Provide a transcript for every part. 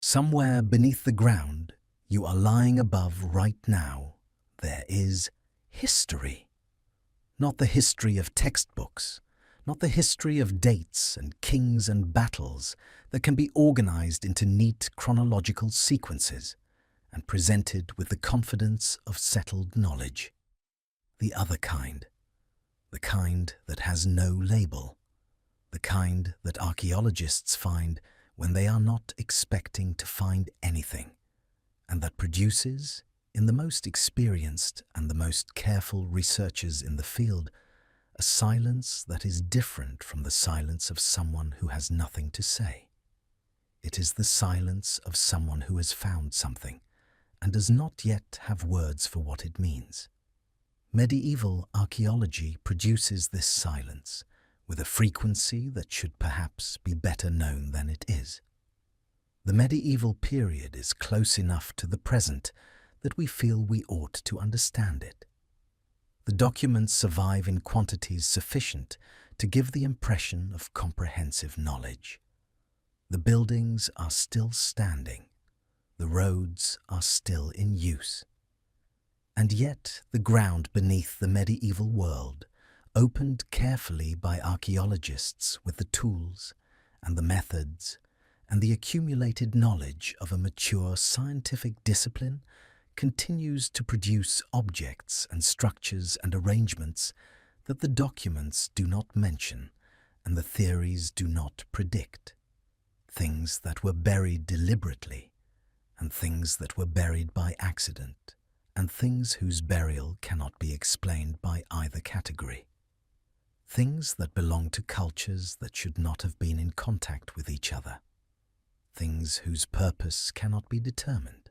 Somewhere beneath the ground you are lying above right now, there is history. Not the history of textbooks, not the history of dates and kings and battles that can be organized into neat chronological sequences and presented with the confidence of settled knowledge. The other kind, the kind that has no label, the kind that archaeologists find when they are not expecting to find anything, and that produces, in the most experienced and the most careful researchers in the field, a silence that is different from the silence of someone who has nothing to say. It is the silence of someone who has found something and does not yet have words for what it means. Medieval archaeology produces this silence with a frequency that should perhaps be better known than it is. The medieval period is close enough to the present that we feel we ought to understand it. The documents survive in quantities sufficient to give the impression of comprehensive knowledge. The buildings are still standing. The roads are still in use. And yet the ground beneath the medieval world, opened carefully by archaeologists with the tools and the methods and the accumulated knowledge of a mature scientific discipline, continues to produce objects and structures and arrangements that the documents do not mention and the theories do not predict. Things that were buried deliberately, and things that were buried by accident, and things whose burial cannot be explained by either category. Things that belong to cultures that should not have been in contact with each other. Things whose purpose cannot be determined.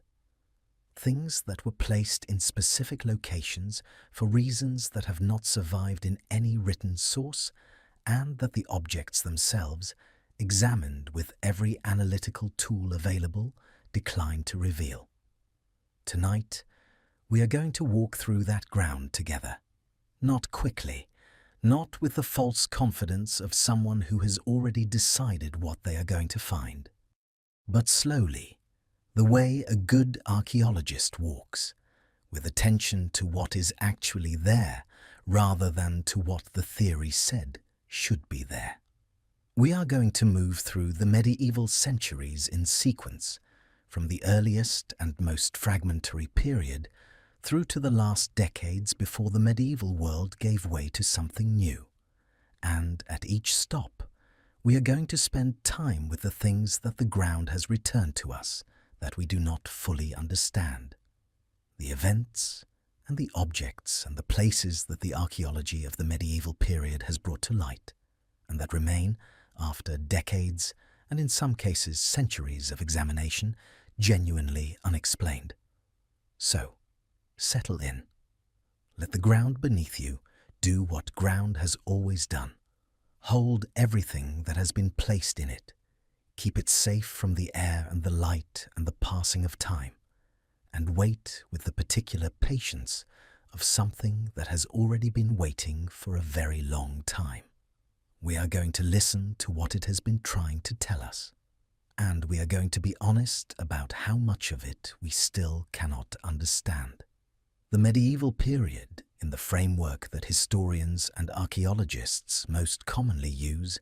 Things that were placed in specific locations for reasons that have not survived in any written source, and that the objects themselves, examined with every analytical tool available, decline to reveal. Tonight, we are going to walk through that ground together. Not quickly, not with the false confidence of someone who has already decided what they are going to find, but slowly, the way a good archaeologist walks, with attention to what is actually there rather than to what the theory said should be there. We are going to move through the medieval centuries in sequence, from the earliest and most fragmentary period through to the last decades before the medieval world gave way to something new. And at each stop, we are going to spend time with the things that the ground has returned to us that we do not fully understand. The events and the objects and the places that the archaeology of the medieval period has brought to light, and that remain, after decades and in some cases centuries of examination, genuinely unexplained. So, settle in. Let the ground beneath you do what ground has always done. Hold everything that has been placed in it. Keep it safe from the air and the light and the passing of time, and wait with the particular patience of something that has already been waiting for a very long time. We are going to listen to what it has been trying to tell us, and we are going to be honest about how much of it we still cannot understand. The medieval period, in the framework that historians and archaeologists most commonly use,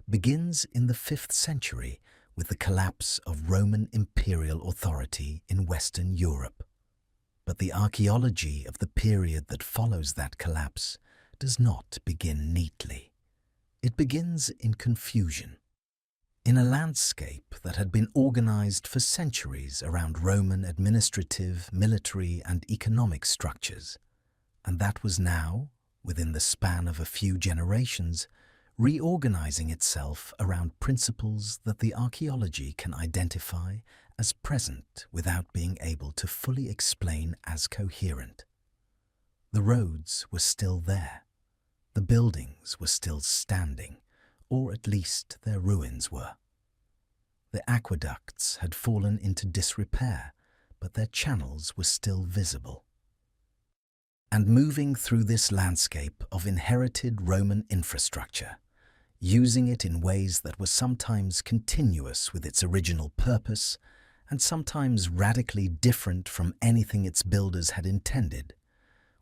begins in the 5th century with the collapse of Roman imperial authority in Western Europe. But the archaeology of the period that follows that collapse does not begin neatly. It begins in confusion. In a landscape that had been organized for centuries around Roman administrative, military, and economic structures, and that was now, within the span of a few generations, reorganizing itself around principles that the archaeology can identify as present without being able to fully explain as coherent. The roads were still there. The buildings were still standing, or at least their ruins were. The aqueducts had fallen into disrepair, but their channels were still visible. And moving through this landscape of inherited Roman infrastructure, using it in ways that were sometimes continuous with its original purpose, and sometimes radically different from anything its builders had intended,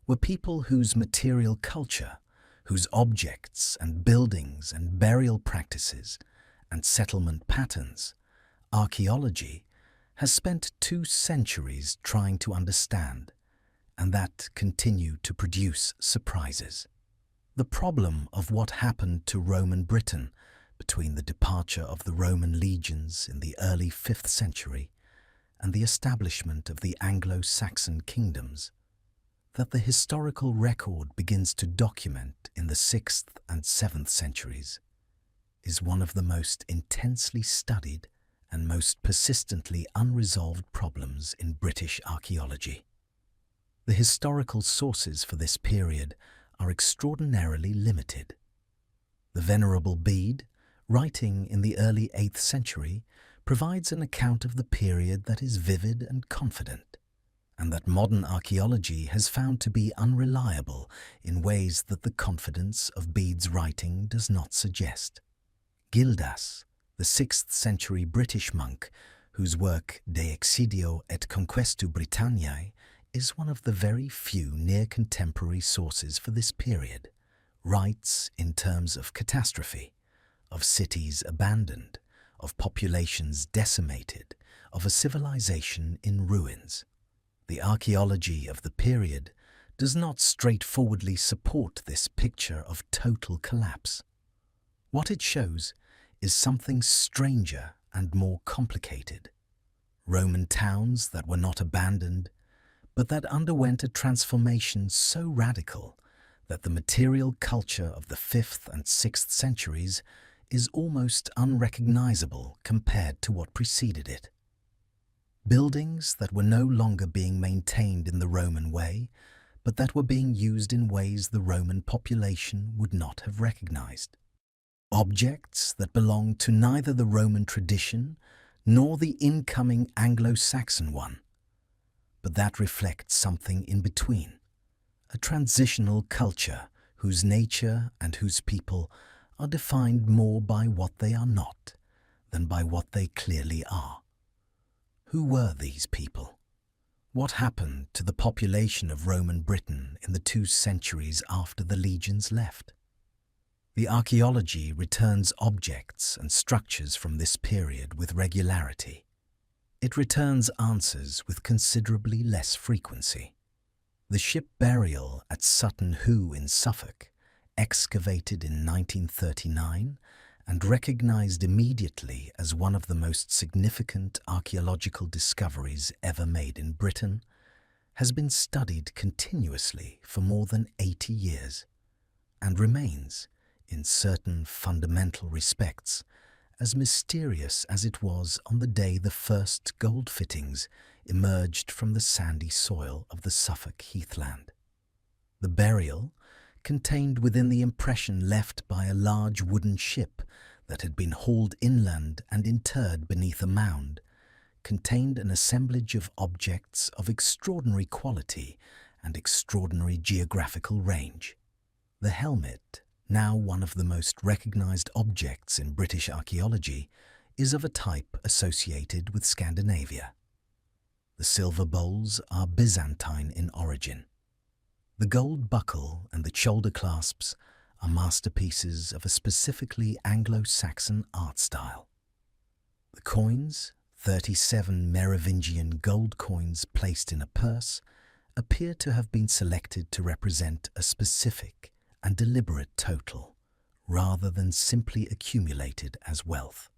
were people whose material culture, whose objects and buildings and burial practices and settlement patterns, archaeology has spent 2 centuries trying to understand, and that continue to produce surprises. The problem of what happened to Roman Britain between the departure of the Roman legions in the early 5th century and the establishment of the Anglo-Saxon kingdoms, that the historical record begins to document in the 6th and 7th centuries, is one of the most intensely studied and most persistently unresolved problems in British archaeology. The historical sources for this period are extraordinarily limited. The Venerable Bede, writing in the early 8th century, provides an account of the period that is vivid and confident, and that modern archaeology has found to be unreliable in ways that the confidence of Bede's writing does not suggest. Gildas, the 6th century British monk, whose work De Excidio et Conquestu Britanniae is one of the very few near-contemporary sources for this period, writes in terms of catastrophe, of cities abandoned, of populations decimated, of a civilization in ruins. The archaeology of the period does not straightforwardly support this picture of total collapse. What it shows is something stranger and more complicated. Roman towns that were not abandoned, but that underwent a transformation so radical that the material culture of the 5th and 6th centuries is almost unrecognizable compared to what preceded it. Buildings that were no longer being maintained in the Roman way, but that were being used in ways the Roman population would not have recognized. Objects that belonged to neither the Roman tradition nor the incoming Anglo-Saxon one, but that reflects something in between, a transitional culture whose nature and whose people are defined more by what they are not than by what they clearly are. Who were these people? What happened to the population of Roman Britain in the 2 centuries after the legions left? The archaeology returns objects and structures from this period with regularity. It returns answers with considerably less frequency. The ship burial at Sutton Hoo in Suffolk, excavated in 1939 and recognized immediately as one of the most significant archaeological discoveries ever made in Britain, has been studied continuously for more than 80 years and remains, in certain fundamental respects, as mysterious as it was on the day the first gold fittings emerged from the sandy soil of the Suffolk heathland. The burial, contained within the impression left by a large wooden ship that had been hauled inland and interred beneath a mound, contained an assemblage of objects of extraordinary quality and extraordinary geographical range. The helmet, now one of the most recognized objects in British archaeology, is of a type associated with Scandinavia. The silver bowls are Byzantine in origin. The gold buckle and the shoulder clasps are masterpieces of a specifically Anglo-Saxon art style. The coins, 37 Merovingian gold coins placed in a purse, appear to have been selected to represent a specific and deliberate total, rather than simply accumulated as wealth.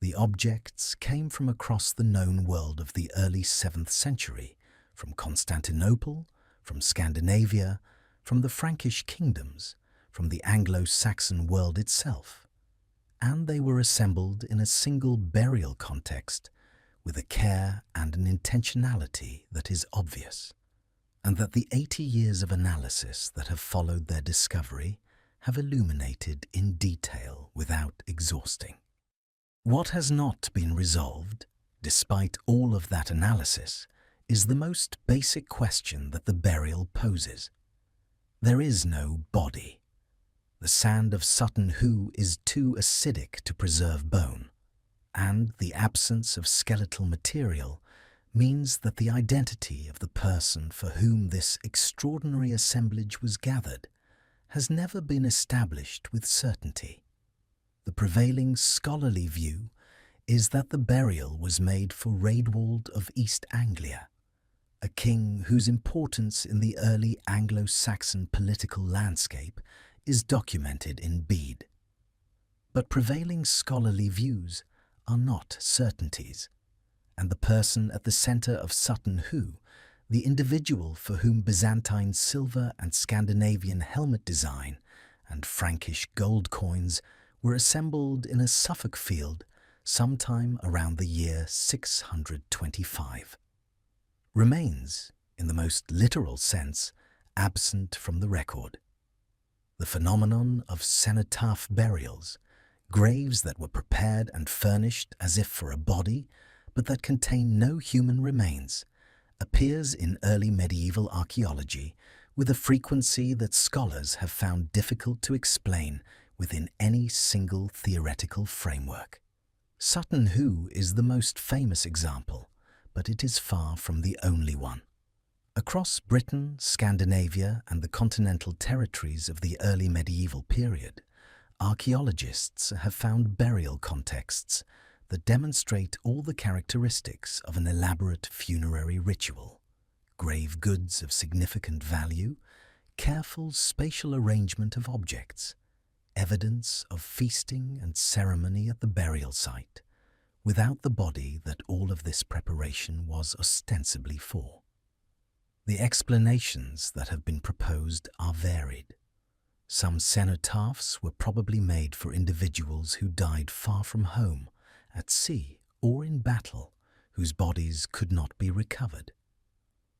The objects came from across the known world of the early 7th century, from Constantinople, from Scandinavia, from the Frankish kingdoms, from the Anglo-Saxon world itself, and they were assembled in a single burial context with a care and an intentionality that is obvious, and that the 80 years of analysis that have followed their discovery have illuminated in detail without exhausting. What has not been resolved, despite all of that analysis, is the most basic question that the burial poses. There is no body. The sand of Sutton Hoo is too acidic to preserve bone, and the absence of skeletal material means that the identity of the person for whom this extraordinary assemblage was gathered has never been established with certainty. The prevailing scholarly view is that the burial was made for Raedwald of East Anglia, a king whose importance in the early Anglo-Saxon political landscape is documented in Bede. But prevailing scholarly views are not certainties, and the person at the centre of Sutton Hoo, the individual for whom Byzantine silver and Scandinavian helmet design and Frankish gold coins were assembled in a Suffolk field sometime around the year 625, remains, in the most literal sense, absent from the record. The phenomenon of cenotaph burials, graves that were prepared and furnished as if for a body, but that contain no human remains, appears in early medieval archaeology with a frequency that scholars have found difficult to explain within any single theoretical framework. Sutton Hoo is the most famous example, but it is far from the only one. Across Britain, Scandinavia, and the continental territories of the early medieval period, archaeologists have found burial contexts that demonstrate all the characteristics of an elaborate funerary ritual: grave goods of significant value, careful spatial arrangement of objects, evidence of feasting and ceremony at the burial site, without the body that all of this preparation was ostensibly for. The explanations that have been proposed are varied. Some cenotaphs were probably made for individuals who died far from home, at sea or in battle, whose bodies could not be recovered.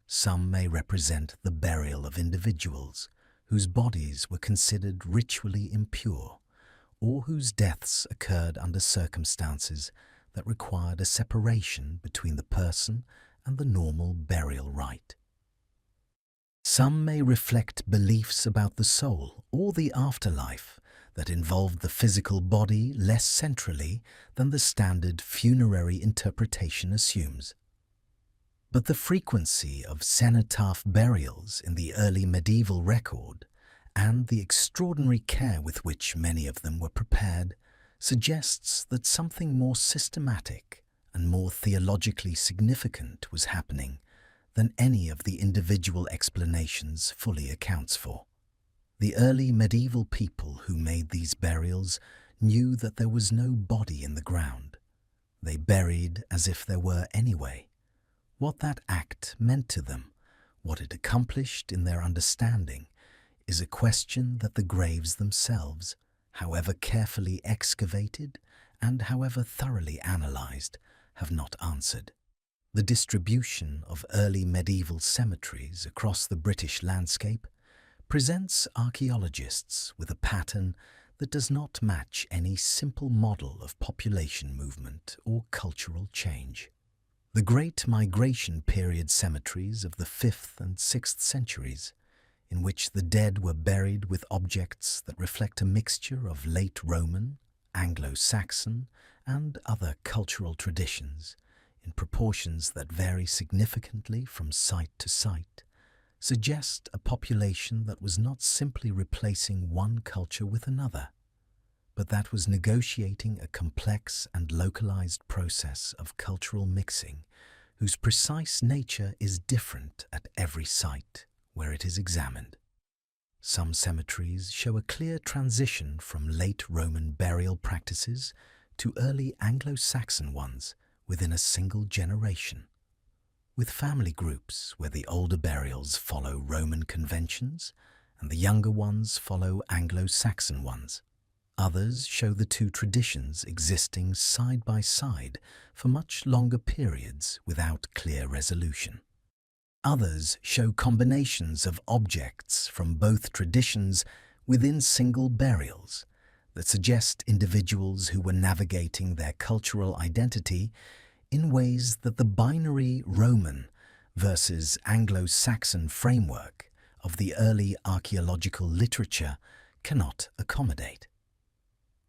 Some may represent the burial of individuals whose bodies were considered ritually impure, or whose deaths occurred under circumstances that required a separation between the person and the normal burial rite. Some may reflect beliefs about the soul or the afterlife that involved the physical body less centrally than the standard funerary interpretation assumes. But the frequency of cenotaph burials in the early medieval record and the extraordinary care with which many of them were prepared suggests that something more systematic and more theologically significant was happening than any of the individual explanations fully accounts for. The early medieval people who made these burials knew that there was no body in the ground. They buried as if there were anyway. What that act meant to them, what it accomplished in their understanding, is a question that the graves themselves, however carefully excavated and however thoroughly analysed, have not answered. The distribution of early medieval cemeteries across the British landscape presents archaeologists with a pattern that does not match any simple model of population movement or cultural change. The Great Migration period cemeteries of the 5th and 6th centuries, in which the dead were buried with objects that reflect a mixture of late Roman, Anglo-Saxon, and other cultural traditions, in proportions that vary significantly from site to site, suggest a population that was not simply replacing one culture with another, but that was negotiating a complex and localized process of cultural mixing whose precise nature is different at every site where it is examined. Some cemeteries show a clear transition from late Roman burial practices to early Anglo-Saxon ones within a single generation, with family groups where the older burials follow Roman conventions and the younger ones follow Anglo-Saxon ones. Others show the two traditions existing side by side for much longer periods without clear resolution. Others show combinations of objects from both traditions within single burials that suggest individuals who were navigating their cultural identity in ways that the binary Roman versus Anglo-Saxon framework of the early archaeological literature cannot accommodate.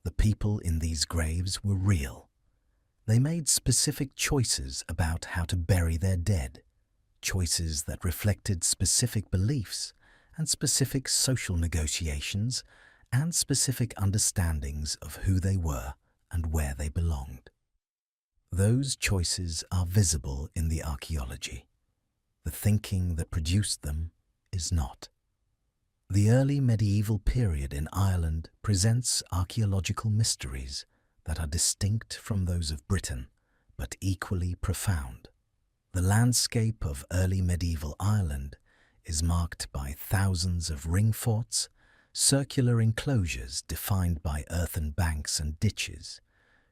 The people in these graves were real, They made specific choices about how to bury their dead, choices that reflected specific beliefs and specific social negotiations and specific understandings of who they were and where they belonged. Those choices are visible in the archaeology. The thinking that produced them is not. The early medieval period in Ireland presents archaeological mysteries that are distinct from those of Britain, but equally profound. The landscape of early medieval Ireland is marked by thousands of ring forts, circular enclosures defined by earthen banks and ditches,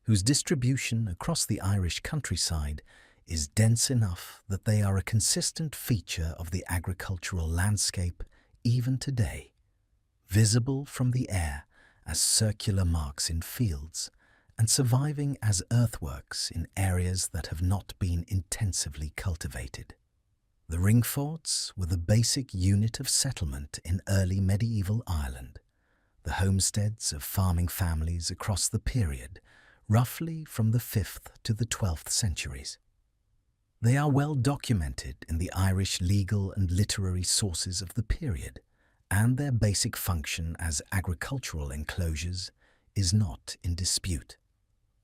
whose distribution across the Irish countryside is dense enough that they are a consistent feature of the agricultural landscape even today, visible from the air as circular marks in fields and surviving as earthworks in areas that have not been intensively cultivated. The ring forts were the basic unit of settlement in early medieval Ireland, the homesteads of farming families across the period, roughly from the 5th to the 12th centuries. They are well documented in the Irish legal and literary sources of the period, and their basic function as agricultural enclosures is not in dispute.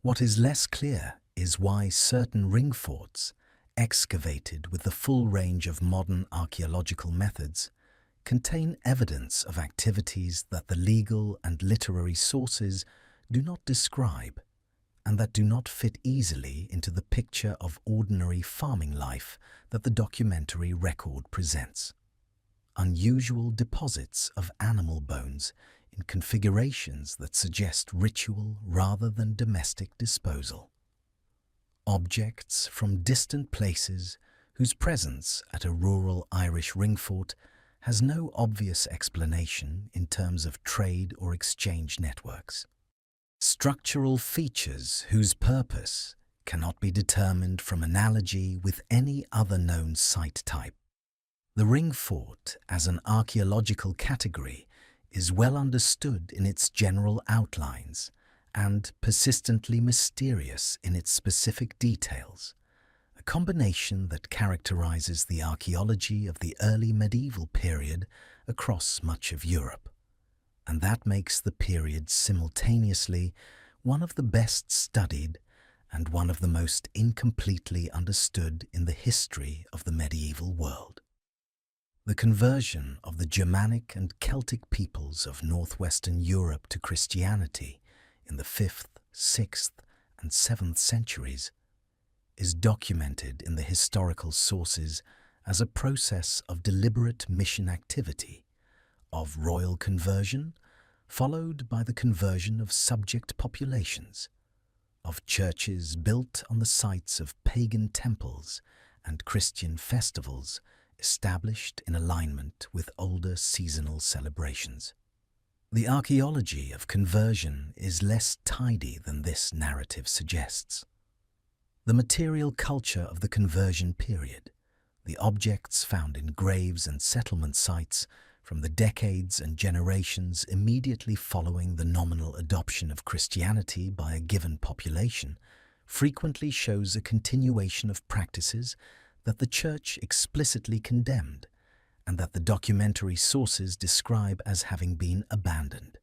What is less clear is why certain ring forts, excavated with the full range of modern archaeological methods, contain evidence of activities that the legal and literary sources do not describe, and that do not fit easily into the picture of ordinary farming life that the documentary record presents. Unusual deposits of animal bones in configurations that suggest ritual rather than domestic disposal. Objects from distant places whose presence at a rural Irish ring fort has no obvious explanation in terms of trade or exchange networks. Structural features whose purpose cannot be determined from analogy with any other known site type. The ring fort as an archaeological category is well understood in its general outlines and persistently mysterious in its specific details, a combination that characterizes the archaeology of the early medieval period across much of Europe. And that makes the period simultaneously one of the best studied and one of the most incompletely understood in the history of the medieval world. The conversion of the Germanic and Celtic peoples of northwestern Europe to Christianity in the 5th, 6th, and 7th centuries is documented in the historical sources as a process of deliberate mission activity, of royal conversion, followed by the conversion of subject populations, of churches built on the sites of pagan temples and Christian festivals established in alignment with older seasonal celebrations. The archaeology of conversion is less tidy than this narrative suggests. The material culture of the conversion period, the objects found in graves and settlement sites from the decades and generations immediately following the nominal adoption of Christianity by a given population, frequently shows a continuation of practices that the Church explicitly condemned and that the documentary sources describe as having been abandoned.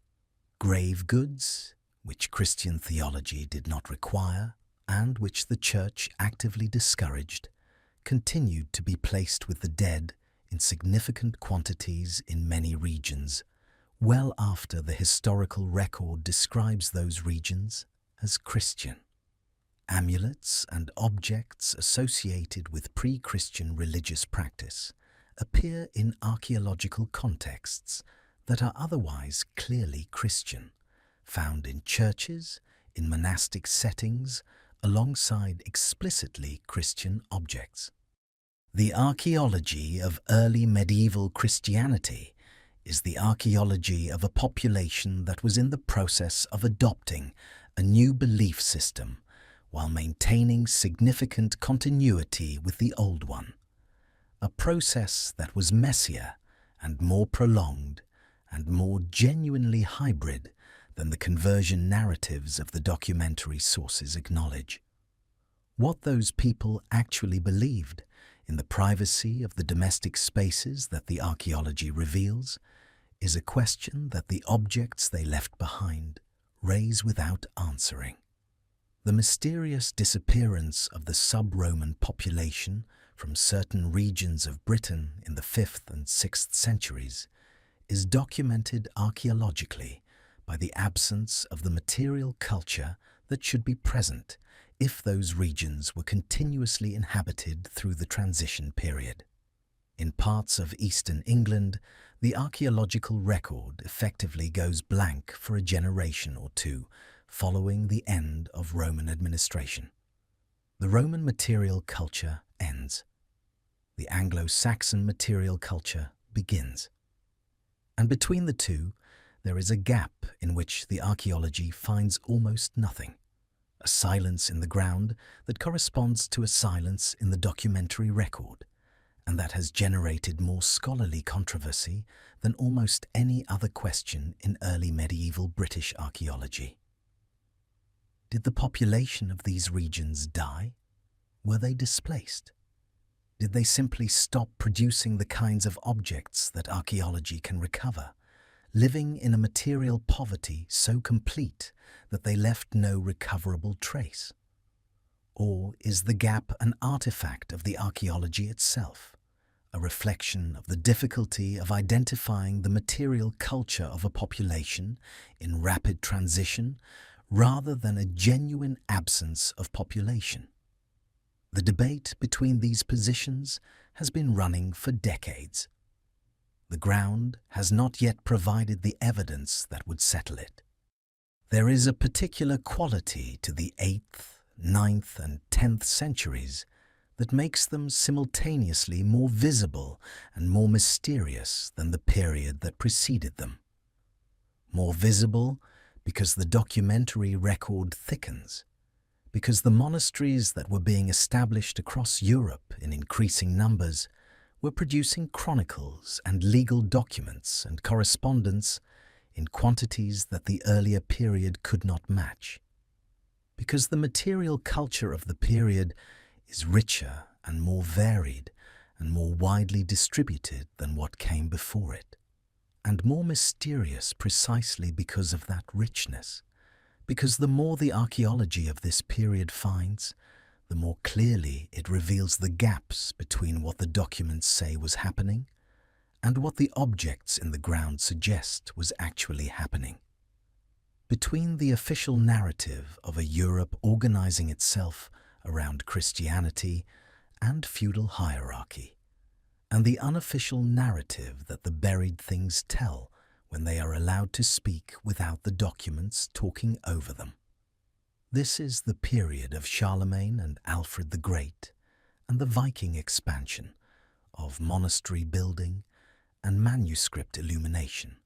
Grave goods, which Christian theology did not require and which the Church actively discouraged, continued to be placed with the dead in significant quantities in many regions, well after the historical record describes those regions as Christian. Amulets and objects associated with pre-Christian religious practice appear in archaeological contexts that are otherwise clearly Christian, found in churches, in monastic settings, alongside explicitly Christian objects. The archaeology of early medieval Christianity is the archaeology of a population that was in the process of adopting a new belief system while maintaining significant continuity with the old one, a process that was messier and more prolonged and more genuinely hybrid than the conversion narratives of the documentary sources acknowledge. What those people actually believed in the privacy of the domestic spaces that the archaeology reveals is a question that the objects they left behind raise without answering. The mysterious disappearance of the sub-Roman population from certain regions of Britain in the 5th and 6th centuries is documented archaeologically by the absence of the material culture that should be present if those regions were continuously inhabited through the transition period. In parts of eastern England, the archaeological record effectively goes blank for a generation or two following the end of Roman administration. The Roman material culture ends. The Anglo-Saxon material culture begins. And between the two, there is a gap in which the archaeology finds almost nothing, a silence in the ground that corresponds to a silence in the documentary record, and that has generated more scholarly controversy than almost any other question in early medieval British archaeology. Did the population of these regions die? Were they displaced? Did they simply stop producing the kinds of objects that archaeology can recover, living in a material poverty so complete that they left no recoverable trace? Or is the gap an artifact of the archaeology itself, a reflection of the difficulty of identifying the material culture of a population in rapid transition rather than a genuine absence of population? The debate between these positions has been running for decades. The ground has not yet provided the evidence that would settle it. There is a particular quality to the 8th, 9th and 10th centuries that makes them simultaneously more visible and more mysterious than the period that preceded them. More visible because the documentary record thickens, because the monasteries that were being established across Europe in increasing numbers were producing chronicles and legal documents and correspondence in quantities that the earlier period could not match, because the material culture of the period is richer and more varied and more widely distributed than what came before it, and more mysterious precisely because of that richness, because the more the archaeology of this period finds, the more clearly it reveals the gaps between what the documents say was happening and what the objects in the ground suggest was actually happening. Between the official narrative of a Europe organizing itself around Christianity and feudal hierarchy, and the unofficial narrative that the buried things tell when they are allowed to speak without the documents talking over them. This is the period of Charlemagne and Alfred the Great, and the Viking expansion, of monastery building and manuscript illumination,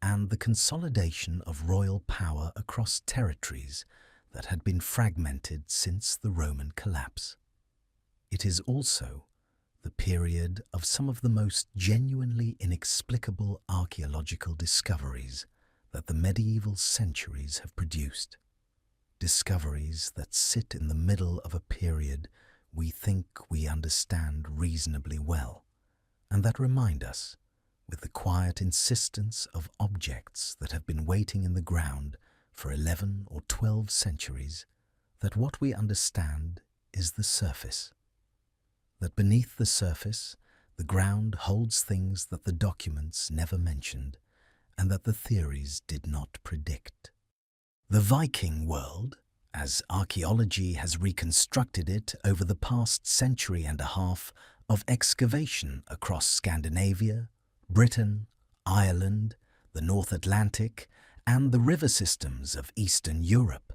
and the consolidation of royal power across territories that had been fragmented since the Roman collapse. It is also the period of some of the most genuinely inexplicable archaeological discoveries that the medieval centuries have produced. Discoveries that sit in the middle of a period we think we understand reasonably well, and that remind us, with the quiet insistence of objects that have been waiting in the ground for 11 or 12 centuries, that what we understand is the surface. That beneath the surface, the ground holds things that the documents never mentioned, and that the theories did not predict. The Viking world, as archaeology has reconstructed it over the past century and a half of excavation across Scandinavia, Britain, Ireland, the North Atlantic, and the river systems of Eastern Europe,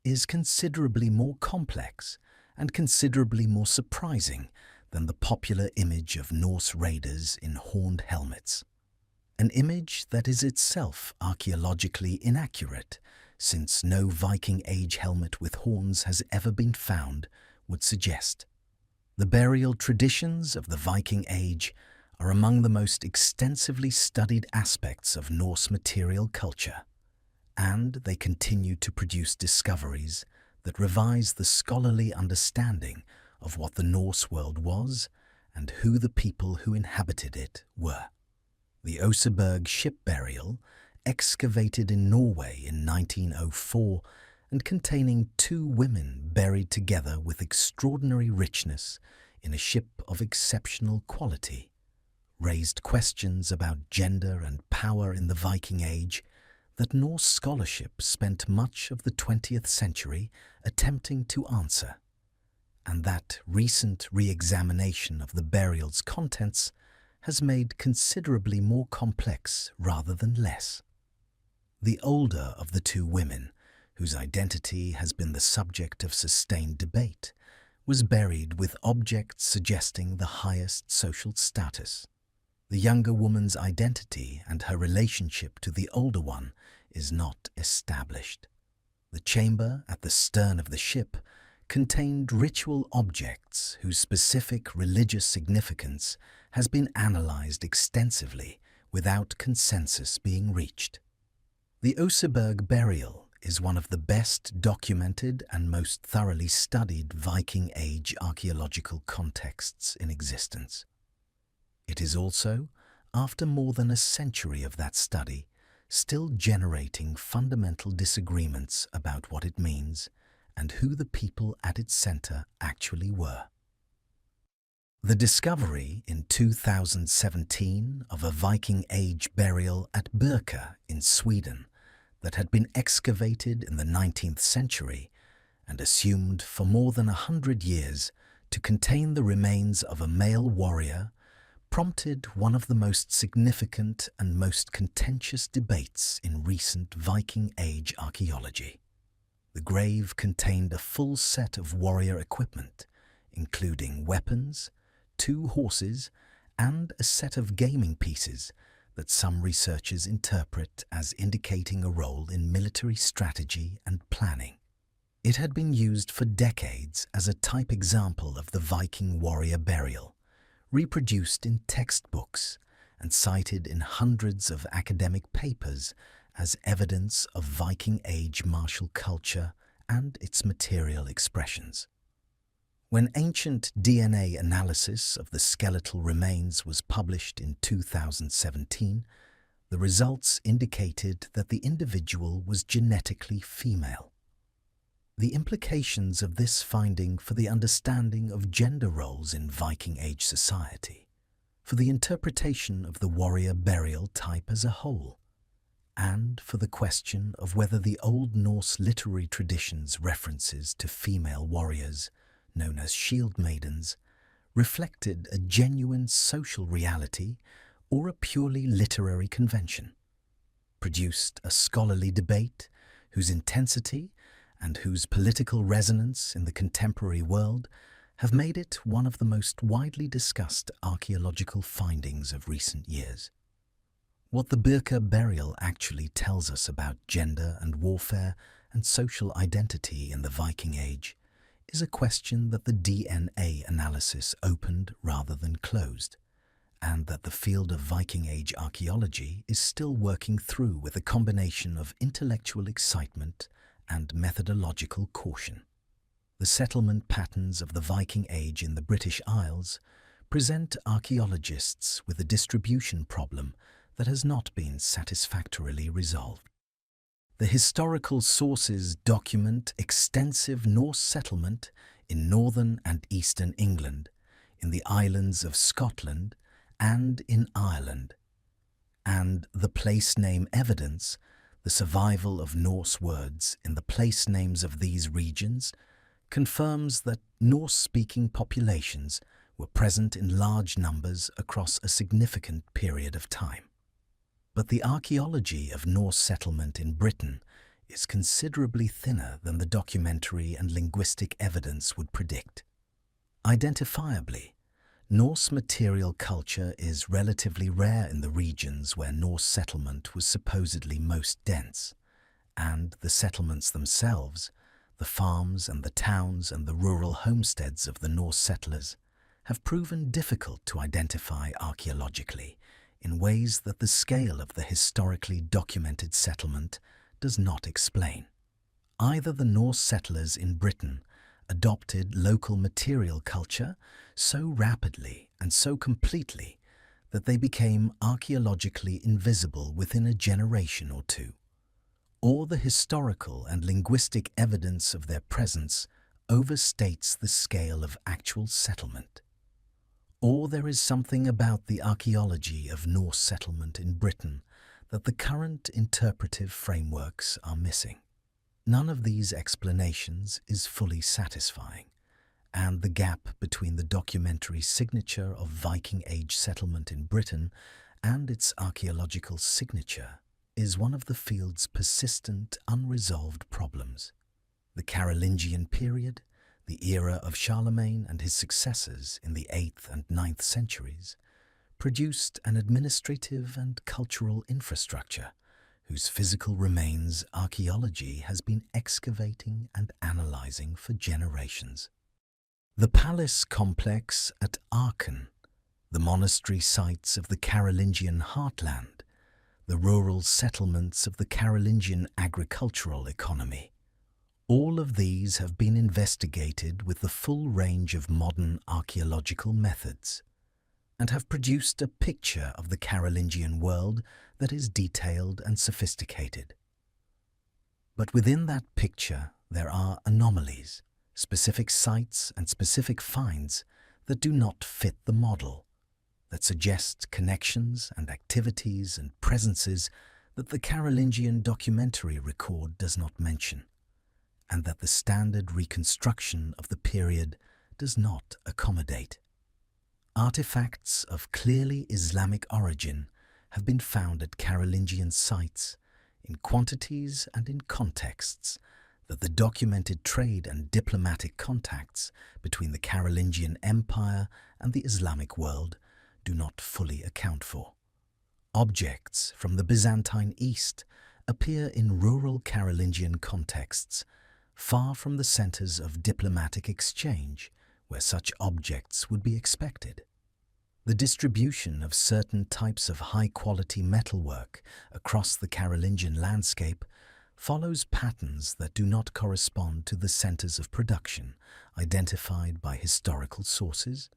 is considerably more complex and considerably more surprising than the popular image of Norse raiders in horned helmets. An image that is itself archaeologically inaccurate, since no Viking Age helmet with horns has ever been found, would suggest. The burial traditions of the Viking Age are among the most extensively studied aspects of Norse material culture, and they continue to produce discoveries that revise the scholarly understanding of what the Norse world was and who the people who inhabited it were. The Oseberg ship burial, excavated in Norway in 1904 and containing 2 women buried together with extraordinary richness in a ship of exceptional quality, raised questions about gender and power in the Viking Age that Norse scholarship spent much of the 20th century attempting to answer, and that recent re-examination of the burial's contents has made considerably more complex rather than less. The older of the 2 women, whose identity has been the subject of sustained debate, was buried with objects suggesting the highest social status. The younger woman's identity and her relationship to the older one is not established. The chamber at the stern of the ship contained ritual objects whose specific religious significance has been analyzed extensively without consensus being reached. The Oseberg burial is one of the best documented and most thoroughly studied Viking Age archaeological contexts in existence. It is also, after more than a century of that study, still generating fundamental disagreements about what it means and who the people at its center actually were. The discovery in 2017 of a Viking Age burial at Birka in Sweden that had been excavated in the 19th century and assumed for more than 100 years to contain the remains of a male warrior prompted one of the most significant and most contentious debates in recent Viking Age archaeology. The grave contained a full set of warrior equipment, including weapons, 2 horses, and a set of gaming pieces that some researchers interpret as indicating a role in military strategy and planning. It had been used for decades as a type example of the Viking warrior burial, reproduced in textbooks and cited in hundreds of academic papers as evidence of Viking Age martial culture and its material expressions. When ancient DNA analysis of the skeletal remains was published in 2017, the results indicated that the individual was genetically female. The implications of this finding for the understanding of gender roles in Viking Age society, for the interpretation of the warrior burial type as a whole, and for the question of whether the Old Norse literary tradition's references to female warriors, known as shield maidens, reflected a genuine social reality or a purely literary convention, produced a scholarly debate whose intensity and whose political resonance in the contemporary world have made it one of the most widely discussed archaeological findings of recent years. What the Birka burial actually tells us about gender and warfare and social identity in the Viking Age is a question that the DNA analysis opened rather than closed, and that the field of Viking Age archaeology is still working through with a combination of intellectual excitement and methodological caution. The settlement patterns of the Viking Age in the British Isles present archaeologists with a distribution problem that has not been satisfactorily resolved. The historical sources document extensive Norse settlement in northern and eastern England, in the islands of Scotland and in Ireland, and the place name evidence, the survival of Norse words in the place names of these regions, confirms that Norse-speaking populations were present in large numbers across a significant period of time. But the archaeology of Norse settlement in Britain is considerably thinner than the documentary and linguistic evidence would predict. Identifiably, Norse material culture is relatively rare in the regions where Norse settlement was supposedly most dense, and the settlements themselves, the farms and the towns and the rural homesteads of the Norse settlers, have proven difficult to identify archaeologically in ways that the scale of the historically documented settlement does not explain. Either the Norse settlers in Britain adopted local material culture so rapidly and so completely that they became archaeologically invisible within a generation or two, or the historical and linguistic evidence of their presence overstates the scale of actual settlement. Or there is something about the archaeology of Norse settlement in Britain that the current interpretive frameworks are missing. None of these explanations is fully satisfying, and the gap between the documentary signature of Viking Age settlement in Britain and its archaeological signature is one of the field's persistent, unresolved problems. The Carolingian period, the era of Charlemagne and his successors in the 8th and 9th centuries, produced an administrative and cultural infrastructure whose physical remains archaeology has been excavating and analyzing for generations. The palace complex at Aachen, the monastery sites of the Carolingian heartland, the rural settlements of the Carolingian agricultural economy, all of these have been investigated with the full range of modern archaeological methods and have produced a picture of the Carolingian world that is detailed and sophisticated. But within that picture there are anomalies, specific sites and specific finds that do not fit the model, that suggest connections and activities and presences that the Carolingian documentary record does not mention, and that the standard reconstruction of the period does not accommodate. Artifacts of clearly Islamic origin have been found at Carolingian sites in quantities and in contexts that the documented trade and diplomatic contacts between the Carolingian Empire and the Islamic world do not fully account for. Objects from the Byzantine East appear in rural Carolingian contexts, far from the centers of diplomatic exchange where such objects would be expected. The distribution of certain types of high-quality metalwork across the Carolingian landscape follows patterns that do not correspond to the centers of production identified by historical sources,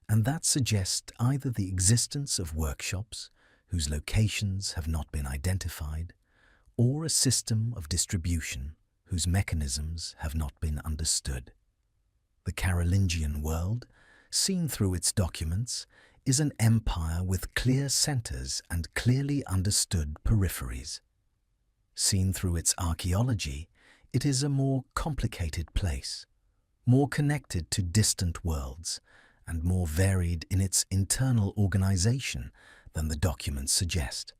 and that suggest either the existence of workshops whose locations have not been identified, or a system of distribution whose mechanisms have not been understood. The Carolingian world, seen through its documents, is an empire with clear centers and clearly understood peripheries. Seen through its archaeology, it is a more complicated place, more connected to distant worlds, and more varied in its internal organization than the documents suggest.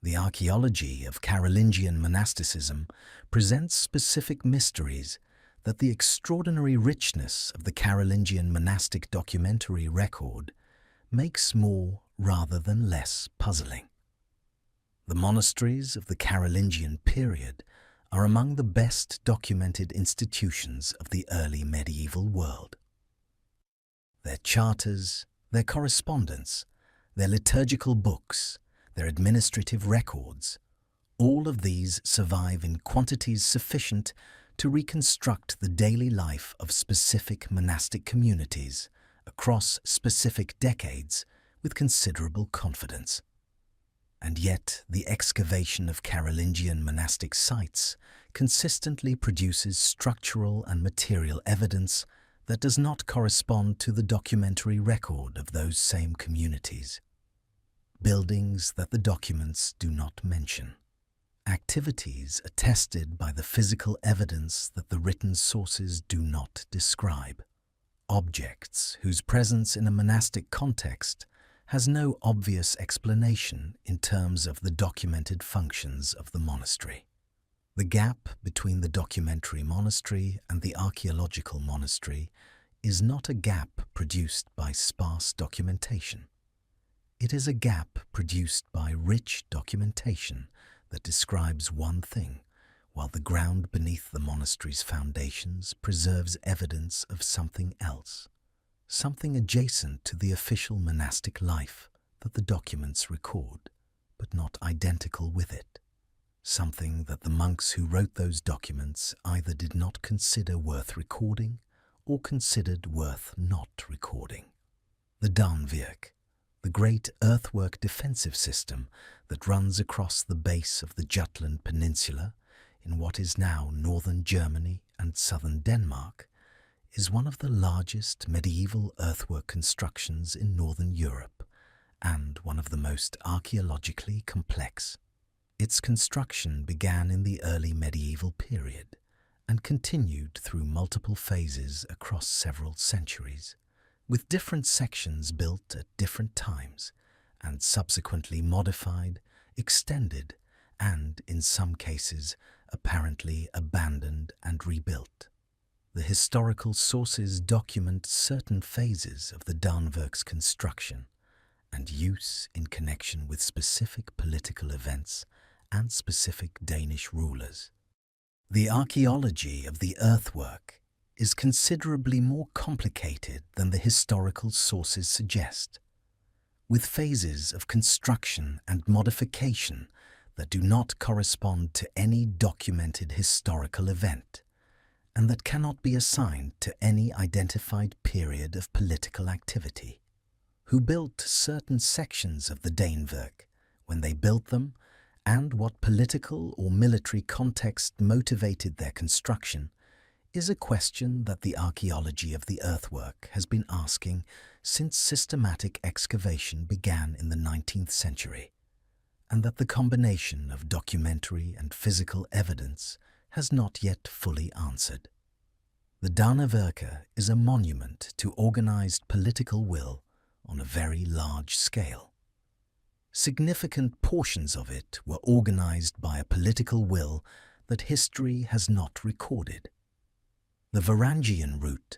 The archaeology of Carolingian monasticism presents specific mysteries that the extraordinary richness of the Carolingian monastic documentary record makes more rather than less puzzling. The monasteries of the Carolingian period are among the best documented institutions of the early medieval world. Their charters, their correspondence, their liturgical books, their administrative records, all of these survive in quantities sufficient to reconstruct the daily life of specific monastic communities across specific decades with considerable confidence. And yet the excavation of Carolingian monastic sites consistently produces structural and material evidence that does not correspond to the documentary record of those same communities. Buildings that the documents do not mention. Activities attested by the physical evidence that the written sources do not describe. Objects whose presence in a monastic context has no obvious explanation in terms of the documented functions of the monastery. The gap between the documentary monastery and the archaeological monastery is not a gap produced by sparse documentation. It is a gap produced by rich documentation that describes one thing, while the ground beneath the monastery's foundations preserves evidence of something else, something adjacent to the official monastic life that the documents record, but not identical with it, something that the monks who wrote those documents either did not consider worth recording or considered worth not recording. The Danwerk, the great earthwork defensive system that runs across the base of the Jutland Peninsula in what is now northern Germany and southern Denmark, is one of the largest medieval earthwork constructions in northern Europe and one of the most archaeologically complex. Its construction began in the early medieval period and continued through multiple phases across several centuries, with different sections built at different times and subsequently modified, extended, and, in some cases, apparently abandoned and rebuilt. The historical sources document certain phases of the Danwerk's construction and use in connection with specific political events and specific Danish rulers. The archaeology of the earthwork is considerably more complicated than the historical sources suggest, with phases of construction and modification that do not correspond to any documented historical event, and that cannot be assigned to any identified period of political activity. Who built certain sections of the Danwerk, when they built them, and what political or military context motivated their construction, is a question that the archaeology of the earthwork has been asking since systematic excavation began in the 19th century, and that the combination of documentary and physical evidence has not yet fully answered. The Dannewerke is a monument to organized political will on a very large scale. Significant portions of it were organized by a political will that history has not recorded. The Varangian route,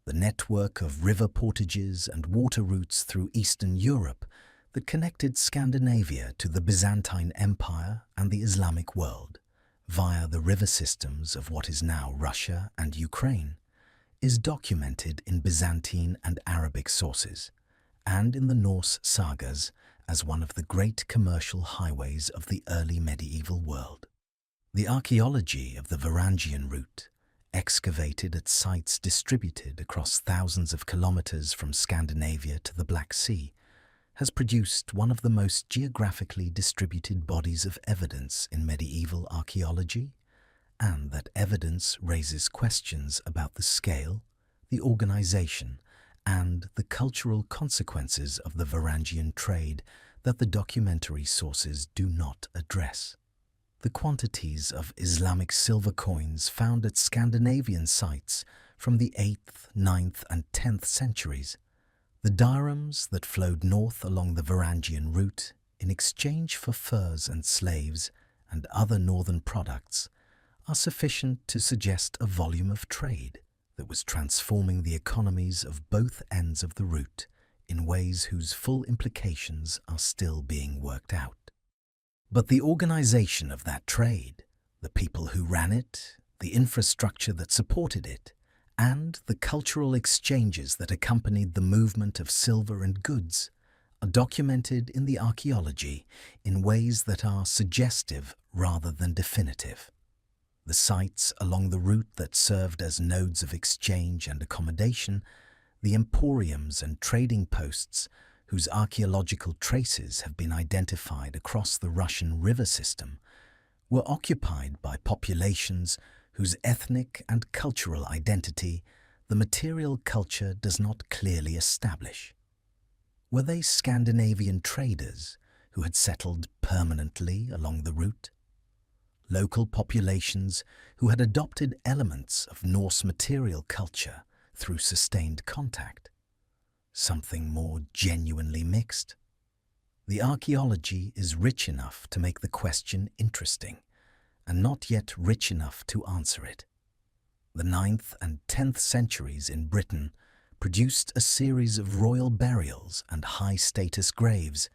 the network of river portages and water routes through Eastern Europe that connected Scandinavia to the Byzantine Empire and the Islamic world, via the river systems of what is now Russia and Ukraine, is documented in Byzantine and Arabic sources, and in the Norse sagas as one of the great commercial highways of the early medieval world. The archaeology of the Varangian route, excavated at sites distributed across thousands of kilometers from Scandinavia to the Black Sea, has produced one of the most geographically distributed bodies of evidence in medieval archaeology, and that evidence raises questions about the scale, the organization, and the cultural consequences of the Varangian trade that the documentary sources do not address. The quantities of Islamic silver coins found at Scandinavian sites from the 8th, 9th, and 10th centuries, the dirhams that flowed north along the Varangian route in exchange for furs and slaves and other northern products, are sufficient to suggest a volume of trade that was transforming the economies of both ends of the route in ways whose full implications are still being worked out. But the organization of that trade, the people who ran it, the infrastructure that supported it, and the cultural exchanges that accompanied the movement of silver and goods, are documented in the archaeology in ways that are suggestive rather than definitive. The sites along the route that served as nodes of exchange and accommodation, the emporiums and trading posts whose archaeological traces have been identified across the Russian river system, were occupied by populations whose ethnic and cultural identity the material culture does not clearly establish. Were they Scandinavian traders who had settled permanently along the route? Local populations who had adopted elements of Norse material culture through sustained contact? Something more genuinely mixed? The archaeology is rich enough to make the question interesting, and not yet rich enough to answer it. The 9th and 10th centuries in Britain produced a series of royal burials and high-status graves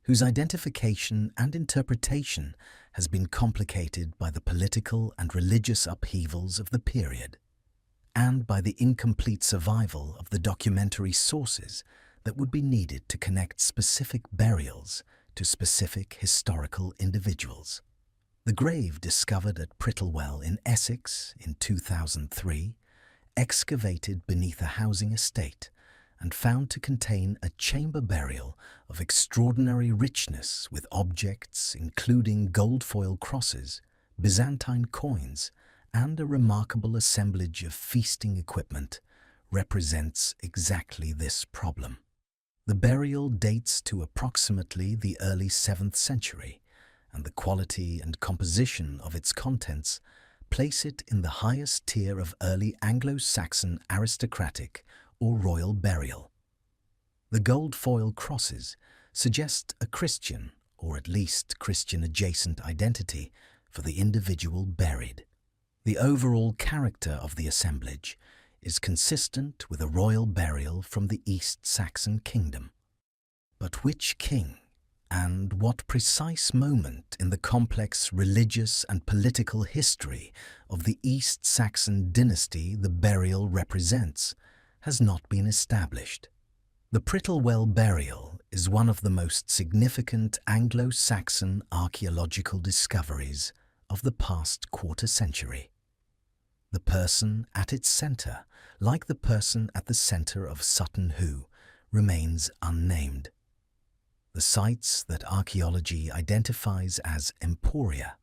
whose identification and interpretation has been complicated by the political and religious upheavals of the period, and by the incomplete survival of the documentary sources that would be needed to connect specific burials to specific historical individuals. The grave discovered at Prittlewell in Essex in 2003, excavated beneath a housing estate and found to contain a chamber burial of extraordinary richness with objects including gold foil crosses, Byzantine coins, and a remarkable assemblage of feasting equipment, represents exactly this problem. The burial dates to approximately the early 7th century, and the quality and composition of its contents place it in the highest tier of early Anglo-Saxon aristocratic or royal burial. The gold foil crosses suggest a Christian, or at least Christian-adjacent identity for the individual buried. The overall character of the assemblage is consistent with a royal burial from the East Saxon kingdom. But which king and what precise moment in the complex religious and political history of the East Saxon dynasty the burial represents has not been established. The Prittlewell burial is one of the most significant Anglo-Saxon archaeological discoveries of the past quarter century. The person at its centre, like the person at the centre of Sutton Hoo, remains unnamed. The sites that archaeology identifies as emporia,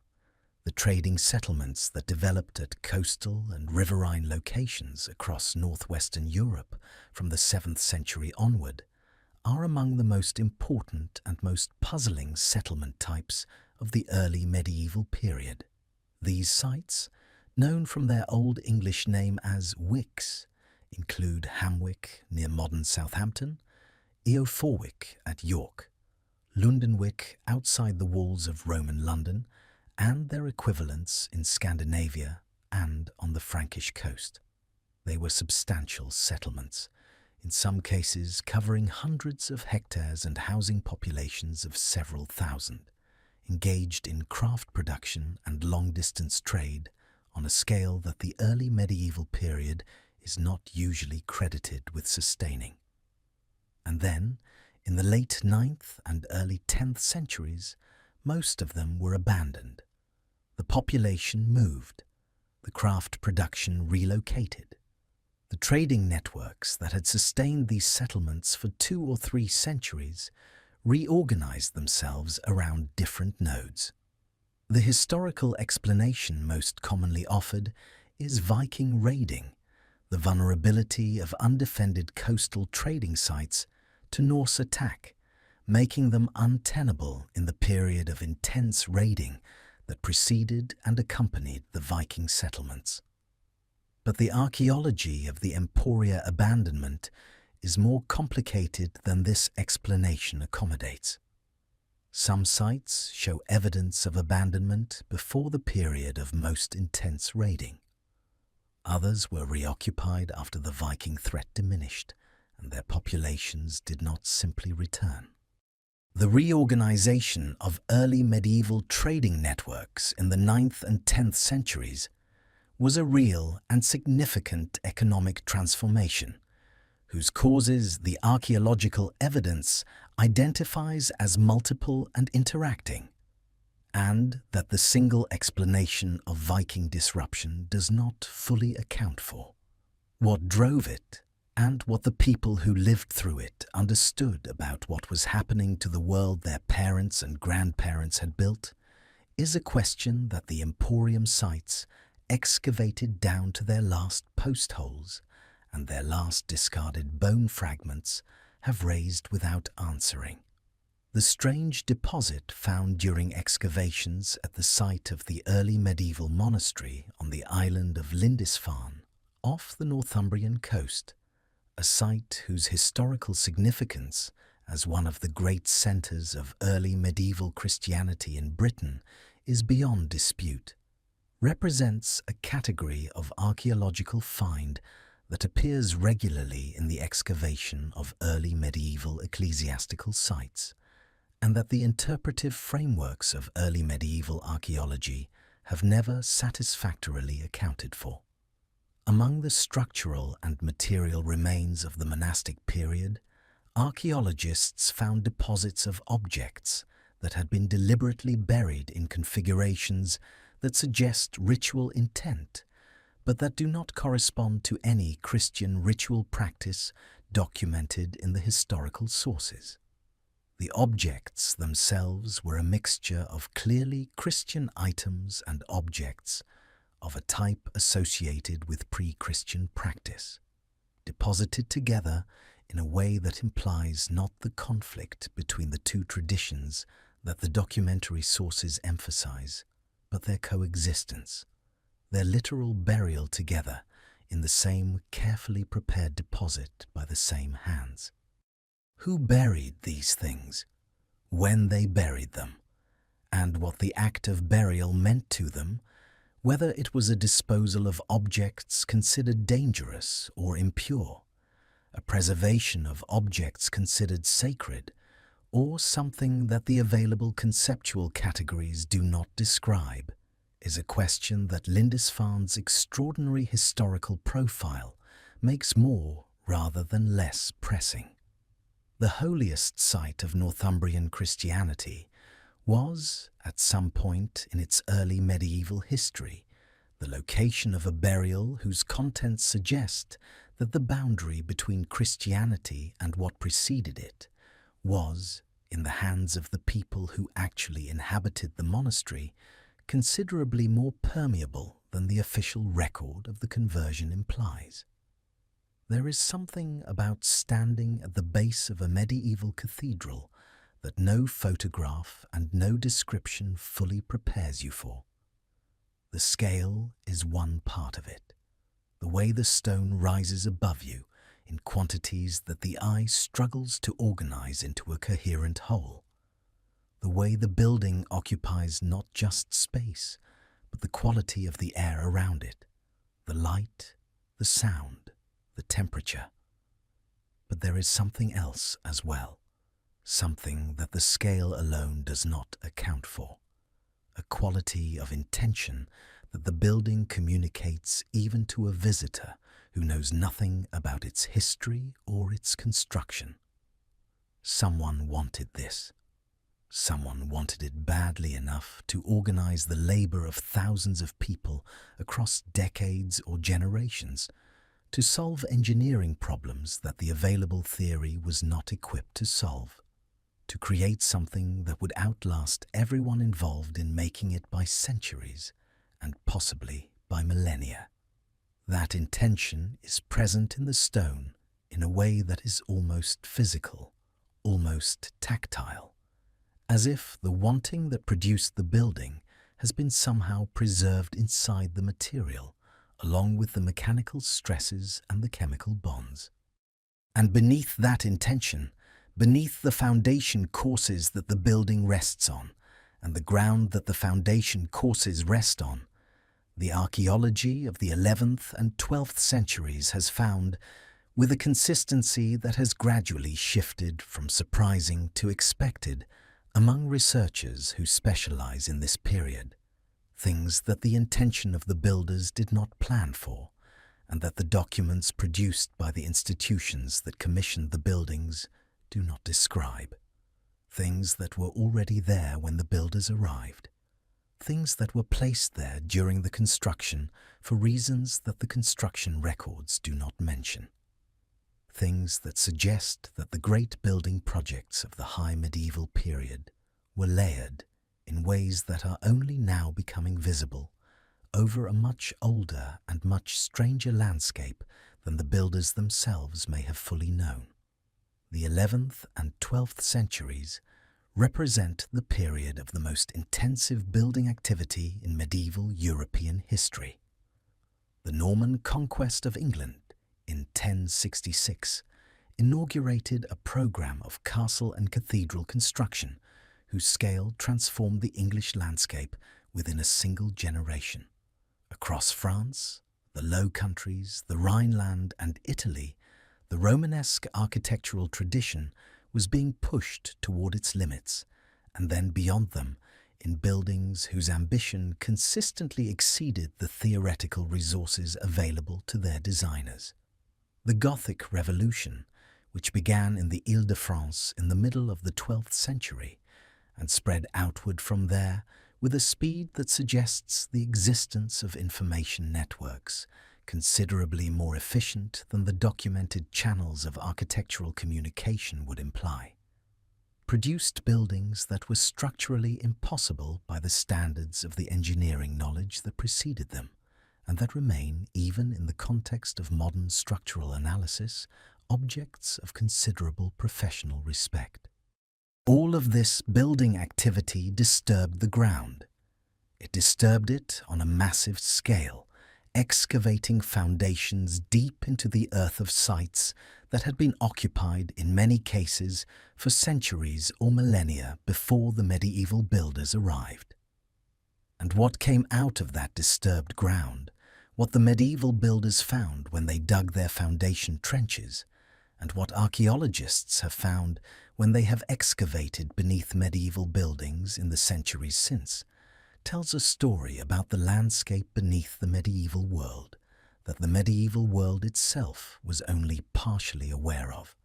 the trading settlements that developed at coastal and riverine locations across northwestern Europe from the 7th century onward, are among the most important and most puzzling settlement types of the early medieval period. These sites, known from their Old English name as wicks, include Hamwick near modern Southampton, Eoforwick at York, Lundenwick outside the walls of Roman London, and their equivalents in Scandinavia and on the Frankish coast. They were substantial settlements, in some cases covering hundreds of hectares and housing populations of several thousand, engaged in craft production and long-distance trade on a scale that the early medieval period is not usually credited with sustaining. And then, in the late 9th and early 10th centuries, most of them were abandoned. The population moved, the craft production relocated. The trading networks that had sustained these settlements for 2 or 3 centuries reorganized themselves around different nodes. The historical explanation most commonly offered is Viking raiding, the vulnerability of undefended coastal trading sites to Norse attack, making them untenable in the period of intense raiding that preceded and accompanied the Viking settlements. But the archaeology of the Emporia abandonment is more complicated than this explanation accommodates. Some sites show evidence of abandonment before the period of most intense raiding. Others were reoccupied after the Viking threat diminished and their populations did not simply return. The reorganization of early medieval trading networks in the 9th and 10th centuries was a real and significant economic transformation, whose causes the archaeological evidence identifies as multiple and interacting, and that the single explanation of Viking disruption does not fully account for. What drove it, and what the people who lived through it understood about what was happening to the world their parents and grandparents had built, is a question that the Emporium sites, excavated down to their last post holes and their last discarded bone fragments, have raised without answering. The strange deposit found during excavations at the site of the early medieval monastery on the island of Lindisfarne, off the Northumbrian coast, a site whose historical significance as one of the great centres of early medieval Christianity in Britain is beyond dispute, represents a category of archaeological find that appears regularly in the excavation of early medieval ecclesiastical sites, and that the interpretive frameworks of early medieval archaeology have never satisfactorily accounted for. Among the structural and material remains of the monastic period, archaeologists found deposits of objects that had been deliberately buried in configurations that suggest ritual intent, but that do not correspond to any Christian ritual practice documented in the historical sources. The objects themselves were a mixture of clearly Christian items and objects of a type associated with pre-Christian practice, deposited together in a way that implies not the conflict between the two traditions that the documentary sources emphasize, but their coexistence, their literal burial together in the same carefully prepared deposit by the same hands. Who buried these things, when they buried them, and what the act of burial meant to them, whether it was a disposal of objects considered dangerous or impure, a preservation of objects considered sacred, or something that the available conceptual categories do not describe, is a question that Lindisfarne's extraordinary historical profile makes more rather than less pressing. The holiest site of Northumbrian Christianity was, at some point in its early medieval history, the location of a burial whose contents suggest that the boundary between Christianity and what preceded it was, in the hands of the people who actually inhabited the monastery, considerably more permeable than the official record of the conversion implies. There is something about standing at the base of a medieval cathedral that no photograph and no description fully prepares you for. The scale is one part of it, the way the stone rises above you in quantities that the eye struggles to organize into a coherent whole, the way the building occupies not just space, but the quality of the air around it, the light, the sound, the temperature. But there is something else as well, something that the scale alone does not account for, a quality of intention that the building communicates even to a visitor who knows nothing about its history or its construction. Someone wanted this. Someone wanted it badly enough to organize the labor of thousands of people across decades or generations, to solve engineering problems that the available theory was not equipped to solve, to create something that would outlast everyone involved in making it by centuries and possibly by millennia. That intention is present in the stone in a way that is almost physical, almost tactile, as if the wanting that produced the building has been somehow preserved inside the material, along with the mechanical stresses and the chemical bonds. And beneath that intention, beneath the foundation courses that the building rests on, and the ground that the foundation courses rest on, the archaeology of the 11th and 12th centuries has found, with a consistency that has gradually shifted from surprising to expected among researchers who specialize in this period, things that the intention of the builders did not plan for, and that the documents produced by the institutions that commissioned the buildings do not describe, things that were already there when the builders arrived, things that were placed there during the construction for reasons that the construction records do not mention, things that suggest that the great building projects of the high medieval period were layered in ways that are only now becoming visible over a much older and much stranger landscape than the builders themselves may have fully known. The 11th and 12th centuries represent the period of the most intensive building activity in medieval European history. The Norman conquest of England in 1066 inaugurated a program of castle and cathedral construction whose scale transformed the English landscape within a single generation. Across France, the Low Countries, the Rhineland, and Italy, the Romanesque architectural tradition was being pushed toward its limits, and then beyond them, in buildings whose ambition consistently exceeded the theoretical resources available to their designers. The Gothic Revolution, which began in the Ile-de-France in the middle of the 12th century, and spread outward from there with a speed that suggests the existence of information networks, considerably more efficient than the documented channels of architectural communication would imply. Produced buildings that were structurally impossible by the standards of the engineering knowledge that preceded them, and that remain, even in the context of modern structural analysis, objects of considerable professional respect. All of this building activity disturbed the ground. It disturbed it on a massive scale, excavating foundations deep into the earth of sites that had been occupied in many cases for centuries or millennia before the medieval builders arrived. And what came out of that disturbed ground, what the medieval builders found when they dug their foundation trenches, and what archaeologists have found when they have excavated beneath medieval buildings in the centuries since, tells a story about the landscape beneath the medieval world that the medieval world itself was only partially aware of,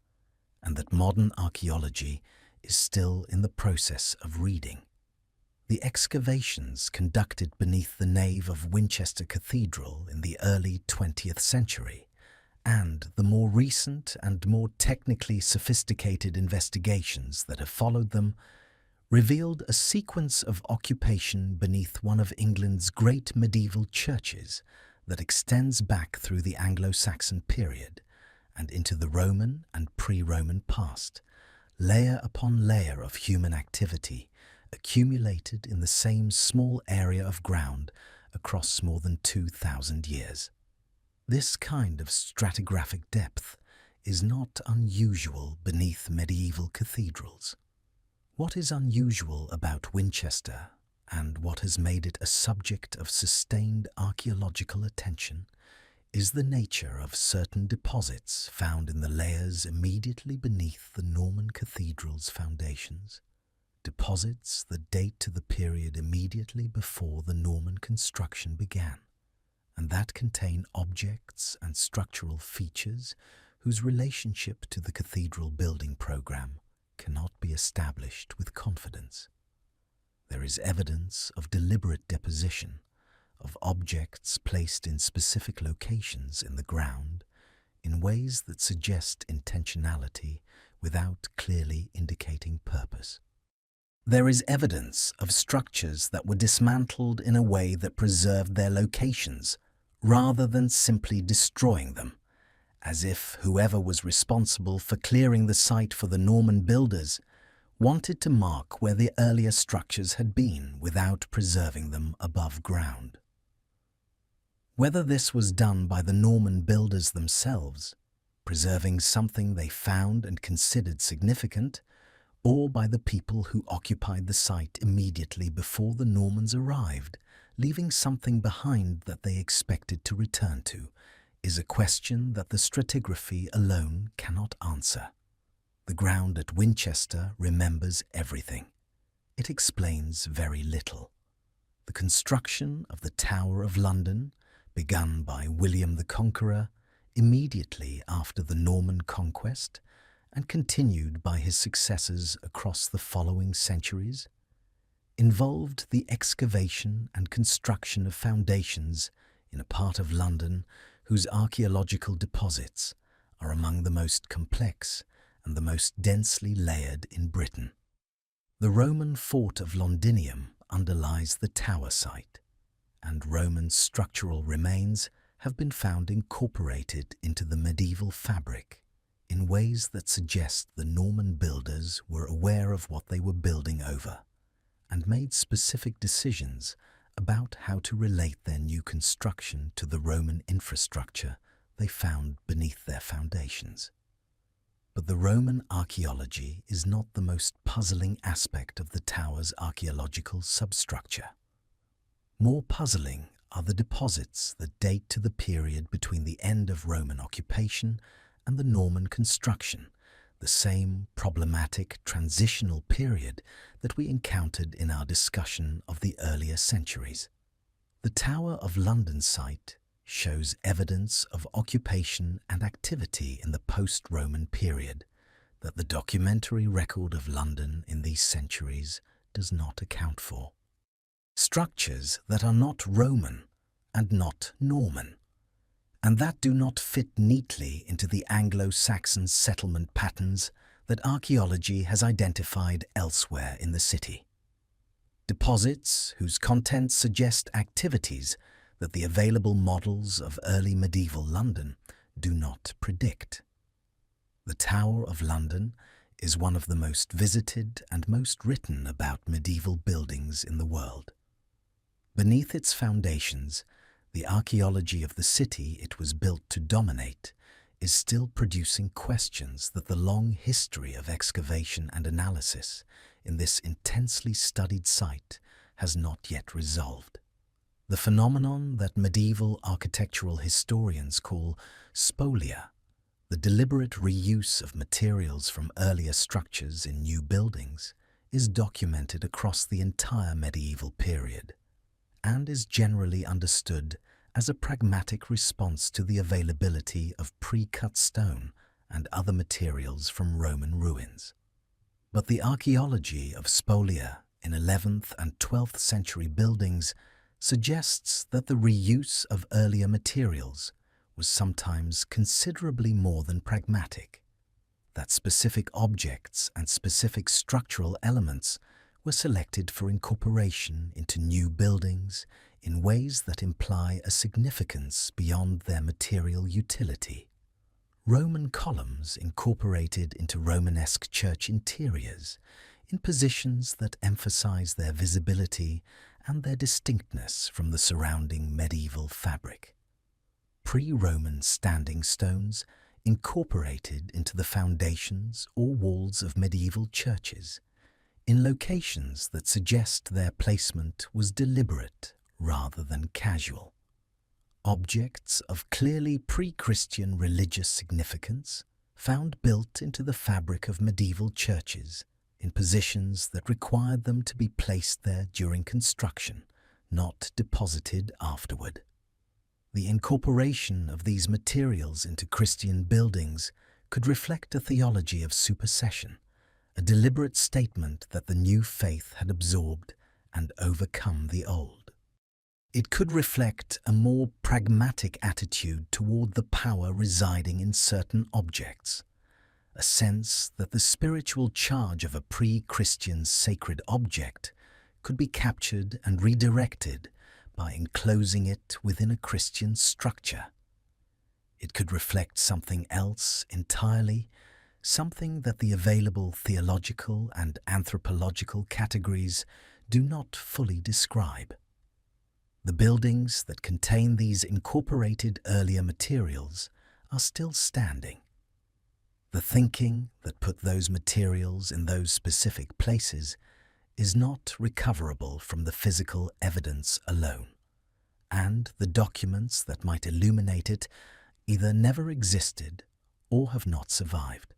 and that modern archaeology is still in the process of reading. The excavations conducted beneath the nave of Winchester Cathedral in the early 20th century, and the more recent and more technically sophisticated investigations that have followed them, revealed a sequence of occupation beneath one of England's great medieval churches that extends back through the Anglo-Saxon period and into the Roman and pre-Roman past, layer upon layer of human activity accumulated in the same small area of ground across more than 2,000 years. This kind of stratigraphic depth is not unusual beneath medieval cathedrals. What is unusual about Winchester, and what has made it a subject of sustained archaeological attention, is the nature of certain deposits found in the layers immediately beneath the Norman cathedral's foundations, deposits that date to the period immediately before the Norman construction began, and that contain objects and structural features whose relationship to the cathedral building program cannot be established with confidence. There is evidence of deliberate deposition, of objects placed in specific locations in the ground in ways that suggest intentionality without clearly indicating purpose. There is evidence of structures that were dismantled in a way that preserved their locations rather than simply destroying them, as if whoever was responsible for clearing the site for the Norman builders wanted to mark where the earlier structures had been without preserving them above ground. Whether this was done by the Norman builders themselves, preserving something they found and considered significant, or by the people who occupied the site immediately before the Normans arrived, leaving something behind that they expected to return to, is a question that the stratigraphy alone cannot answer. The ground at Winchester remembers everything. It explains very little. The construction of the Tower of London, begun by William the Conqueror immediately after the Norman conquest and continued by his successors across the following centuries, involved the excavation and construction of foundations in a part of London whose archaeological deposits are among the most complex and the most densely layered in Britain. The Roman fort of Londinium underlies the tower site, and Roman structural remains have been found incorporated into the medieval fabric in ways that suggest the Norman builders were aware of what they were building over and made specific decisions about how to relate their new construction to the Roman infrastructure they found beneath their foundations. But the Roman archaeology is not the most puzzling aspect of the tower's archaeological substructure. More puzzling are the deposits that date to the period between the end of Roman occupation and the Norman construction, the same problematic transitional period that we encountered in our discussion of the earlier centuries. The Tower of London site shows evidence of occupation and activity in the post-Roman period that the documentary record of London in these centuries does not account for. Structures that are not Roman and not Norman, and that do not fit neatly into the Anglo-Saxon settlement patterns that archaeology has identified elsewhere in the city. Deposits whose contents suggest activities that the available models of early medieval London do not predict. The Tower of London is one of the most visited and most written about medieval buildings in the world. Beneath its foundations, the archaeology of the city it was built to dominate is still producing questions that the long history of excavation and analysis in this intensely studied site has not yet resolved. The phenomenon that medieval architectural historians call spolia, the deliberate reuse of materials from earlier structures in new buildings, is documented across the entire medieval period and is generally understood as a pragmatic response to the availability of pre-cut stone and other materials from Roman ruins. But the archaeology of spolia in 11th and 12th century buildings suggests that the reuse of earlier materials was sometimes considerably more than pragmatic, that specific objects and specific structural elements were selected for incorporation into new buildings in ways that imply a significance beyond their material utility. Roman columns incorporated into Romanesque church interiors in positions that emphasize their visibility and their distinctness from the surrounding medieval fabric. Pre-Roman standing stones incorporated into the foundations or walls of medieval churches in locations that suggest their placement was deliberate rather than casual. Objects of clearly pre-Christian religious significance found built into the fabric of medieval churches in positions that required them to be placed there during construction, not deposited afterward. The incorporation of these materials into Christian buildings could reflect a theology of supersession, a deliberate statement that the new faith had absorbed and overcome the old. It could reflect a more pragmatic attitude toward the power residing in certain objects, a sense that the spiritual charge of a pre-Christian sacred object could be captured and redirected by enclosing it within a Christian structure. It could reflect something else entirely, something that the available theological and anthropological categories do not fully describe. The buildings that contain these incorporated earlier materials are still standing. The thinking that put those materials in those specific places is not recoverable from the physical evidence alone, and the documents that might illuminate it either never existed or have not survived.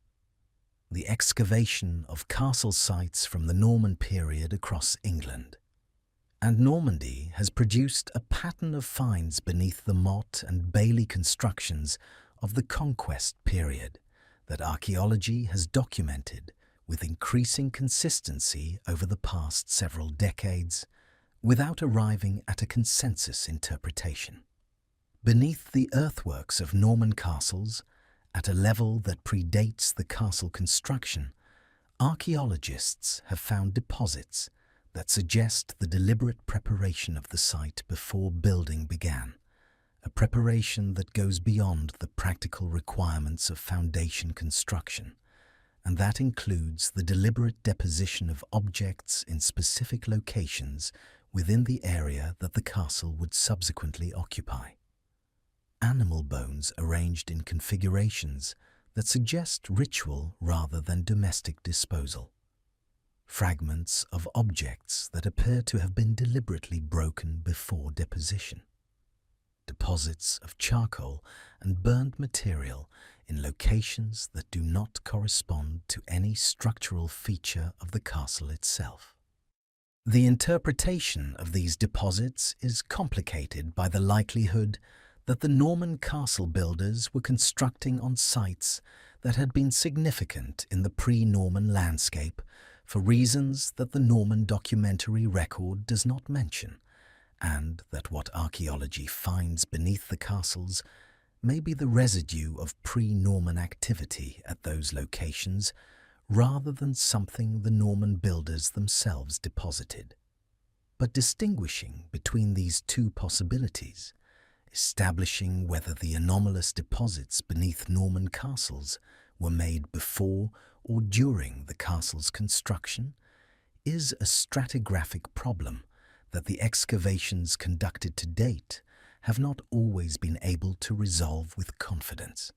The excavation of castle sites from the Norman period across England and Normandy has produced a pattern of finds beneath the motte and bailey constructions of the Conquest period that archaeology has documented with increasing consistency over the past several decades without arriving at a consensus interpretation. Beneath the earthworks of Norman castles, at a level that predates the castle construction, archaeologists have found deposits that suggest the deliberate preparation of the site before building began, a preparation that goes beyond the practical requirements of foundation construction, and that includes the deliberate deposition of objects in specific locations within the area that the castle would subsequently occupy. Animal bones arranged in configurations that suggest ritual rather than domestic disposal. Fragments of objects that appear to have been deliberately broken before deposition. Deposits of charcoal and burned material in locations that do not correspond to any structural feature of the castle itself. The interpretation of these deposits is complicated by the likelihood that the Norman castle builders were constructing on sites that had been significant in the pre-Norman landscape for reasons that the Norman documentary record does not mention, and that what archaeology finds beneath the castles may be the residue of pre-Norman activity at those locations rather than something the Norman builders themselves deposited. But distinguishing between these two possibilities, establishing whether the anomalous deposits beneath Norman castles were made before or during the castle's construction, is a stratigraphic problem that the excavations conducted to date have not always been able to resolve with confidence.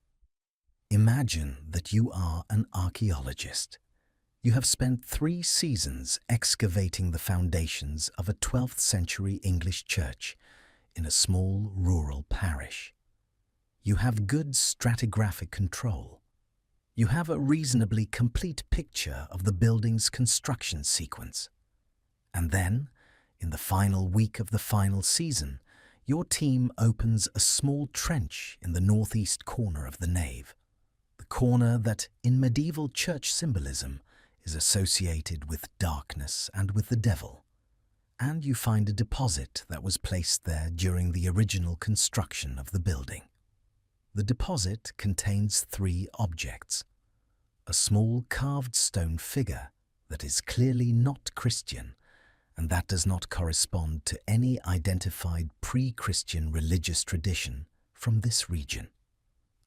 Imagine that you are an archaeologist. You have spent 3 seasons excavating the foundations of a 12th century English church in a small rural parish. You have good stratigraphic control. You have a reasonably complete picture of the building's construction sequence. And then, in the final week of the final season, your team opens a small trench in the northeast corner of the nave, the corner that, in medieval church symbolism, is associated with darkness and with the devil. And you find a deposit that was placed there during the original construction of the building. The deposit contains 3 objects: a small carved stone figure that is clearly not Christian, and that does not correspond to any identified pre-Christian religious tradition from this region;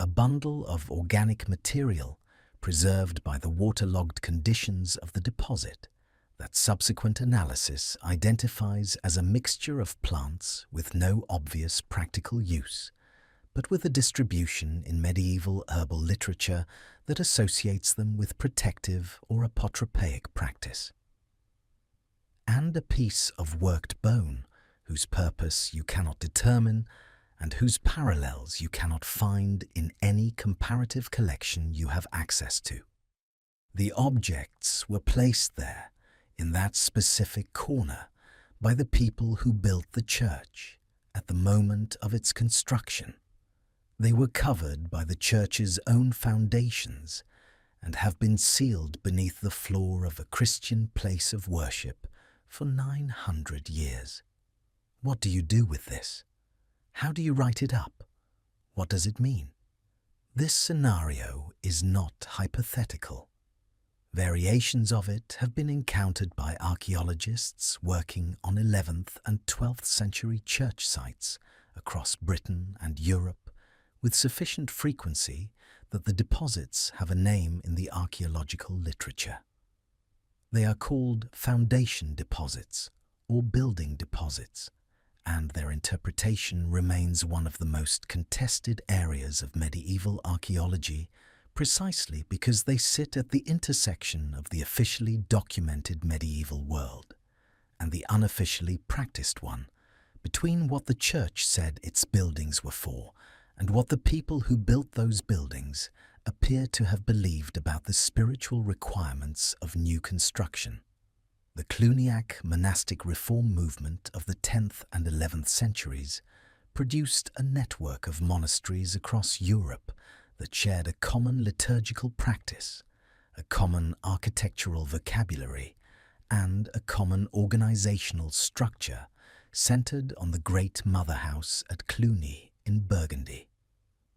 a bundle of organic material preserved by the waterlogged conditions of the deposit that subsequent analysis identifies as a mixture of plants with no obvious practical use, but with a distribution in medieval herbal literature that associates them with protective or apotropaic practice; and a piece of worked bone whose purpose you cannot determine and whose parallels you cannot find in any comparative collection you have access to. The objects were placed there in that specific corner by the people who built the church at the moment of its construction. They were covered by the church's own foundations and have been sealed beneath the floor of a Christian place of worship for 900 years. What do you do with this? How do you write it up? What does it mean? This scenario is not hypothetical. Variations of it have been encountered by archaeologists working on 11th and 12th century church sites across Britain and Europe with sufficient frequency that the deposits have a name in the archaeological literature. They are called foundation deposits or building deposits, and their interpretation remains one of the most contested areas of medieval archaeology precisely because they sit at the intersection of the officially documented medieval world and the unofficially practiced one, between what the church said its buildings were for and what the people who built those buildings appear to have believed about the spiritual requirements of new construction. The Cluniac monastic reform movement of the 10th and 11th centuries produced a network of monasteries across Europe that shared a common liturgical practice, a common architectural vocabulary, and a common organizational structure centered on the great mother house at Cluny in Burgundy.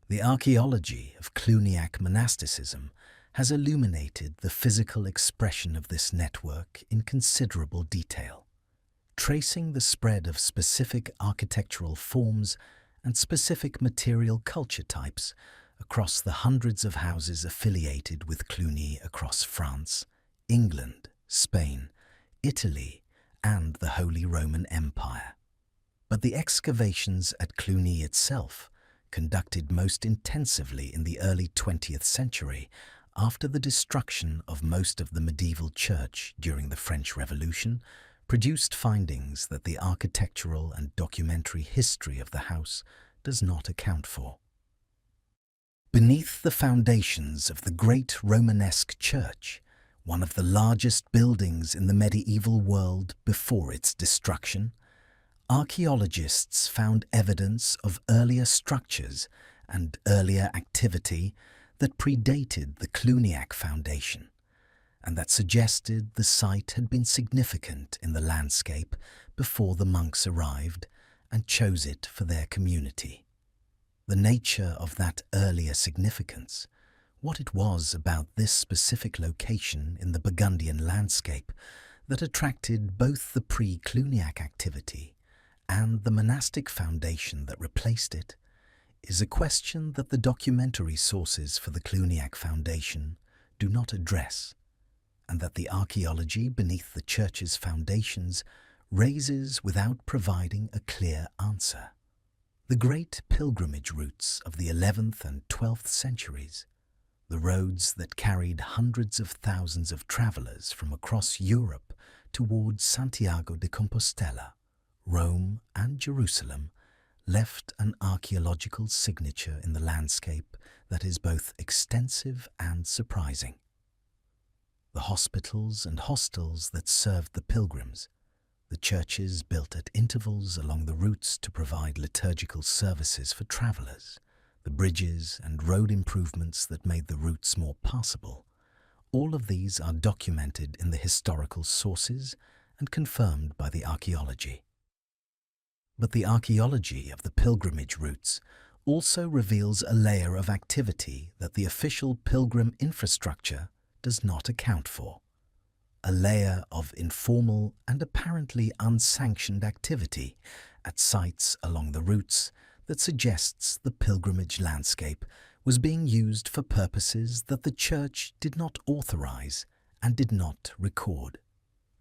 The archaeology of Cluniac monasticism has illuminated the physical expression of this network in considerable detail, tracing the spread of specific architectural forms and specific material culture types across the hundreds of houses affiliated with Cluny across France, England, Spain, Italy, and the Holy Roman Empire. But the excavations at Cluny itself, conducted most intensively in the early 20th century after the destruction of most of the medieval church during the French Revolution, produced findings that the architectural and documentary history of the house does not account for. Beneath the foundations of the great Romanesque church, one of the largest buildings in the medieval world before its destruction, archaeologists found evidence of earlier structures and earlier activity that predated the Cluniac foundation, and that suggested the site had been significant in the landscape before the monks arrived and chose it for their community. The nature of that earlier significance, what it was about this specific location in the Burgundian landscape that attracted both the pre-Cluniac activity and the monastic foundation that replaced it, is a question that the documentary sources for the Cluniac foundation do not address, and that the archaeology beneath the church's foundations raises without providing a clear answer. The great pilgrimage routes of the 11th and 12th centuries, the roads that carried hundreds of thousands of travellers from across Europe towards Santiago de Compostela, Rome and Jerusalem, left an archaeological signature in the landscape that is both extensive and surprising. The hospitals and hostels that served the pilgrims, the churches built at intervals along the routes to provide liturgical services for travellers, the bridges and road improvements that made the routes more passable, all of these are documented in the historical sources and confirmed by the archaeology. But the archaeology of the pilgrimage routes also reveals a layer of activity that the official pilgrim infrastructure does not account for. A layer of informal and apparently unsanctioned activity at sites along the routes that suggests the pilgrimage landscape was being used for purposes that the Church did not authorize and did not record.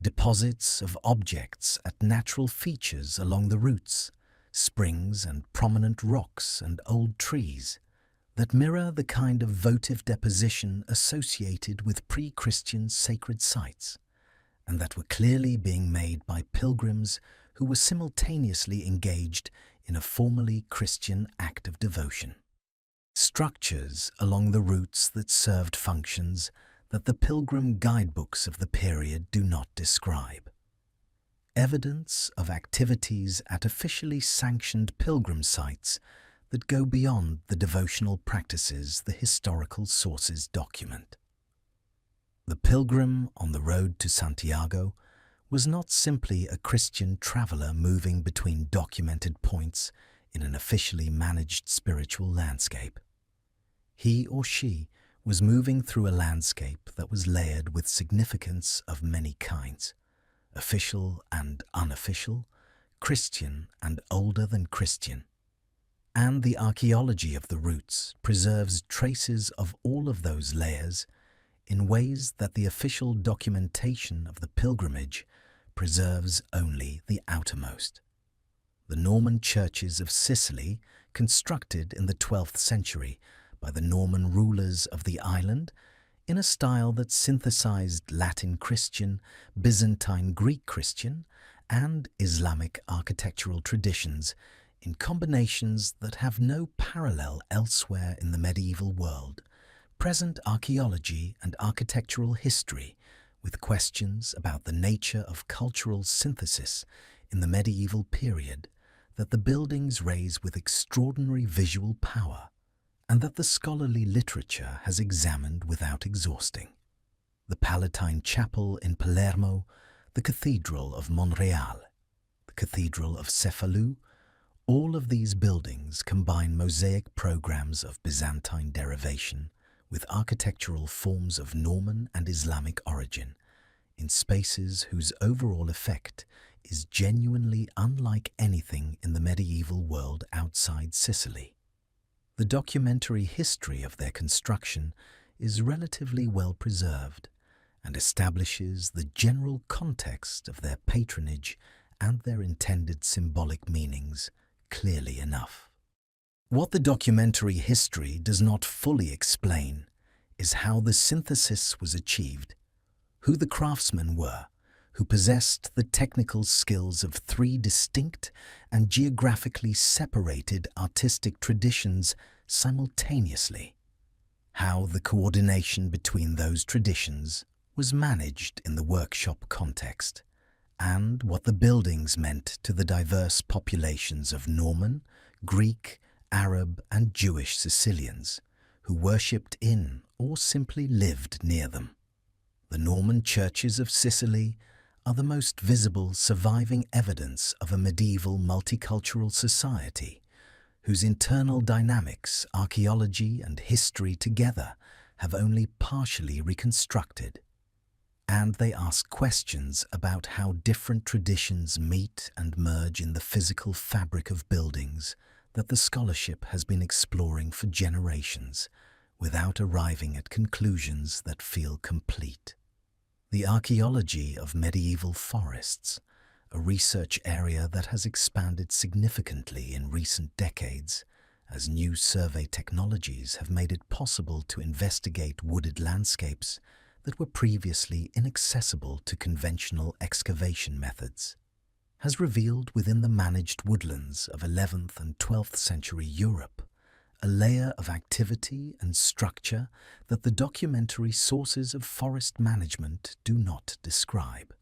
Deposits of objects at natural features along the routes, springs and prominent rocks and old trees, that mirror the kind of votive deposition associated with pre-Christian sacred sites, and that were clearly being made by pilgrims who were simultaneously engaged in a formally Christian act of devotion. Structures along the routes that served functions that the pilgrim guidebooks of the period do not describe. Evidence of activities at officially sanctioned pilgrim sites that go beyond the devotional practices the historical sources document. The pilgrim on the road to Santiago was not simply a Christian traveller moving between documented points in an officially managed spiritual landscape. He or she was moving through a landscape that was layered with significance of many kinds, official and unofficial, Christian and older than Christian. And the archaeology of the routes preserves traces of all of those layers in ways that the official documentation of the pilgrimage preserves only the outermost. The Norman churches of Sicily, constructed in the 12th century by the Norman rulers of the island in a style that synthesized Latin Christian, Byzantine Greek Christian, and Islamic architectural traditions in combinations that have no parallel elsewhere in the medieval world, present archaeology and architectural history with questions about the nature of cultural synthesis in the medieval period that the buildings raise with extraordinary visual power and that the scholarly literature has examined without exhausting. The Palatine Chapel in Palermo, the Cathedral of Montreal, the Cathedral of Cefalù, all of these buildings combine mosaic programs of Byzantine derivation with architectural forms of Norman and Islamic origin, in spaces whose overall effect is genuinely unlike anything in the medieval world outside Sicily. The documentary history of their construction is relatively well preserved and establishes the general context of their patronage and their intended symbolic meanings clearly enough. What the documentary history does not fully explain is how the synthesis was achieved, who the craftsmen were, who possessed the technical skills of three distinct and geographically separated artistic traditions simultaneously, how the coordination between those traditions was managed in the workshop context, and what the buildings meant to the diverse populations of Norman, Greek, Arab, and Jewish Sicilians who worshipped in or simply lived near them. The Norman churches of Sicily are the most visible surviving evidence of a medieval multicultural society whose internal dynamics, archaeology and history together have only partially reconstructed. And they ask questions about how different traditions meet and merge in the physical fabric of buildings that the scholarship has been exploring for generations, without arriving at conclusions that feel complete. The archaeology of medieval forests, a research area that has expanded significantly in recent decades as new survey technologies have made it possible to investigate wooded landscapes that were previously inaccessible to conventional excavation methods, has revealed within the managed woodlands of 11th and 12th century Europe a layer of activity and structure that the documentary sources of forest management do not describe.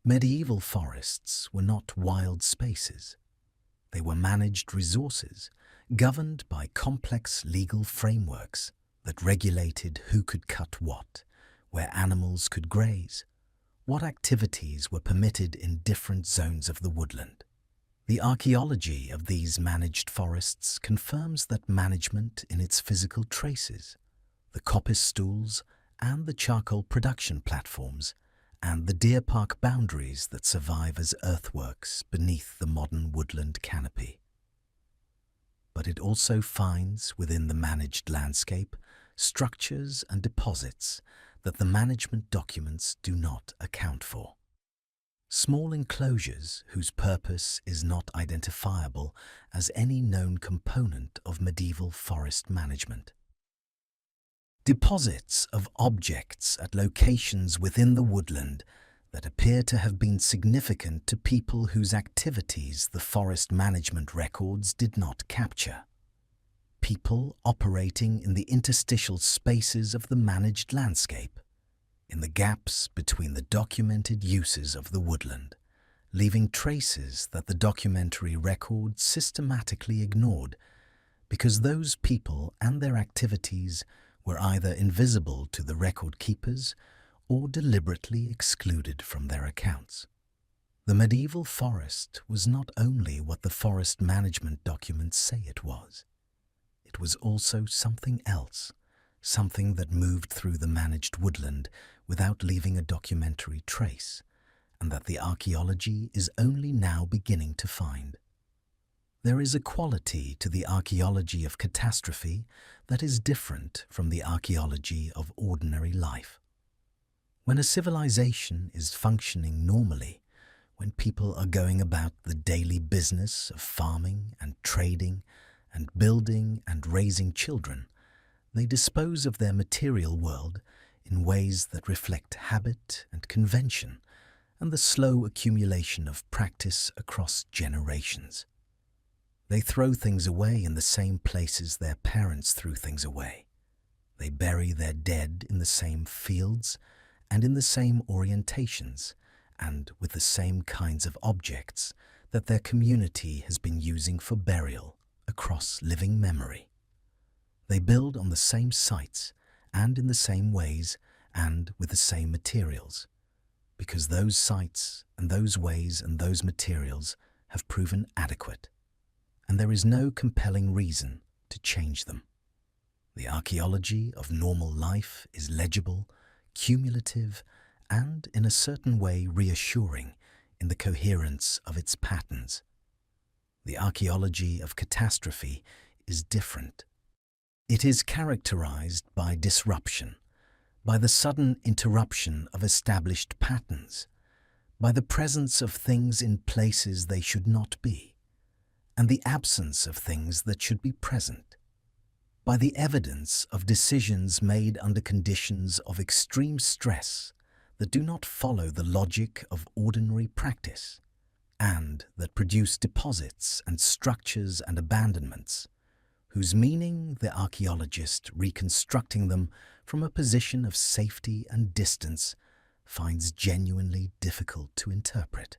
Medieval forests were not wild spaces. They were managed resources governed by complex legal frameworks that regulated who could cut what, where animals could graze, what activities were permitted in different zones of the woodland. The archaeology of these managed forests confirms that management in its physical traces, the coppice stools and the charcoal production platforms, and the deer park boundaries that survive as earthworks beneath the modern woodland canopy. But it also finds within the managed landscape structures and deposits that the management documents do not account for. Small enclosures whose purpose is not identifiable as any known component of medieval forest management. Deposits of objects at locations within the woodland that appear to have been significant to people whose activities the forest management records did not capture. People operating in the interstitial spaces of the managed landscape, in the gaps between the documented uses of the woodland, leaving traces that the documentary record systematically ignored because those people and their activities were either invisible to the record keepers or deliberately excluded from their accounts. The medieval forest was not only what the forest management documents say it was also something else, something that moved through the managed woodland without leaving a documentary trace, and that the archaeology is only now beginning to find. There is a quality to the archaeology of catastrophe that is different from the archaeology of ordinary life. When a civilization is functioning normally, when people are going about the daily business of farming and trading and building and raising children, they dispose of their material world in ways that reflect habit and convention and the slow accumulation of practice across generations. They throw things away in the same places their parents threw things away. They bury their dead in the same fields and in the same orientations and with the same kinds of objects that their community has been using for burial across living memory. They build on the same sites and in the same ways and with the same materials, because those sites and those ways and those materials have proven adequate, and there is no compelling reason to change them. The archaeology of normal life is legible, cumulative, and in a certain way reassuring in the coherence of its patterns. The archaeology of catastrophe is different. It is characterized by disruption, by the sudden interruption of established patterns, by the presence of things in places they should not be, and the absence of things that should be present, by the evidence of decisions made under conditions of extreme stress that do not follow the logic of ordinary practice, and that produce deposits and structures and abandonments, whose meaning the archaeologist, reconstructing them from a position of safety and distance, finds genuinely difficult to interpret.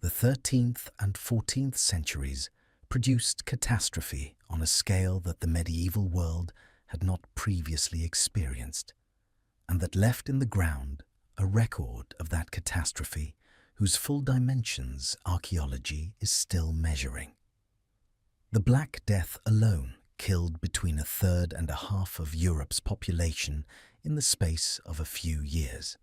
The 13th and 14th centuries produced catastrophe on a scale that the medieval world had not previously experienced, and that left in the ground a record of that catastrophe whose full dimensions archaeology is still measuring. The Black Death alone killed between 1/3 and 1/2 of Europe's population in the space of a few years.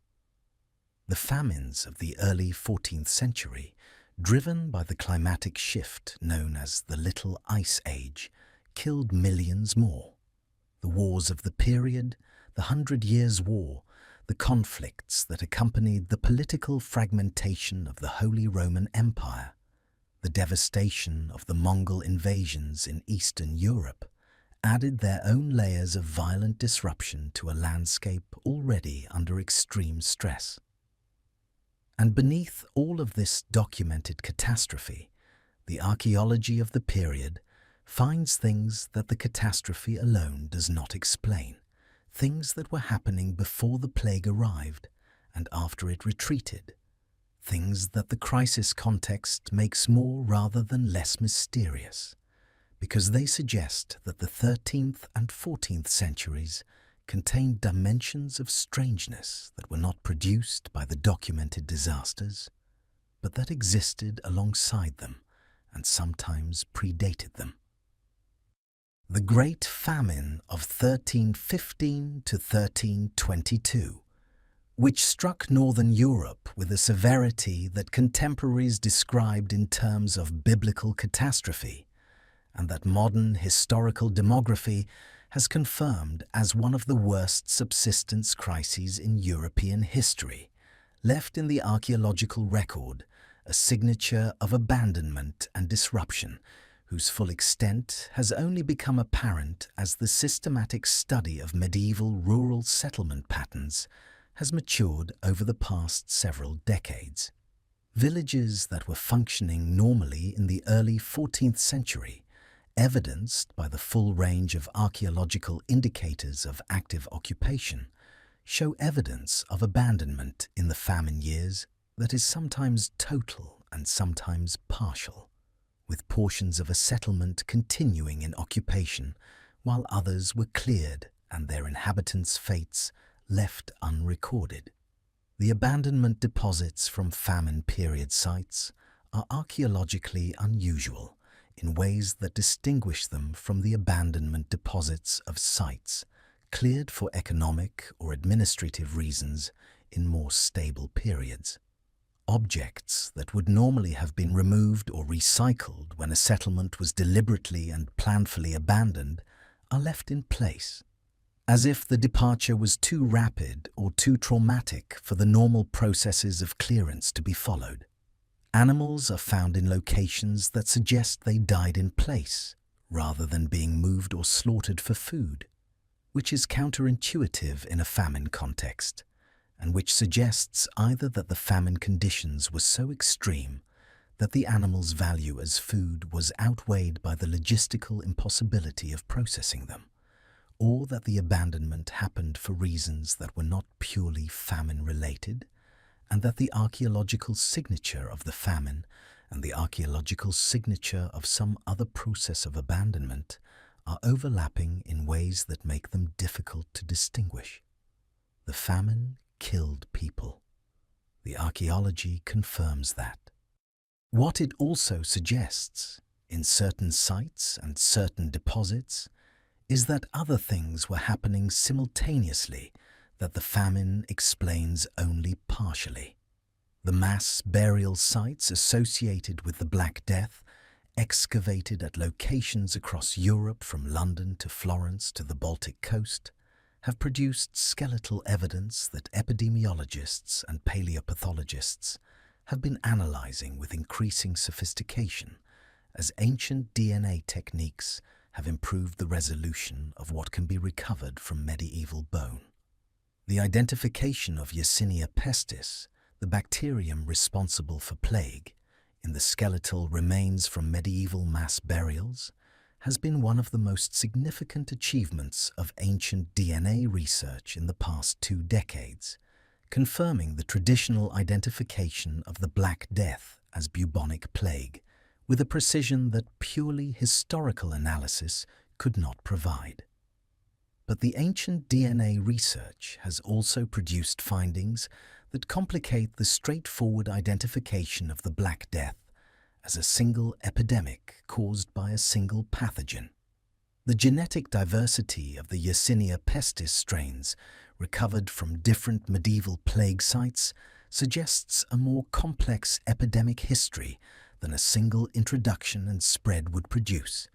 The famines of the early 14th century, driven by the climatic shift known as the Little Ice Age, killed millions more. The wars of the period, the 100 Years' War, the conflicts that accompanied the political fragmentation of the Holy Roman Empire, the devastation of the Mongol invasions in Eastern Europe, added their own layers of violent disruption to a landscape already under extreme stress. And beneath all of this documented catastrophe, the archaeology of the period finds things that the catastrophe alone does not explain, things that were happening before the plague arrived and after it retreated, things that the crisis context makes more rather than less mysterious, because they suggest that the 13th and 14th centuries contained dimensions of strangeness that were not produced by the documented disasters, but that existed alongside them and sometimes predated them. The Great Famine of 1315 to 1322, which struck northern Europe with a severity that contemporaries described in terms of biblical catastrophe, and that modern historical demography has confirmed as one of the worst subsistence crises in European history, left in the archaeological record a signature of abandonment and disruption whose full extent has only become apparent as the systematic study of medieval rural settlement patterns has matured over the past several decades. Villages that were functioning normally in the early 14th century, evidenced by the full range of archaeological indicators of active occupation, show evidence of abandonment in the famine years that is sometimes total and sometimes partial, with portions of a settlement continuing in occupation while others were cleared and their inhabitants' fates left unrecorded. The abandonment deposits from famine period sites are archaeologically unusual in ways that distinguish them from the abandonment deposits of sites cleared for economic or administrative reasons in more stable periods. Objects that would normally have been removed or recycled when a settlement was deliberately and planfully abandoned are left in place, as if the departure was too rapid or too traumatic for the normal processes of clearance to be followed. Animals are found in locations that suggest they died in place, rather than being moved or slaughtered for food, which is counterintuitive in a famine context, and which suggests either that the famine conditions were so extreme that the animal's value as food was outweighed by the logistical impossibility of processing them, or that the abandonment happened for reasons that were not purely famine-related, and that the archaeological signature of the famine and the archaeological signature of some other process of abandonment are overlapping in ways that make them difficult to distinguish. The famine killed people. The archaeology confirms that. What it also suggests, in certain sites and certain deposits, is that other things were happening simultaneously that the famine explains only partially. The mass burial sites associated with the Black Death, excavated at locations across Europe from London to Florence to the Baltic coast, have produced skeletal evidence that epidemiologists and paleopathologists have been analyzing with increasing sophistication as ancient DNA techniques have improved the resolution of what can be recovered from medieval bone. The identification of Yersinia pestis, the bacterium responsible for plague, in the skeletal remains from medieval mass burials has been one of the most significant achievements of ancient DNA research in the past 2 decades, confirming the traditional identification of the Black Death as bubonic plague with a precision that purely historical analysis could not provide. But the ancient DNA research has also produced findings that complicate the straightforward identification of the Black Death as a single epidemic caused by a single pathogen. The genetic diversity of the Yersinia pestis strains recovered from different medieval plague sites suggests a more complex epidemic history than a single introduction and spread would produce,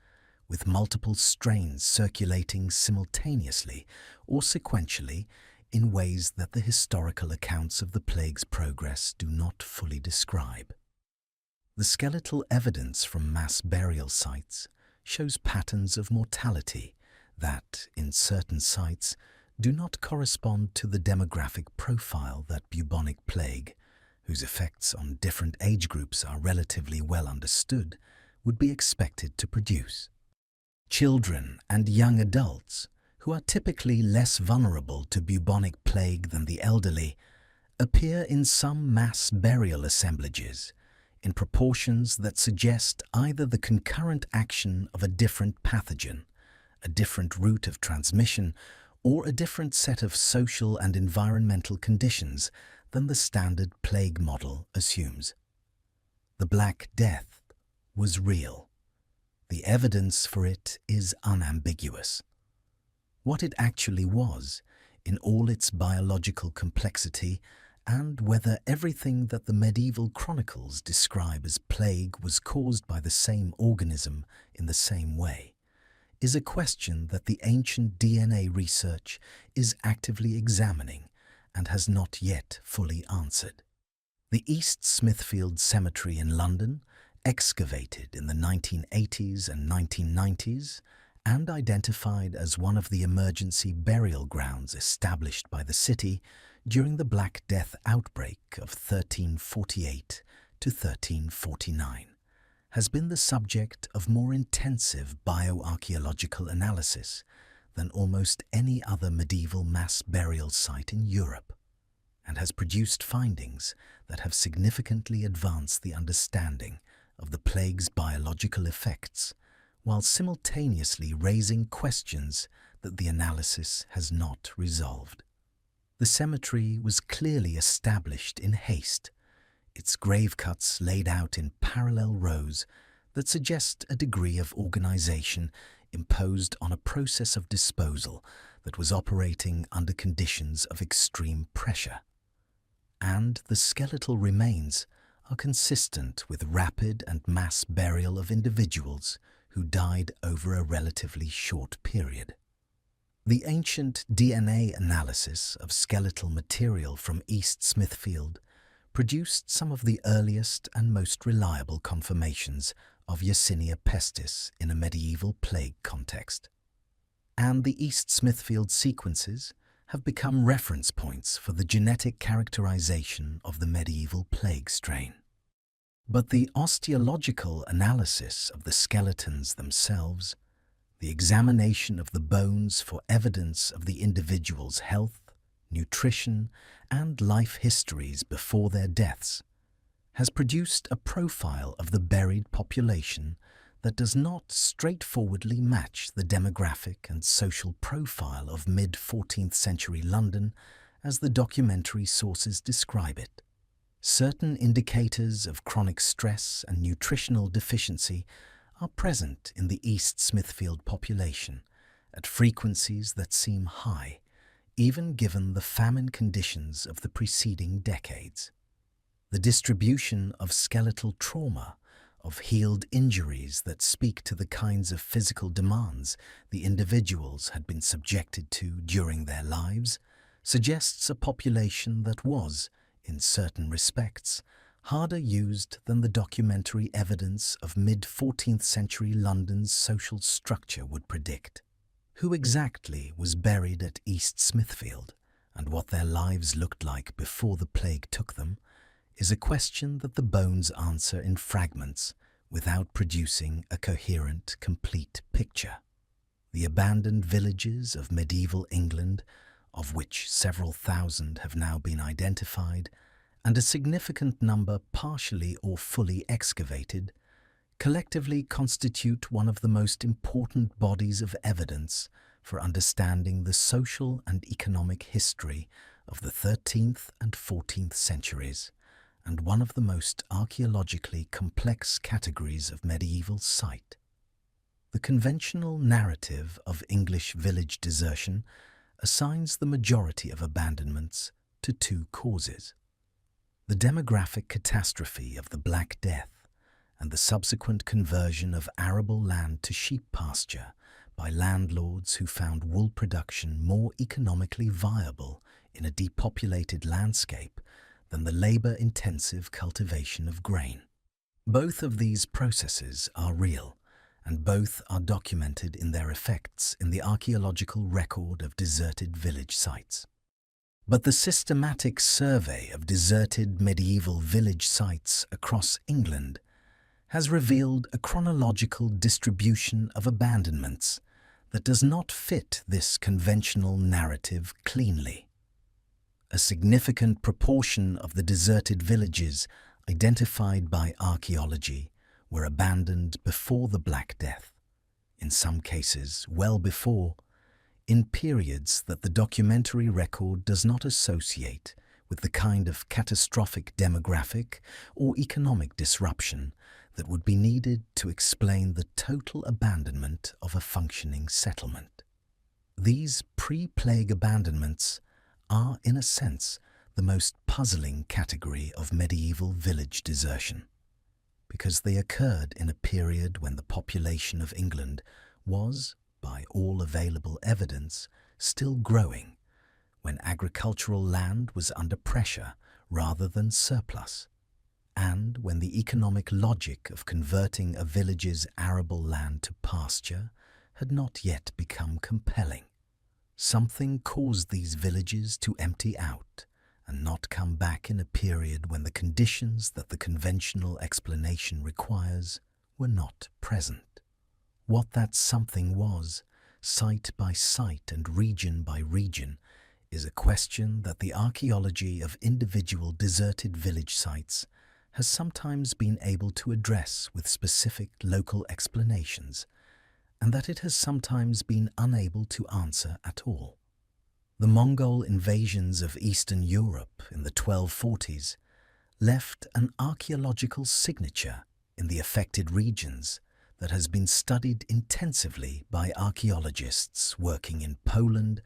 with multiple strains circulating simultaneously or sequentially in ways that the historical accounts of the plague's progress do not fully describe. The skeletal evidence from mass burial sites shows patterns of mortality that, in certain sites, do not correspond to the demographic profile that bubonic plague, whose effects on different age groups are relatively well understood, would be expected to produce. Children and young adults, who are typically less vulnerable to bubonic plague than the elderly, appear in some mass burial assemblages in proportions that suggest either the concurrent action of a different pathogen, a different route of transmission, or a different set of social and environmental conditions than the standard plague model assumes. The Black Death was real. The evidence for it is unambiguous. What it actually was, in all its biological complexity, and whether everything that the medieval chronicles describe as plague was caused by the same organism in the same way, is a question that the ancient DNA research is actively examining and has not yet fully answered. The East Smithfield Cemetery in London, excavated in the 1980s and 1990s, and identified as one of the emergency burial grounds established by the city during the Black Death outbreak of 1348 to 1349, has been the subject of more intensive bioarchaeological analysis than almost any other medieval mass burial site in Europe, and has produced findings that have significantly advanced the understanding of the plague's biological effects, while simultaneously raising questions that the analysis has not resolved. The cemetery was clearly established in haste, its grave cuts laid out in parallel rows that suggest a degree of organization imposed on a process of disposal that was operating under conditions of extreme pressure. And the skeletal remains are consistent with rapid and mass burial of individuals who died over a relatively short period. The ancient DNA analysis of skeletal material from East Smithfield produced some of the earliest and most reliable confirmations of Yersinia pestis in a medieval plague context. And the East Smithfield sequences have become reference points for the genetic characterization of the medieval plague strain. But the osteological analysis of the skeletons themselves, the examination of the bones for evidence of the individual's health, nutrition, and life histories before their deaths, has produced a profile of the buried population that does not straightforwardly match the demographic and social profile of mid-14th century London as the documentary sources describe it. Certain indicators of chronic stress and nutritional deficiency are present in the East Smithfield population at frequencies that seem high, even given the famine conditions of the preceding decades. The distribution of skeletal trauma, of healed injuries that speak to the kinds of physical demands the individuals had been subjected to during their lives, suggests a population that was, in certain respects, harder used than the documentary evidence of mid-14th century London's social structure would predict. Who exactly was buried at East Smithfield, and what their lives looked like before the plague took them, is a question that the bones answer in fragments without producing a coherent, complete picture. The abandoned villages of medieval England, of which several thousand have now been identified, and a significant number partially or fully excavated, collectively constitute one of the most important bodies of evidence for understanding the social and economic history of the 13th and 14th centuries, and one of the most archaeologically complex categories of medieval site. The conventional narrative of English village desertion assigns the majority of abandonments to two causes: the demographic catastrophe of the Black Death and the subsequent conversion of arable land to sheep pasture by landlords who found wool production more economically viable in a depopulated landscape than the labor-intensive cultivation of grain. Both of these processes are real, and both are documented in their effects in the archaeological record of deserted village sites. But the systematic survey of deserted medieval village sites across England has revealed a chronological distribution of abandonments that does not fit this conventional narrative cleanly. A significant proportion of the deserted villages identified by archaeology were abandoned before the Black Death, in some cases well before, in periods that the documentary record does not associate with the kind of catastrophic demographic or economic disruption that would be needed to explain the total abandonment of a functioning settlement. These pre-plague abandonments are, in a sense, the most puzzling category of medieval village desertion, because they occurred in a period when the population of England was, by all available evidence, still growing, when agricultural land was under pressure rather than surplus, and when the economic logic of converting a village's arable land to pasture had not yet become compelling. Something caused these villages to empty out and not come back in a period when the conditions that the conventional explanation requires were not present. What that something was, site by site and region by region, is a question that the archaeology of individual deserted village sites has sometimes been able to address with specific local explanations, and that it has sometimes been unable to answer at all. The Mongol invasions of Eastern Europe in the 1240s left an archaeological signature in the affected regions that has been studied intensively by archaeologists working in Poland,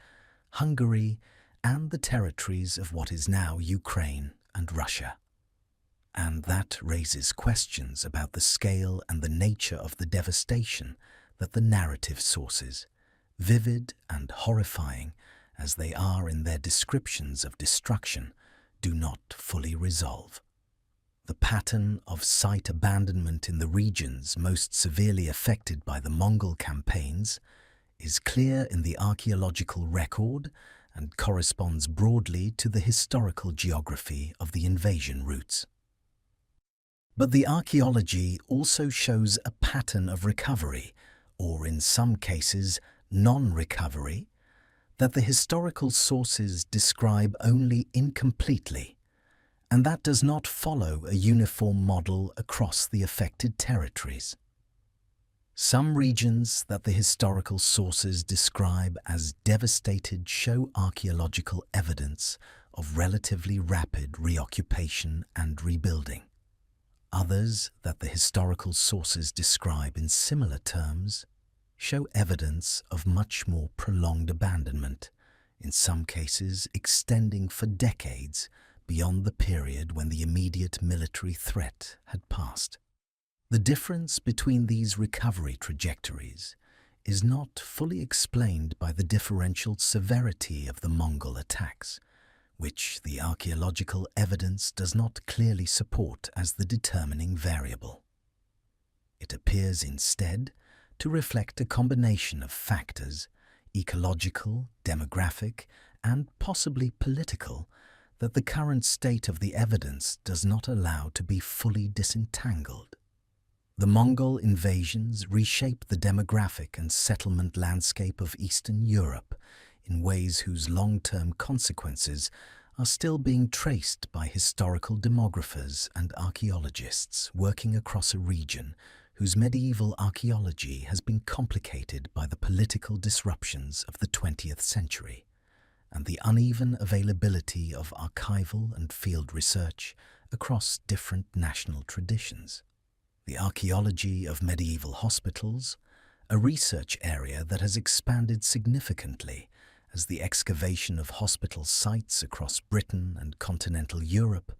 Hungary, and the territories of what is now Ukraine and Russia. And that raises questions about the scale and the nature of the devastation that the narrative sources, vivid and horrifying as they are in their descriptions of destruction, do not fully resolve. The pattern of site abandonment in the regions most severely affected by the Mongol campaigns is clear in the archaeological record and corresponds broadly to the historical geography of the invasion routes. But the archaeology also shows a pattern of recovery, or in some cases non-recovery, that the historical sources describe only incompletely, and that does not follow a uniform model across the affected territories. Some regions that the historical sources describe as devastated show archaeological evidence of relatively rapid reoccupation and rebuilding. Others that the historical sources describe in similar terms show evidence of much more prolonged abandonment, in some cases extending for decades beyond the period when the immediate military threat had passed. The difference between these recovery trajectories is not fully explained by the differential severity of the Mongol attacks, which the archaeological evidence does not clearly support as the determining variable. It appears instead to reflect a combination of factors, ecological, demographic, and possibly political, that the current state of the evidence does not allow to be fully disentangled. The Mongol invasions reshape the demographic and settlement landscape of Eastern Europe in ways whose long-term consequences are still being traced by historical demographers and archaeologists working across a region whose medieval archaeology has been complicated by the political disruptions of the 20th century and the uneven availability of archival and field research across different national traditions. The archaeology of medieval hospitals, a research area that has expanded significantly as the excavation of hospital sites across Britain and continental Europe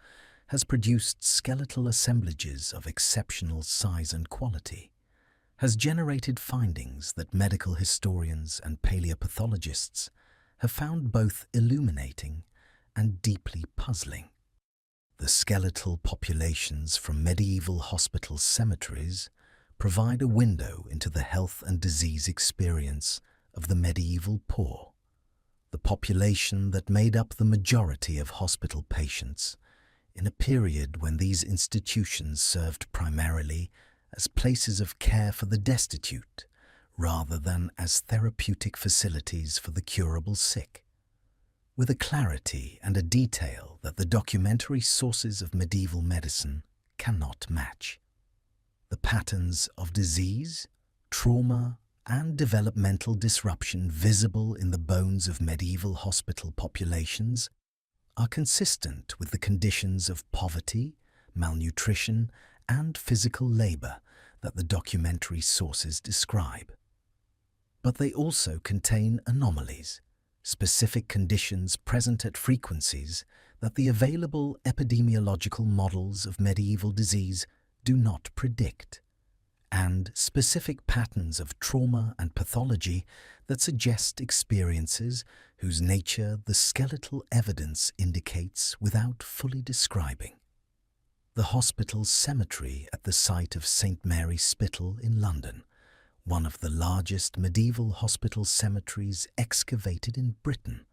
has produced skeletal assemblages of exceptional size and quality, has generated findings that medical historians and paleopathologists have found both illuminating and deeply puzzling. The skeletal populations from medieval hospital cemeteries provide a window into the health and disease experience of the medieval poor, the population that made up the majority of hospital patients in a period when these institutions served primarily as places of care for the destitute rather than as therapeutic facilities for the curable sick, with a clarity and a detail that the documentary sources of medieval medicine cannot match. The patterns of disease, trauma, and developmental disruption visible in the bones of medieval hospital populations are consistent with the conditions of poverty, malnutrition, and physical labor that the documentary sources describe. But they also contain anomalies, specific conditions present at frequencies that the available epidemiological models of medieval disease do not predict, and specific patterns of trauma and pathology that suggest experiences whose nature the skeletal evidence indicates without fully describing. The hospital cemetery at the site of St. Mary's Spital in London, one of the largest medieval hospital cemeteries excavated in Britain,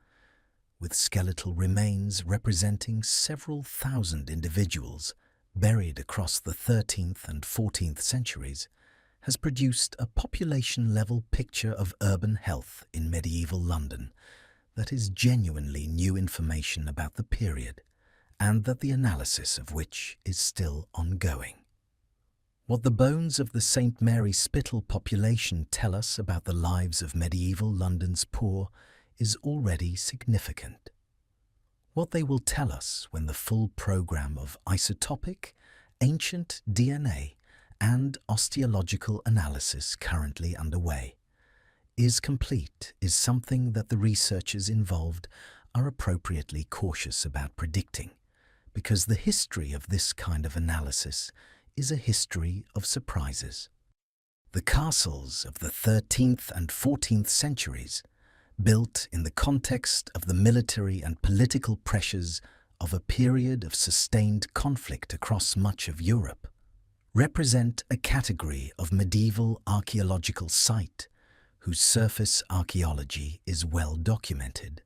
with skeletal remains representing several thousand individuals buried across the 13th and 14th centuries, has produced a population-level picture of urban health in medieval London that is genuinely new information about the period, and that the analysis of which is still ongoing. What the bones of the St. Mary's Spital population tell us about the lives of medieval London's poor is already significant. What they will tell us when the full program of isotopic, ancient DNA, and osteological analysis currently underway is complete is something that the researchers involved are appropriately cautious about predicting, because the history of this kind of analysis is a history of surprises. The castles of the 13th and 14th centuries, built in the context of the military and political pressures of a period of sustained conflict across much of Europe, represent a category of medieval archaeological site whose surface archaeology is well documented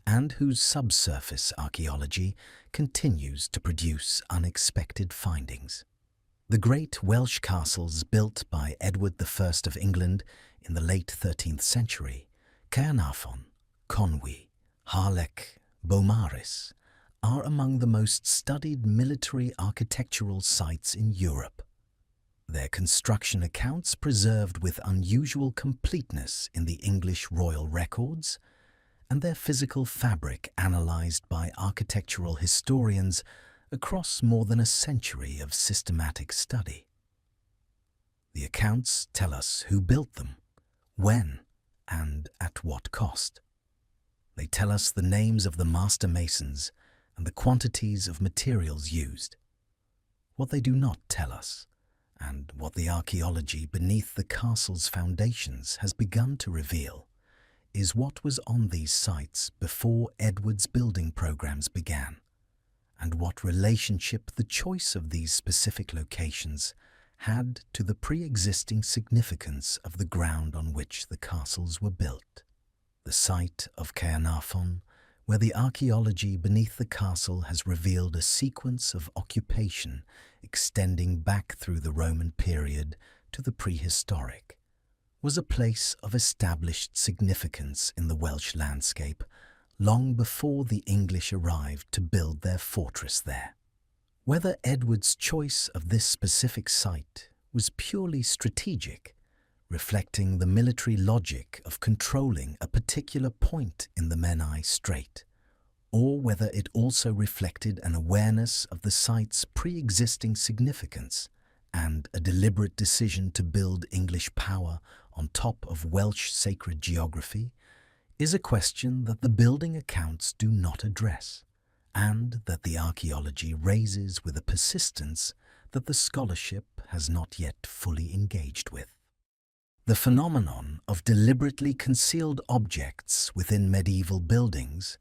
and whose subsurface archaeology continues to produce unexpected findings. The great Welsh castles built by Edward I of England in the late 13th century, Caernarfon, Conwy, Harlech, Beaumaris, are among the most studied military architectural sites in Europe. Their construction accounts preserved with unusual completeness in the English royal records, and their physical fabric analysed by architectural historians across more than a century of systematic study. The accounts tell us who built them, when, and at what cost. They tell us the names of the master masons and the quantities of materials used. What they do not tell us, and what the archaeology beneath the castle's foundations has begun to reveal, is what was on these sites before Edward's building programs began, and what relationship the choice of these specific locations had to the pre-existing significance of the ground on which the castles were built. The site of Caernarfon, where the archaeology beneath the castle has revealed a sequence of occupation extending back through the Roman period to the prehistoric, was a place of established significance in the Welsh landscape long before the English arrived to build their fortress there. Whether Edward's choice of this specific site was purely strategic, reflecting the military logic of controlling a particular point in the Menai Strait, or whether it also reflected an awareness of the site's pre-existing significance and a deliberate decision to build English power on top of Welsh sacred geography, is a question that the building accounts do not address, and that the archaeology raises with a persistence that the scholarship has not yet fully engaged with. The phenomenon of deliberately concealed objects within medieval buildings,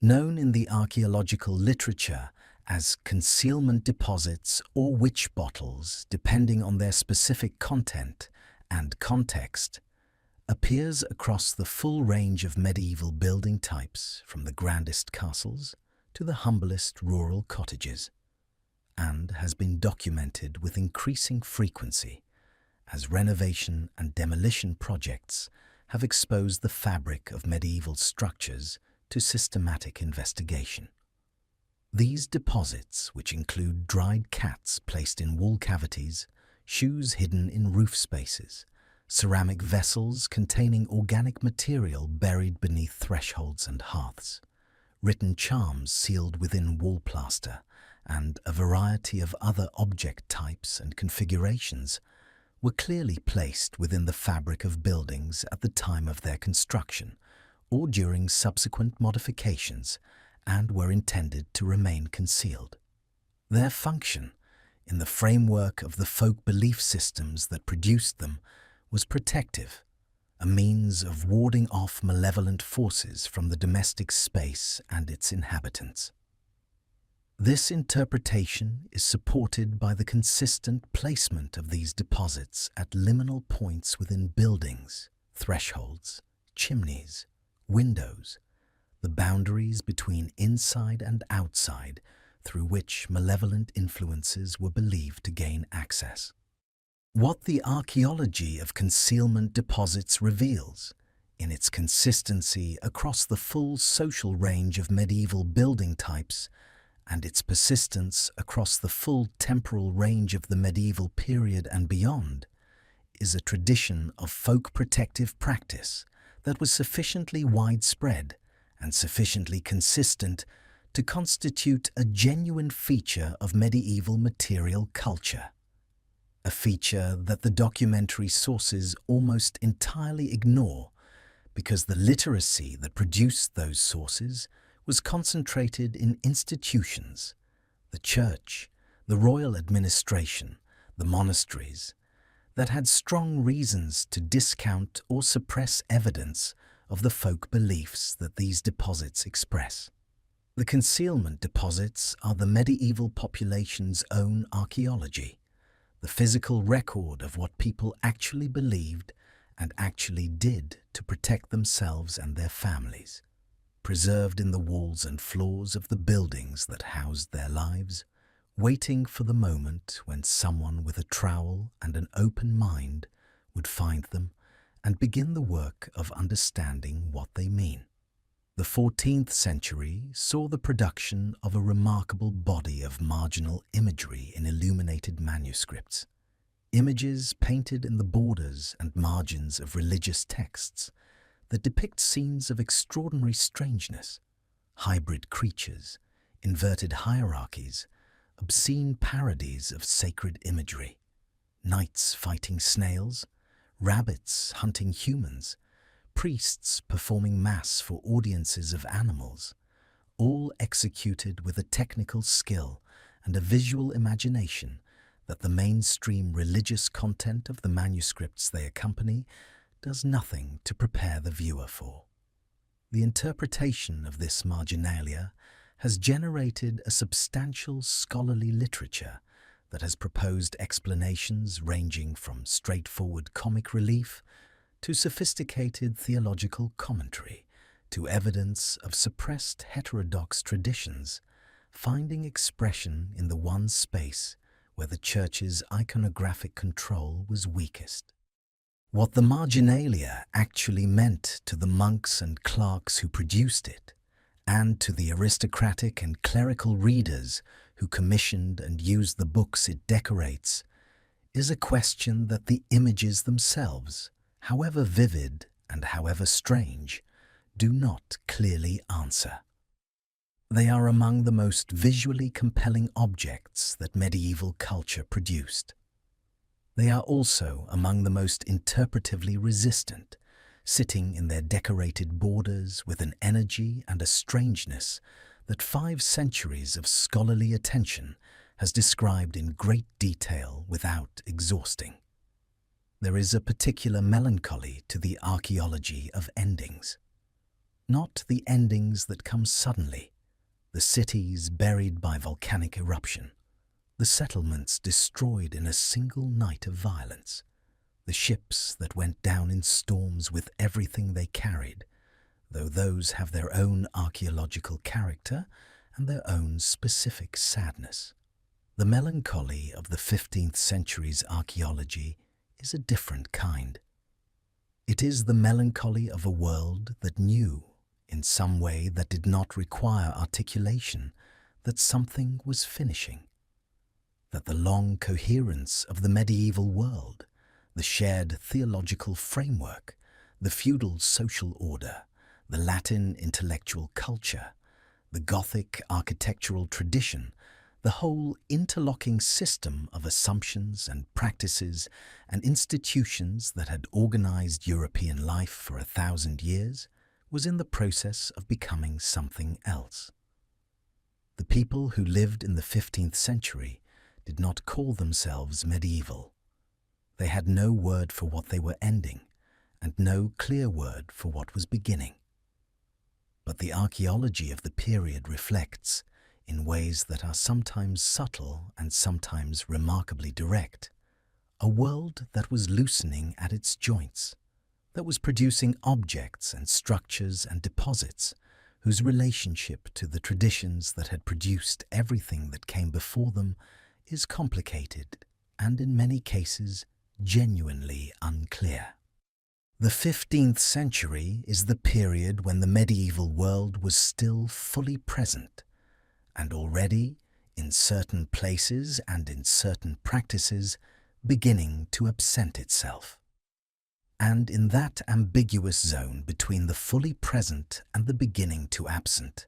known in the archaeological literature as concealment deposits or witch bottles depending on their specific content and context, appears across the full range of medieval building types, from the grandest castles to the humblest rural cottages, and has been documented with increasing frequency as renovation and demolition projects have exposed the fabric of medieval structures to systematic investigation. These deposits, which include dried cats placed in wall cavities, shoes hidden in roof spaces, ceramic vessels containing organic material buried beneath thresholds and hearths, written charms sealed within wall plaster, and a variety of other object types and configurations were clearly placed within the fabric of buildings at the time of their construction or during subsequent modifications, and were intended to remain concealed. Their function, in the framework of the folk belief systems that produced them, was protective, a means of warding off malevolent forces from the domestic space and its inhabitants. This interpretation is supported by the consistent placement of these deposits at liminal points within buildings, thresholds, chimneys, windows, the boundaries between inside and outside through which malevolent influences were believed to gain access. What the archaeology of concealment deposits reveals, in its consistency across the full social range of medieval building types and its persistence across the full temporal range of the medieval period and beyond, is a tradition of folk protective practice that was sufficiently widespread and sufficiently consistent to constitute a genuine feature of medieval material culture, a feature that the documentary sources almost entirely ignore because the literacy that produced those sources was concentrated in institutions, the church, the royal administration, the monasteries, that had strong reasons to discount or suppress evidence of the folk beliefs that these deposits express. The concealment deposits are the medieval population's own archaeology, the physical record of what people actually believed and actually did to protect themselves and their families, preserved in the walls and floors of the buildings that housed their lives, waiting for the moment when someone with a trowel and an open mind would find them and begin the work of understanding what they mean. The 14th century saw the production of a remarkable body of marginal imagery in illuminated manuscripts, images painted in the borders and margins of religious texts that depict scenes of extraordinary strangeness, hybrid creatures, inverted hierarchies, obscene parodies of sacred imagery, knights fighting snails, rabbits hunting humans, priests performing mass for audiences of animals, all executed with a technical skill and a visual imagination that the mainstream religious content of the manuscripts they accompany does nothing to prepare the viewer for. The interpretation of this marginalia has generated a substantial scholarly literature that has proposed explanations ranging from straightforward comic relief to sophisticated theological commentary, to evidence of suppressed heterodox traditions, finding expression in the one space where the Church's iconographic control was weakest. What the marginalia actually meant to the monks and clerks who produced it, and to the aristocratic and clerical readers who commissioned and used the books it decorates, is a question that the images themselves, however vivid and however strange, do not clearly answer. They are among the most visually compelling objects that medieval culture produced. They are also among the most interpretively resistant, sitting in their decorated borders with an energy and a strangeness that 5 centuries of scholarly attention has described in great detail without exhausting. There is a particular melancholy to the archaeology of endings. Not the endings that come suddenly, the cities buried by volcanic eruption, the settlements destroyed in a single night of violence, the ships that went down in storms with everything they carried, though those have their own archaeological character and their own specific sadness. The melancholy of the 15th century's archaeology is a different kind. It is the melancholy of a world that knew, in some way that did not require articulation, that something was finishing, that the long coherence of the medieval world, the shared theological framework, the feudal social order, the Latin intellectual culture, the Gothic architectural tradition, the whole interlocking system of assumptions and practices and institutions that had organized European life for 1,000 years was in the process of becoming something else. The people who lived in the 15th century did not call themselves medieval. They had no word for what they were ending and no clear word for what was beginning. But the archaeology of the period reflects, in ways that are sometimes subtle and sometimes remarkably direct, a world that was loosening at its joints, that was producing objects and structures and deposits whose relationship to the traditions that had produced everything that came before them is complicated and in many cases genuinely unclear. The 15th century is the period when the medieval world was still fully present, and already, in certain places and in certain practices, beginning to absent itself. And in that ambiguous zone between the fully present and the beginning to absent,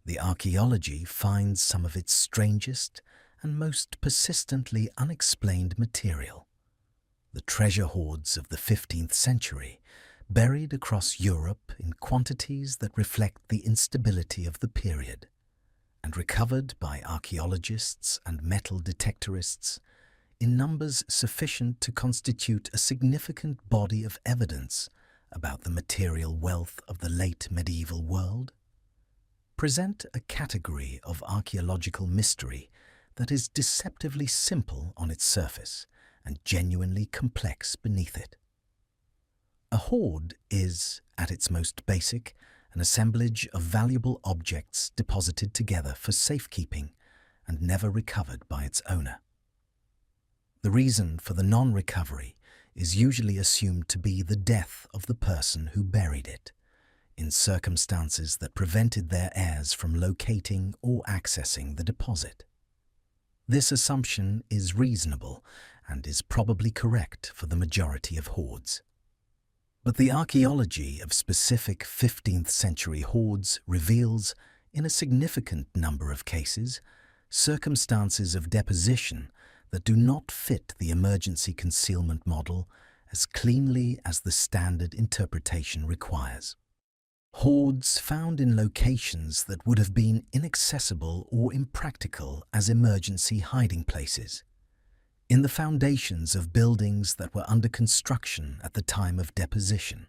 the archaeology finds some of its strangest and most persistently unexplained material. The treasure hoards of the 15th century, buried across Europe in quantities that reflect the instability of the period, and recovered by archaeologists and metal detectorists in numbers sufficient to constitute a significant body of evidence about the material wealth of the late medieval world, present a category of archaeological mystery that is deceptively simple on its surface and genuinely complex beneath it. A hoard is, at its most basic, an assemblage of valuable objects deposited together for safekeeping and never recovered by its owner. The reason for the non-recovery is usually assumed to be the death of the person who buried it, in circumstances that prevented their heirs from locating or accessing the deposit. This assumption is reasonable and is probably correct for the majority of hoards. But the archaeology of specific 15th century hoards reveals, in a significant number of cases, circumstances of deposition that do not fit the emergency concealment model as cleanly as the standard interpretation requires. Hoards found in locations that would have been inaccessible or impractical as emergency hiding places, in the foundations of buildings that were under construction at the time of deposition,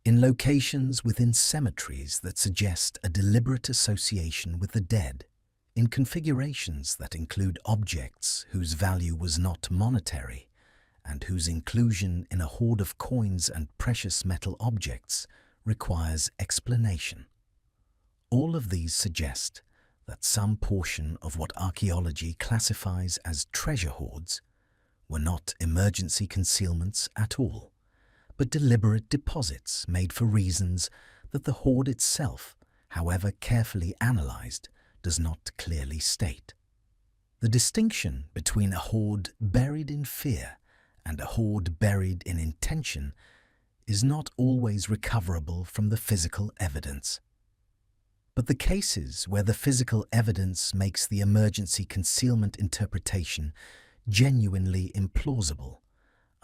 in locations within cemeteries that suggest a deliberate association with the dead, in configurations that include objects whose value was not monetary and whose inclusion in a hoard of coins and precious metal objects requires explanation. All of these suggest that some portion of what archaeology classifies as treasure hoards were not emergency concealments at all, but deliberate deposits made for reasons that the hoard itself, however carefully analyzed, does not clearly state. The distinction between a hoard buried in fear and a hoard buried in intention is not always recoverable from the physical evidence. But the cases where the physical evidence makes the emergency concealment interpretation genuinely implausible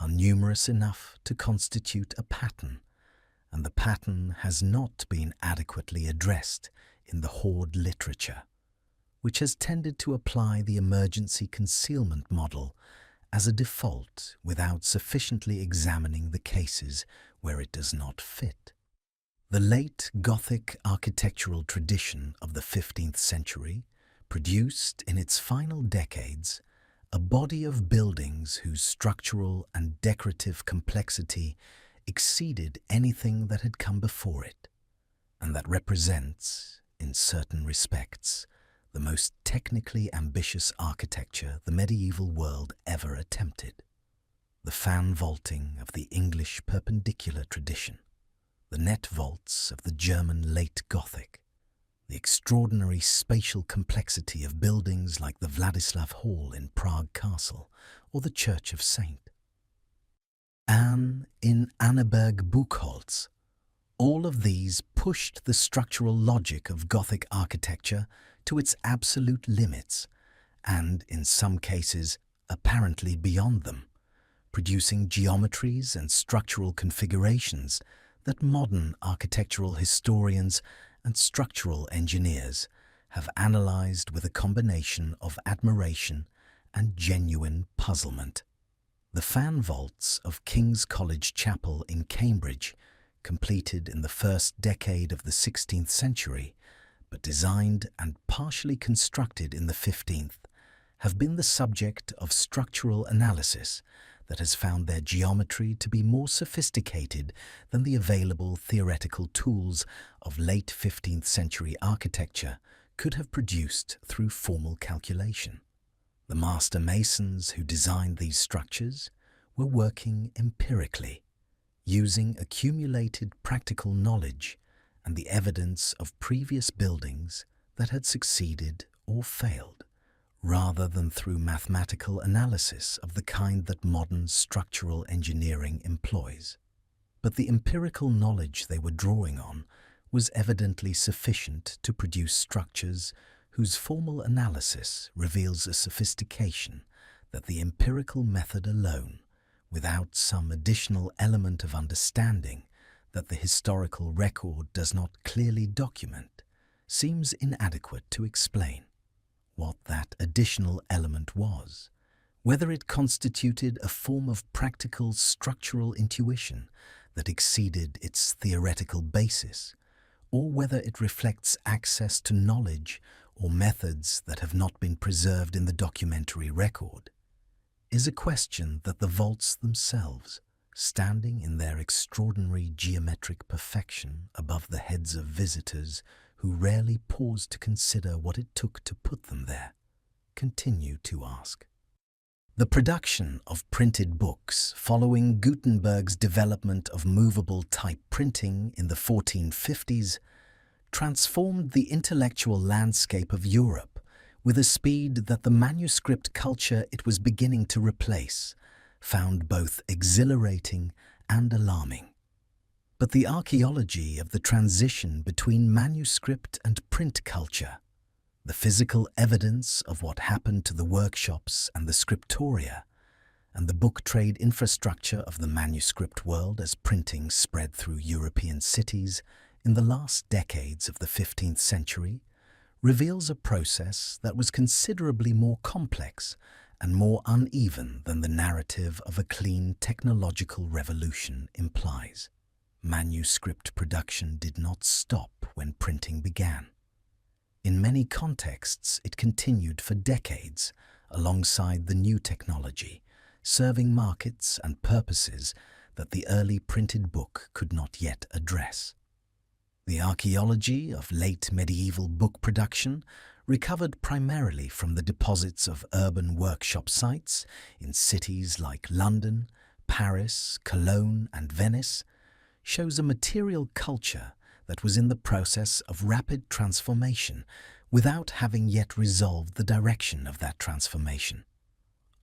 are numerous enough to constitute a pattern, and the pattern has not been adequately addressed in the hoard literature, which has tended to apply the emergency concealment model as a default without sufficiently examining the cases where it does not fit. The late Gothic architectural tradition of the 15th century produced in its final decades a body of buildings whose structural and decorative complexity exceeded anything that had come before it, and that represents, in certain respects, the most technically ambitious architecture the medieval world ever attempted. The fan vaulting of the English Perpendicular tradition, the net vaults of the German late Gothic, the extraordinary spatial complexity of buildings like the Vladislav Hall in Prague Castle or the Church of St. Anne in Annaberg Buchholz. All of these pushed the structural logic of Gothic architecture to its absolute limits and, in some cases, apparently beyond them, producing geometries and structural configurations that modern architectural historians and structural engineers have analyzed with a combination of admiration and genuine puzzlement. The fan vaults of King's College Chapel in Cambridge, completed in the first decade of the 16th century, but designed and partially constructed in the 15th, have been the subject of structural analysis that has found their geometry to be more sophisticated than the available theoretical tools of late 15th century architecture could have produced through formal calculation. The master masons who designed these structures were working empirically, using accumulated practical knowledge and the evidence of previous buildings that had succeeded or failed, rather than through mathematical analysis of the kind that modern structural engineering employs. But the empirical knowledge they were drawing on was evidently sufficient to produce structures whose formal analysis reveals a sophistication that the empirical method alone, without some additional element of understanding that the historical record does not clearly document, seems inadequate to explain. What that additional element was, whether it constituted a form of practical structural intuition that exceeded its theoretical basis, or whether it reflects access to knowledge or methods that have not been preserved in the documentary record, is a question that the vaults themselves, standing in their extraordinary geometric perfection above the heads of visitors who rarely paused to consider what it took to put them there, continue to ask. The production of printed books following Gutenberg's development of movable type printing in the 1450s transformed the intellectual landscape of Europe with a speed that the manuscript culture it was beginning to replace found both exhilarating and alarming. But the archaeology of the transition between manuscript and print culture, the physical evidence of what happened to the workshops and the scriptoria, and the book trade infrastructure of the manuscript world as printing spread through European cities in the last decades of the 15th century, reveals a process that was considerably more complex and more uneven than the narrative of a clean technological revolution implies. Manuscript production did not stop when printing began. In many contexts, it continued for decades alongside the new technology, serving markets and purposes that the early printed book could not yet address. The archaeology of late medieval book production, recovered primarily from the deposits of urban workshop sites in cities like London, Paris, Cologne, and Venice, shows a material culture that was in the process of rapid transformation without having yet resolved the direction of that transformation.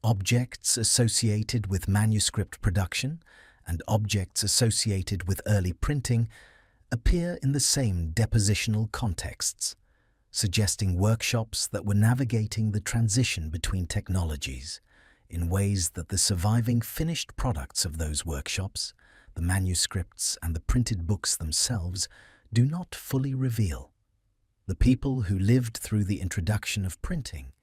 Objects associated with manuscript production and objects associated with early printing appear in the same depositional contexts, suggesting workshops that were navigating the transition between technologies in ways that the surviving finished products of those workshops, the manuscripts and the printed books themselves, do not fully reveal. The people who lived through the introduction of printing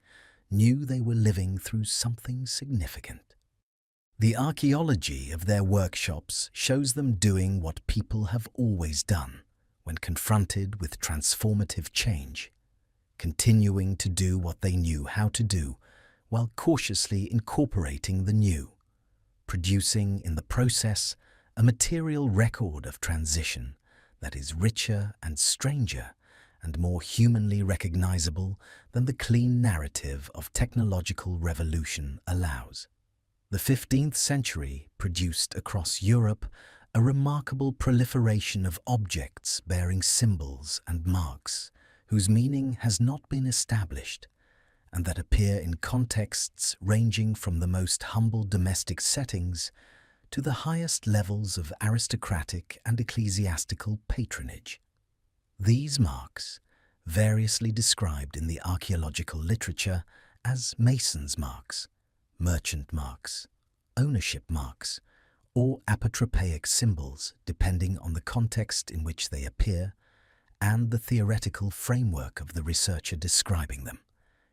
knew they were living through something significant. The archaeology of their workshops shows them doing what people have always done when confronted with transformative change, continuing to do what they knew how to do while cautiously incorporating the new, producing in the process a material record of transition that is richer and stranger and more humanly recognizable than the clean narrative of technological revolution allows. The 15th century produced across Europe a remarkable proliferation of objects bearing symbols and marks whose meaning has not been established, and that appear in contexts ranging from the most humble domestic settings to the highest levels of aristocratic and ecclesiastical patronage. These marks, variously described in the archaeological literature as mason's marks, merchant marks, ownership marks, or apotropaic symbols, depending on the context in which they appear and the theoretical framework of the researcher describing them,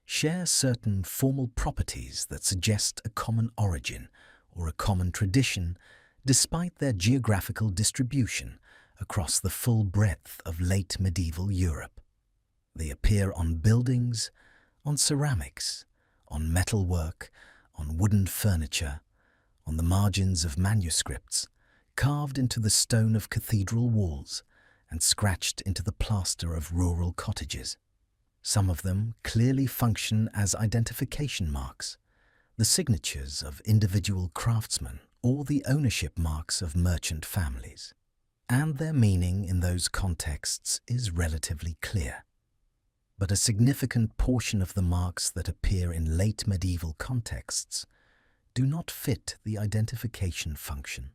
share certain formal properties that suggest a common origin or a common tradition despite their geographical distribution across the full breadth of late medieval Europe. They appear on buildings, on ceramics, on metalwork, on wooden furniture, on the margins of manuscripts, carved into the stone of cathedral walls and scratched into the plaster of rural cottages. Some of them clearly function as identification marks, the signatures of individual craftsmen or the ownership marks of merchant families, and their meaning in those contexts is relatively clear. But a significant portion of the marks that appear in late medieval contexts do not fit the identification function,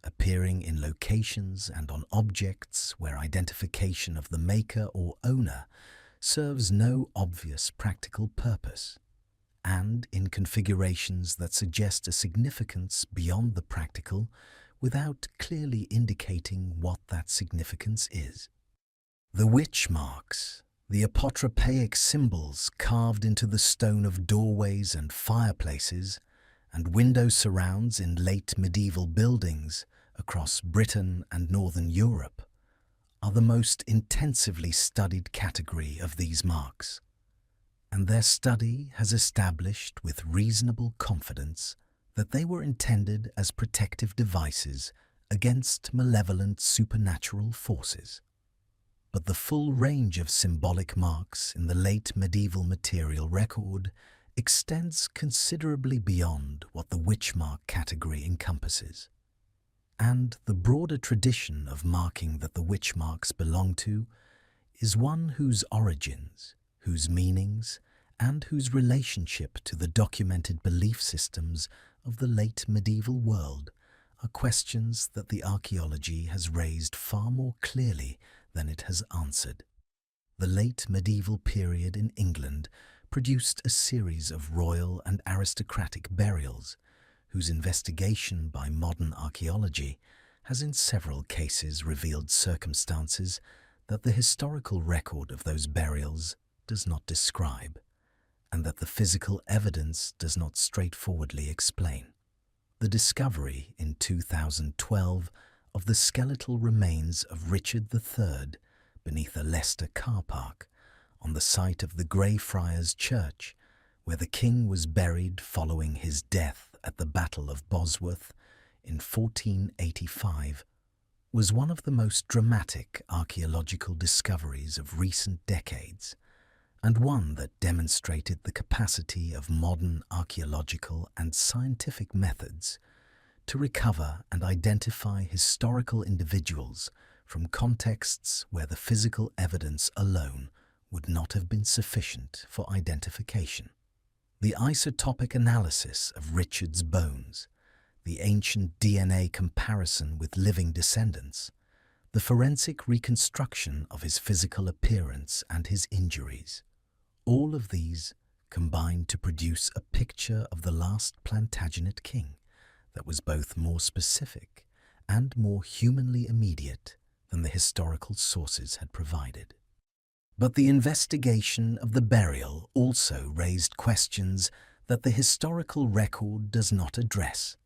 appearing in locations and on objects where identification of the maker or owner serves no obvious practical purpose, and in configurations that suggest a significance beyond the practical without clearly indicating what that significance is. The witch marks, the apotropaic symbols carved into the stone of doorways and fireplaces and window surrounds in late medieval buildings across Britain and Northern Europe, are the most intensively studied category of these marks, and their study has established with reasonable confidence that they were intended as protective devices against malevolent supernatural forces. But the full range of symbolic marks in the late medieval material record extends considerably beyond what the witch mark category encompasses, and the broader tradition of marking that the witch marks belong to is one whose origins, whose meanings, and whose relationship to the documented belief systems of the late medieval world are questions that the archaeology has raised far more clearly than it has answered. The late medieval period in England produced a series of royal and aristocratic burials, whose investigation by modern archaeology has in several cases revealed circumstances that the historical record of those burials does not describe, and that the physical evidence does not straightforwardly explain. The discovery in 2012 of the skeletal remains of Richard III beneath a Leicester car park on the site of the Greyfriars Church, where the king was buried following his death at the Battle of Bosworth in 1485, was one of the most dramatic archaeological discoveries of recent decades, and one that demonstrated the capacity of modern archaeological and scientific methods to recover and identify historical individuals from contexts where the physical evidence alone would not have been sufficient for identification. The isotopic analysis of Richard's bones, the ancient DNA comparison with living descendants, the forensic reconstruction of his physical appearance and his injuries, all of these combined to produce a picture of the last Plantagenet king that was both more specific and more humanly immediate than the historical sources had provided. But the investigation of the burial also raised questions that the historical record does not address.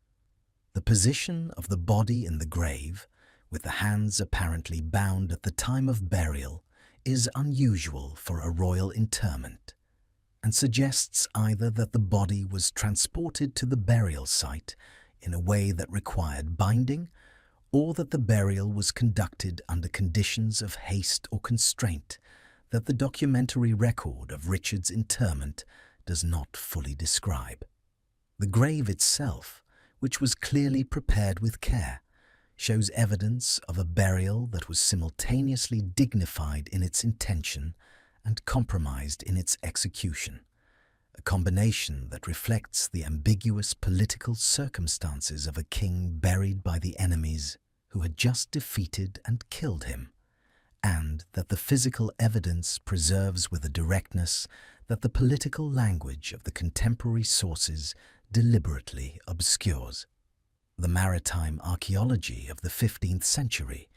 The position of the body in the grave, with the hands apparently bound at the time of burial, is unusual for a royal interment, and suggests either that the body was transported to the burial site in a way that required binding, or that the burial was conducted under conditions of haste or constraint that the documentary record of Richard's interment does not fully describe. The grave itself, which was clearly prepared with care, shows evidence of a burial that was simultaneously dignified in its intention and compromised in its execution, a combination that reflects the ambiguous political circumstances of a king buried by the enemies who had just defeated and killed him, and that the physical evidence preserves with a directness that the political language of the contemporary sources deliberately obscures. The maritime archaeology of the 15th century,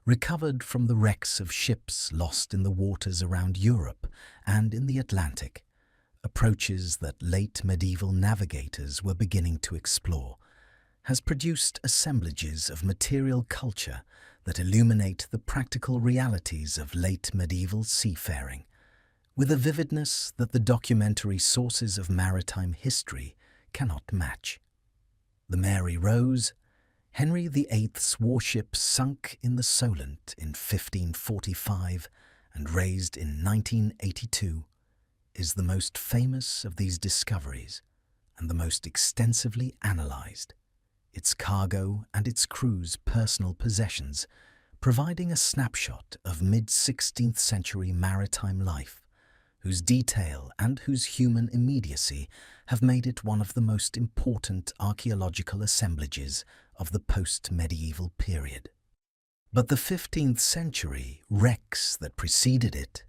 recovered from the wrecks of ships lost in the waters around Europe and in the Atlantic, approaches that late medieval navigators were beginning to explore, has produced assemblages of material culture that illuminate the practical realities of late medieval seafaring, with a vividness that the documentary sources of maritime history cannot match. The Mary Rose, Henry VIII's warship sunk in the Solent in 1545 and raised in 1982, is the most famous of these discoveries and the most extensively analysed, its cargo and its crew's personal possessions providing a snapshot of mid-16th century maritime life, whose detail and whose human immediacy have made it one of the most important archaeological assemblages of the post-medieval period. But the 15th century wrecks that preceded it,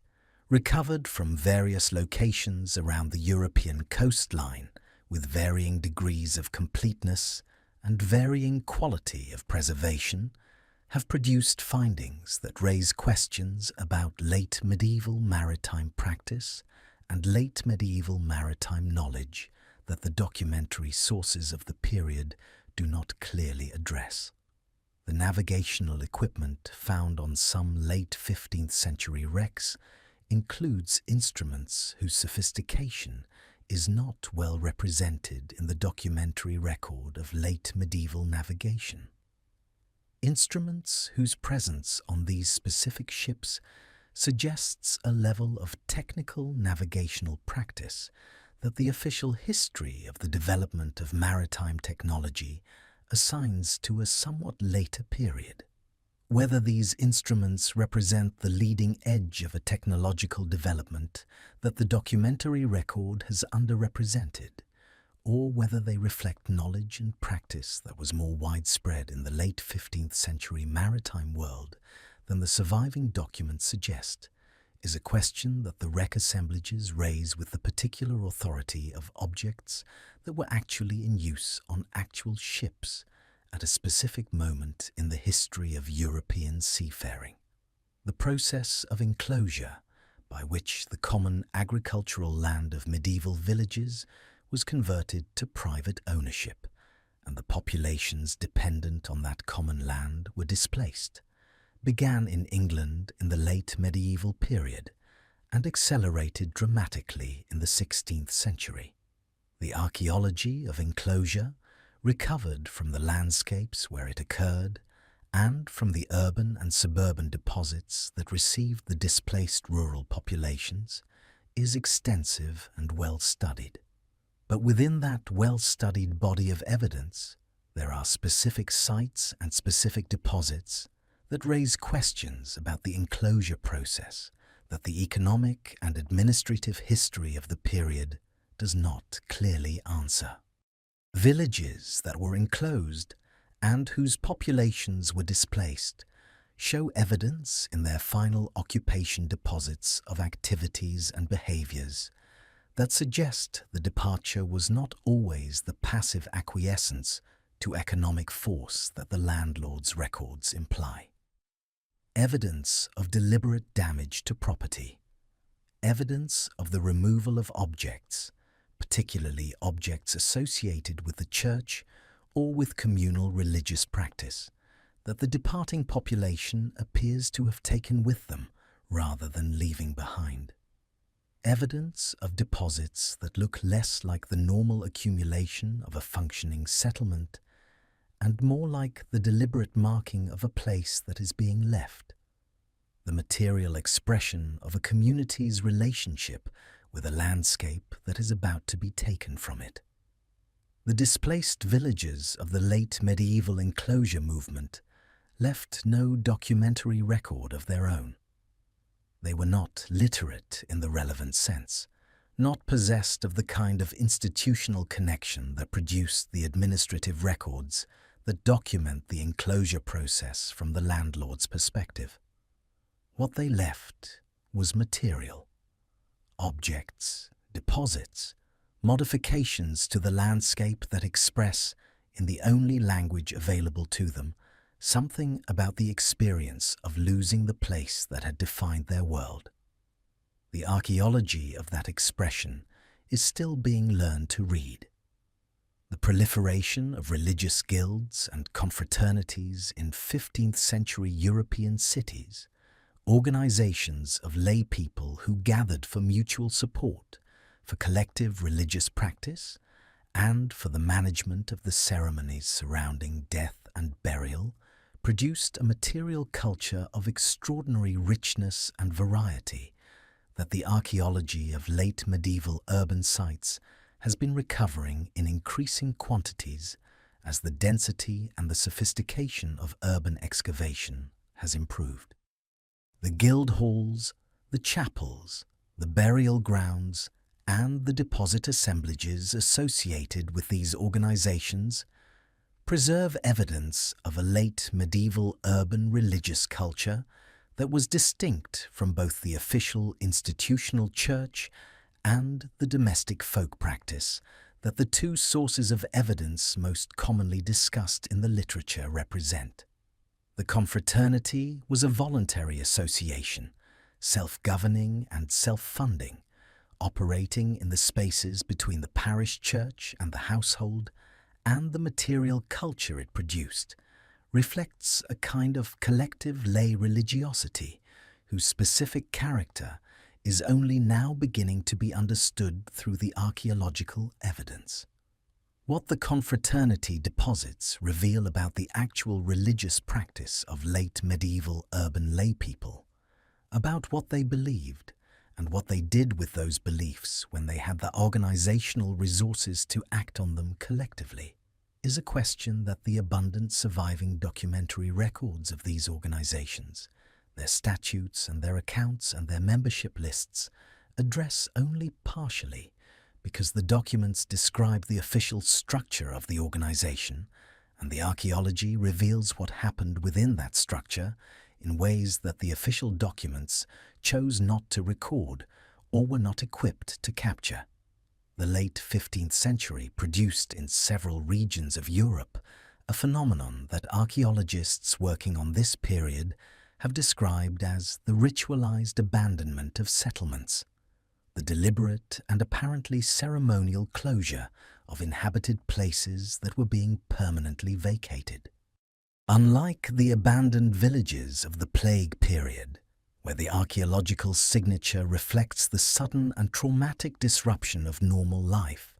recovered from various locations around the European coastline with varying degrees of completeness and varying quality of preservation, have produced findings that raise questions about late medieval maritime practice and late medieval maritime knowledge that the documentary sources of the period do not clearly address. The navigational equipment found on some late 15th century wrecks includes instruments whose sophistication is not well represented in the documentary record of late medieval navigation. Instruments whose presence on these specific ships suggests a level of technical navigational practice that the official history of the development of maritime technology assigns to a somewhat later period. Whether these instruments represent the leading edge of a technological development that the documentary record has underrepresented, or whether they reflect knowledge and practice that was more widespread in the late 15th century maritime world than the surviving documents suggest, is a question that the wreck assemblages raise with the particular authority of objects that were actually in use on actual ships at a specific moment in the history of European seafaring. The process of enclosure, by which the common agricultural land of medieval villages was converted to private ownership, and the populations dependent on that common land were displaced, began in England in the late medieval period and accelerated dramatically in the 16th century. The archaeology of enclosure, recovered from the landscapes where it occurred and from the urban and suburban deposits that received the displaced rural populations, is extensive and well studied. But within that well-studied body of evidence, there are specific sites and specific deposits that raise questions about the enclosure process that the economic and administrative history of the period does not clearly answer. Villages that were enclosed and whose populations were displaced show evidence in their final occupation deposits of activities and behaviors that suggest the departure was not always the passive acquiescence to economic force that the landlord's records imply. Evidence of deliberate damage to property. Evidence of the removal of objects, particularly objects associated with the church or with communal religious practice, that the departing population appears to have taken with them rather than leaving behind. Evidence of deposits that look less like the normal accumulation of a functioning settlement and more like the deliberate marking of a place that is being left, the material expression of a community's relationship with a landscape that is about to be taken from it. The displaced villages of the late medieval enclosure movement left no documentary record of their own. They were not literate in the relevant sense, not possessed of the kind of institutional connection that produced the administrative records that document the enclosure process from the landlord's perspective. What they left was material. Objects, deposits, modifications to the landscape that express, in the only language available to them, something about the experience of losing the place that had defined their world. The archaeology of that expression is still being learned to read. The proliferation of religious guilds and confraternities in 15th century European cities, organizations of lay people who gathered for mutual support, for collective religious practice, and for the management of the ceremonies surrounding death and burial, produced a material culture of extraordinary richness and variety that the archaeology of late medieval urban sites has been recovering in increasing quantities as the density and the sophistication of urban excavation has improved. The guild halls, the chapels, the burial grounds, and the deposit assemblages associated with these organizations preserve evidence of a late medieval urban religious culture that was distinct from both the official institutional church and the domestic folk practice that the two sources of evidence most commonly discussed in the literature represent. The confraternity was a voluntary association, self-governing and self-funding, operating in the spaces between the parish church and the household, and the material culture it produced reflects a kind of collective lay religiosity whose specific character is only now beginning to be understood through the archaeological evidence. What the confraternity deposits reveal about the actual religious practice of late medieval urban laypeople, about what they believed and what they did with those beliefs when they had the organizational resources to act on them collectively, is a question that the abundant surviving documentary records of these organizations, their statutes and their accounts and their membership lists, address only partially, because the documents describe the official structure of the organization, and the archaeology reveals what happened within that structure in ways that the official documents chose not to record or were not equipped to capture. The late 15th century produced in several regions of Europe a phenomenon that archaeologists working on this period have described as the ritualized abandonment of settlements, the deliberate and apparently ceremonial closure of inhabited places that were being permanently vacated. Unlike the abandoned villages of the plague period, where the archaeological signature reflects the sudden and traumatic disruption of normal life,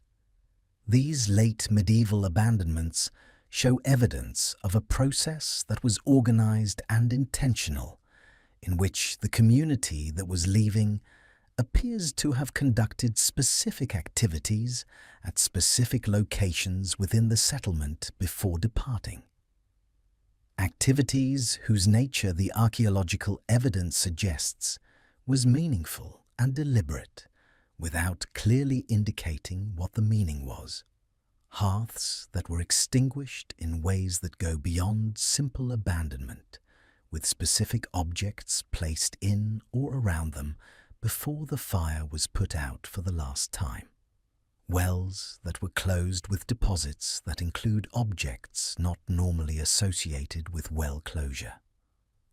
these late medieval abandonments show evidence of a process that was organized and intentional, in which the community that was leaving appears to have conducted specific activities at specific locations within the settlement before departing. Activities whose nature the archaeological evidence suggests was meaningful and deliberate, without clearly indicating what the meaning was. Hearths that were extinguished in ways that go beyond simple abandonment, with specific objects placed in or around them before the fire was put out for the last time. Wells that were closed with deposits that include objects not normally associated with well closure.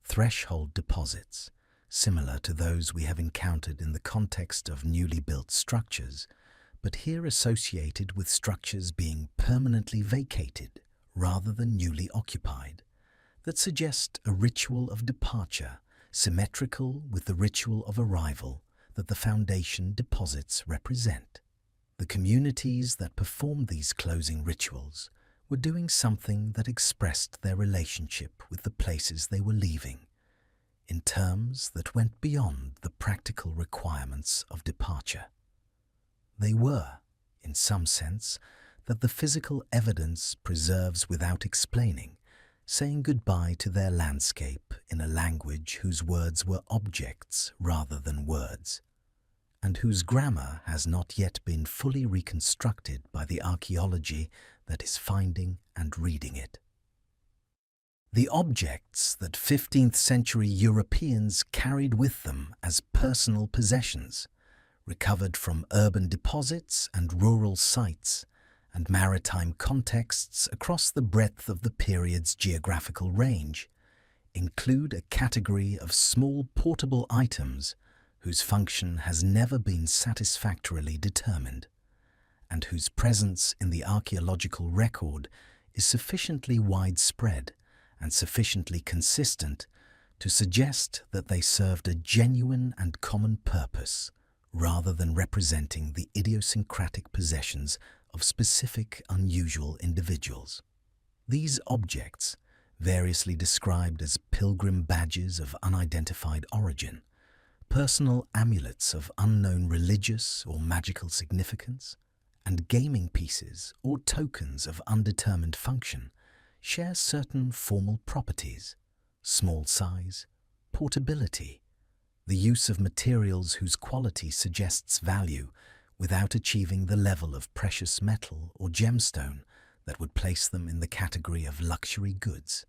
Threshold deposits, similar to those we have encountered in the context of newly built structures, but here associated with structures being permanently vacated rather than newly occupied, that suggest a ritual of departure symmetrical with the ritual of arrival that the foundation deposits represent. The communities that performed these closing rituals were doing something that expressed their relationship with the places they were leaving, in terms that went beyond the practical requirements of departure. They were, in some sense, that the physical evidence preserves without explaining, saying goodbye to their landscape in a language whose words were objects rather than words, and whose grammar has not yet been fully reconstructed by the archaeology that is finding and reading it. The objects that 15th century Europeans carried with them as personal possessions, recovered from urban deposits and rural sites and maritime contexts across the breadth of the period's geographical range, include a category of small portable items whose function has never been satisfactorily determined, and whose presence in the archaeological record is sufficiently widespread and sufficiently consistent to suggest that they served a genuine and common purpose, rather than representing the idiosyncratic possessions of specific unusual individuals. These objects, variously described as pilgrim badges of unidentified origin, personal amulets of unknown religious or magical significance, and gaming pieces or tokens of undetermined function, share certain formal properties: small size, portability, the use of materials whose quality suggests value without achieving the level of precious metal or gemstone that would place them in the category of luxury goods,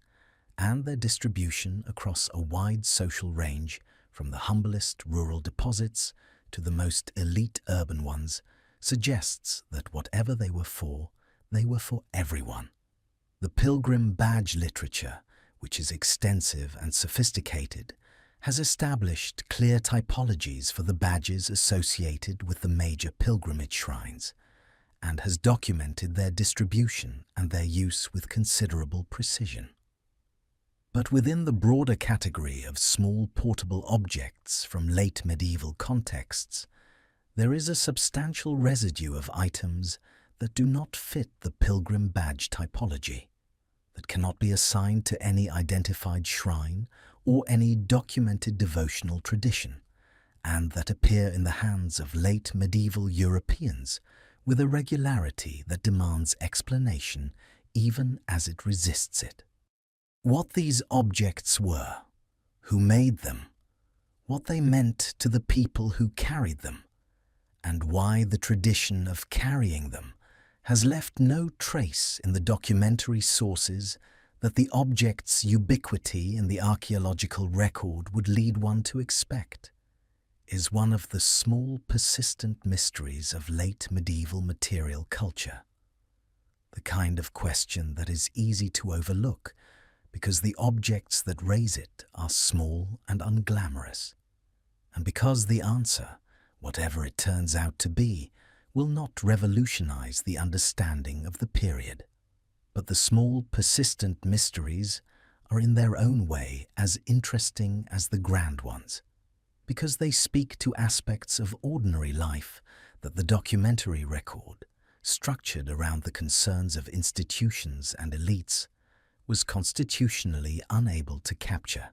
and their distribution across a wide social range from the humblest rural deposits to the most elite urban ones suggests that whatever they were for everyone. The pilgrim badge literature, which is extensive and sophisticated, has established clear typologies for the badges associated with the major pilgrimage shrines, and has documented their distribution and their use with considerable precision. But within the broader category of small portable objects from late medieval contexts, there is a substantial residue of items that do not fit the pilgrim badge typology, that cannot be assigned to any identified shrine or any documented devotional tradition, and that appear in the hands of late medieval Europeans with a regularity that demands explanation even as it resists it. What these objects were, who made them, what they meant to the people who carried them, and why the tradition of carrying them has left no trace in the documentary sources that the object's ubiquity in the archaeological record would lead one to expect, is one of the small, persistent mysteries of late medieval material culture. The kind of question that is easy to overlook because the objects that raise it are small and unglamorous, and because the answer, whatever it turns out to be, will not revolutionize the understanding of the period. But the small, persistent mysteries are in their own way as interesting as the grand ones, because they speak to aspects of ordinary life that the documentary record, structured around the concerns of institutions and elites, was constitutionally unable to capture,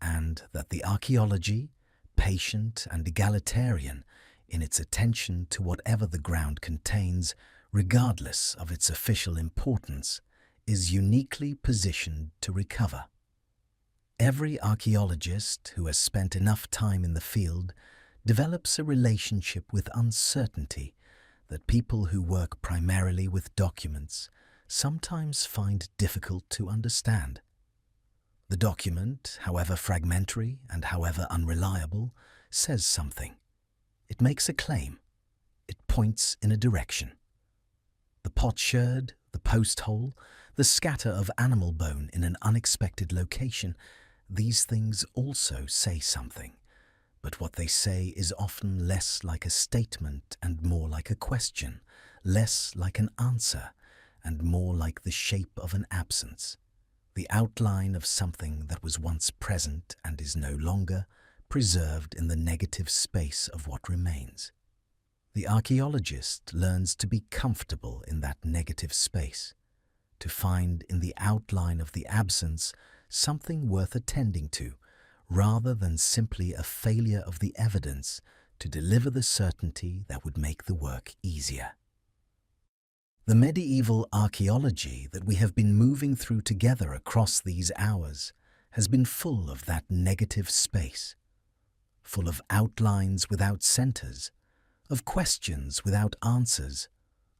and that the archaeology, patient and egalitarian in its attention to whatever the ground contains, regardless of its official importance, is uniquely positioned to recover. Every archaeologist who has spent enough time in the field develops a relationship with uncertainty that people who work primarily with documents sometimes find difficult to understand. The document, however fragmentary and however unreliable, says something. It makes a claim. It points in a direction. The potsherd, the post hole, the scatter of animal bone in an unexpected location, these things also say something. But what they say is often less like a statement and more like a question, less like an answer and more like the shape of an absence, the outline of something that was once present and is no longer, preserved in the negative space of what remains. The archaeologist learns to be comfortable in that negative space, to find in the outline of the absence something worth attending to, rather than simply a failure of the evidence to deliver the certainty that would make the work easier. The medieval archaeology that we have been moving through together across these hours has been full of that negative space, full of outlines without centers, of questions without answers,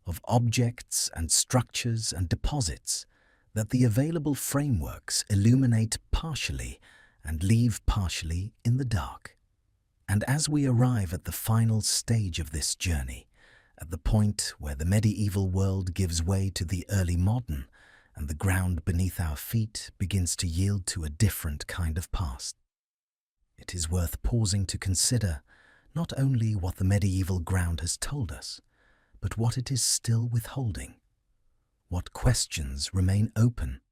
of objects and structures and deposits that the available frameworks illuminate partially and leave partially in the dark. And as we arrive at the final stage of this journey, at the point where the medieval world gives way to the early modern and the ground beneath our feet begins to yield to a different kind of past, it is worth pausing to consider not only what the medieval ground has told us, but what it is still withholding. What questions remain open?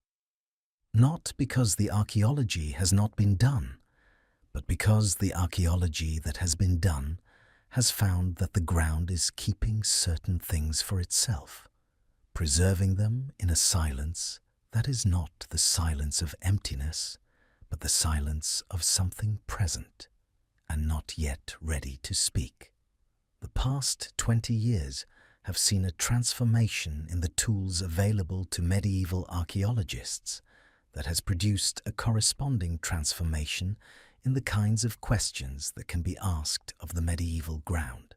Not because the archaeology has not been done, but because the archaeology that has been done has found that the ground is keeping certain things for itself, preserving them in a silence that is not the silence of emptiness, but the silence of something present and not yet ready to speak. The past 20 years have seen a transformation in the tools available to medieval archaeologists that has produced a corresponding transformation in the kinds of questions that can be asked of the medieval ground.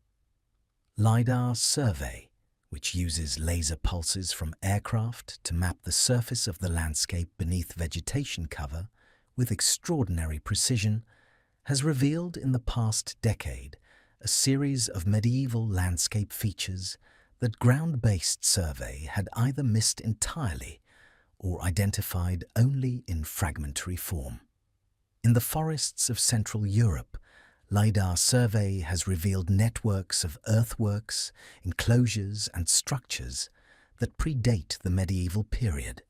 LiDAR survey, which uses laser pulses from aircraft to map the surface of the landscape beneath vegetation cover with extraordinary precision, has revealed in the past decade a series of medieval landscape features that ground-based survey had either missed entirely or identified only in fragmentary form. In the forests of Central Europe, LiDAR survey has revealed networks of earthworks, enclosures and structures that predate the medieval period,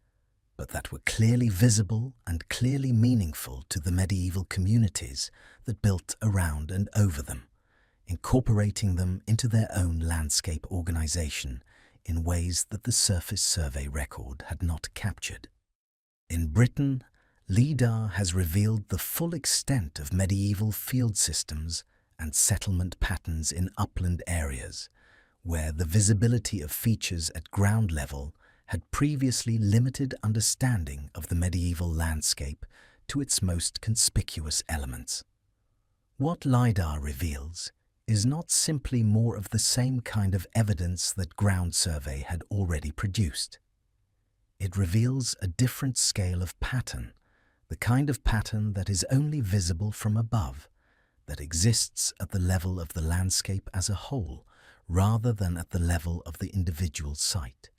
but that were clearly visible and clearly meaningful to the medieval communities that built around and over them, incorporating them into their own landscape organization in ways that the surface survey record had not captured. In Britain, LiDAR has revealed the full extent of medieval field systems and settlement patterns in upland areas, where the visibility of features at ground level had previously limited understanding of the medieval landscape to its most conspicuous elements. What LiDAR reveals is not simply more of the same kind of evidence that ground survey had already produced. It reveals a different scale of pattern, the kind of pattern that is only visible from above, that exists at the level of the landscape as a whole, rather than at the level of the individual site.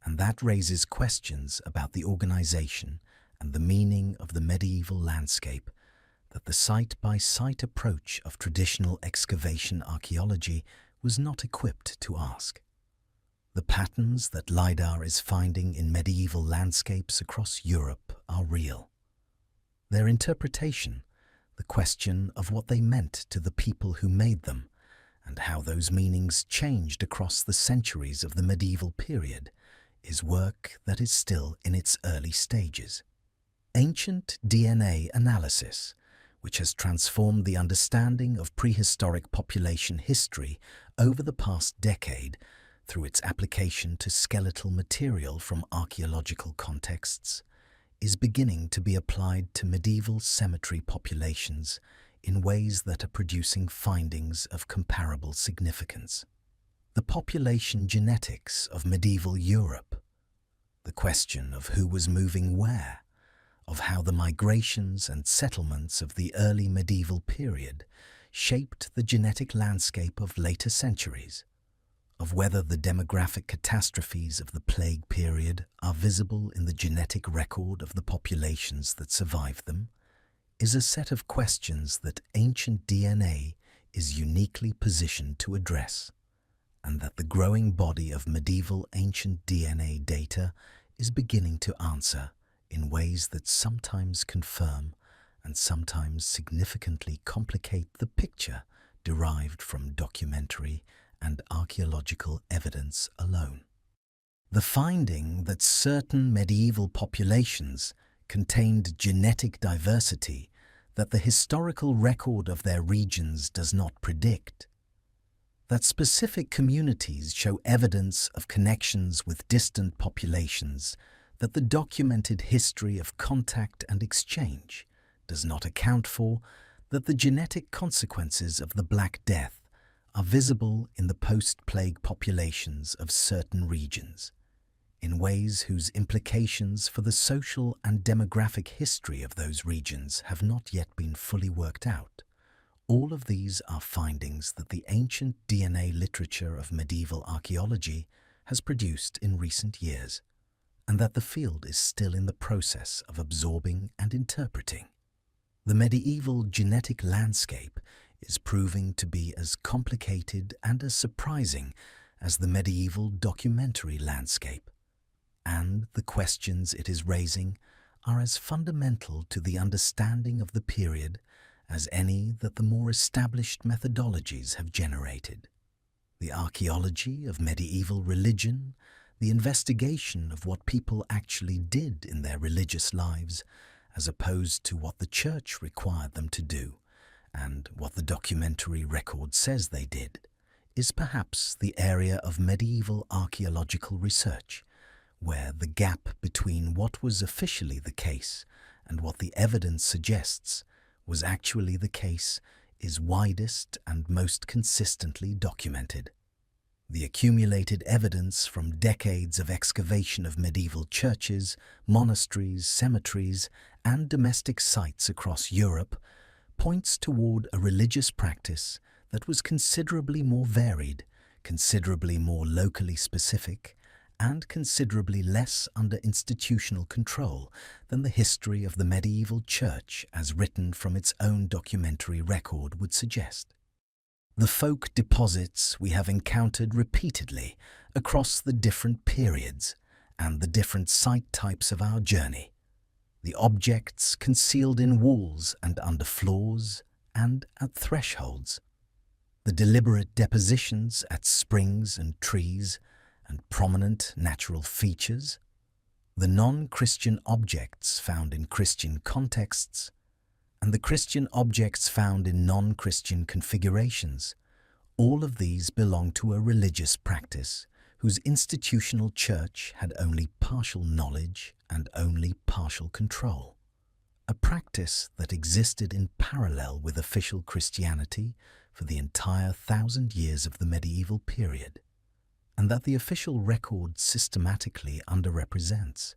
And that raises questions about the organization and the meaning of the medieval landscape that the site-by-site approach of traditional excavation archaeology was not equipped to ask. The patterns that LiDAR is finding in medieval landscapes across Europe are real. Their interpretation, the question of what they meant to the people who made them, and how those meanings changed across the centuries of the medieval period, is work that is still in its early stages. Ancient DNA analysis, which has transformed the understanding of prehistoric population history over the past decade through its application to skeletal material from archaeological contexts, is beginning to be applied to medieval cemetery populations in ways that are producing findings of comparable significance. The population genetics of medieval Europe, the question of who was moving where, of how the migrations and settlements of the early medieval period shaped the genetic landscape of later centuries, of whether the demographic catastrophes of the plague period are visible in the genetic record of the populations that survived them, is a set of questions that ancient DNA is uniquely positioned to address, and that the growing body of medieval ancient DNA data is beginning to answer in ways that sometimes confirm and sometimes significantly complicate the picture derived from documentary and archaeological evidence alone. The finding that certain medieval populations contained genetic diversity that the historical record of their regions does not predict, that specific communities show evidence of connections with distant populations that the documented history of contact and exchange does not account for, that the genetic consequences of the Black Death are visible in the post-plague populations of certain regions, in ways whose implications for the social and demographic history of those regions have not yet been fully worked out. All of these are findings that the ancient DNA literature of medieval archaeology has produced in recent years, and that the field is still in the process of absorbing and interpreting. The medieval genetic landscape is proving to be as complicated and as surprising as the medieval documentary landscape, and the questions it is raising are as fundamental to the understanding of the period as any that the more established methodologies have generated. The archaeology of medieval religion, the investigation of what people actually did in their religious lives, as opposed to what the church required them to do, and what the documentary record says they did, is perhaps the area of medieval archaeological research where the gap between what was officially the case and what the evidence suggests was actually the case is widest and most consistently documented. The accumulated evidence from decades of excavation of medieval churches, monasteries, cemeteries, and domestic sites across Europe points toward a religious practice that was considerably more varied, considerably more locally specific, and considerably less under institutional control than the history of the medieval church as written from its own documentary record would suggest. The folk deposits we have encountered repeatedly across the different periods and the different site types of our journey, the objects concealed in walls and under floors and at thresholds, the deliberate depositions at springs and trees and prominent natural features, the non-Christian objects found in Christian contexts, and the Christian objects found in non-Christian configurations, all of these belong to a religious practice whose institutional church had only partial knowledge and only partial control. A practice that existed in parallel with official Christianity for the entire 1,000 years of the medieval period, and that the official record systematically underrepresents,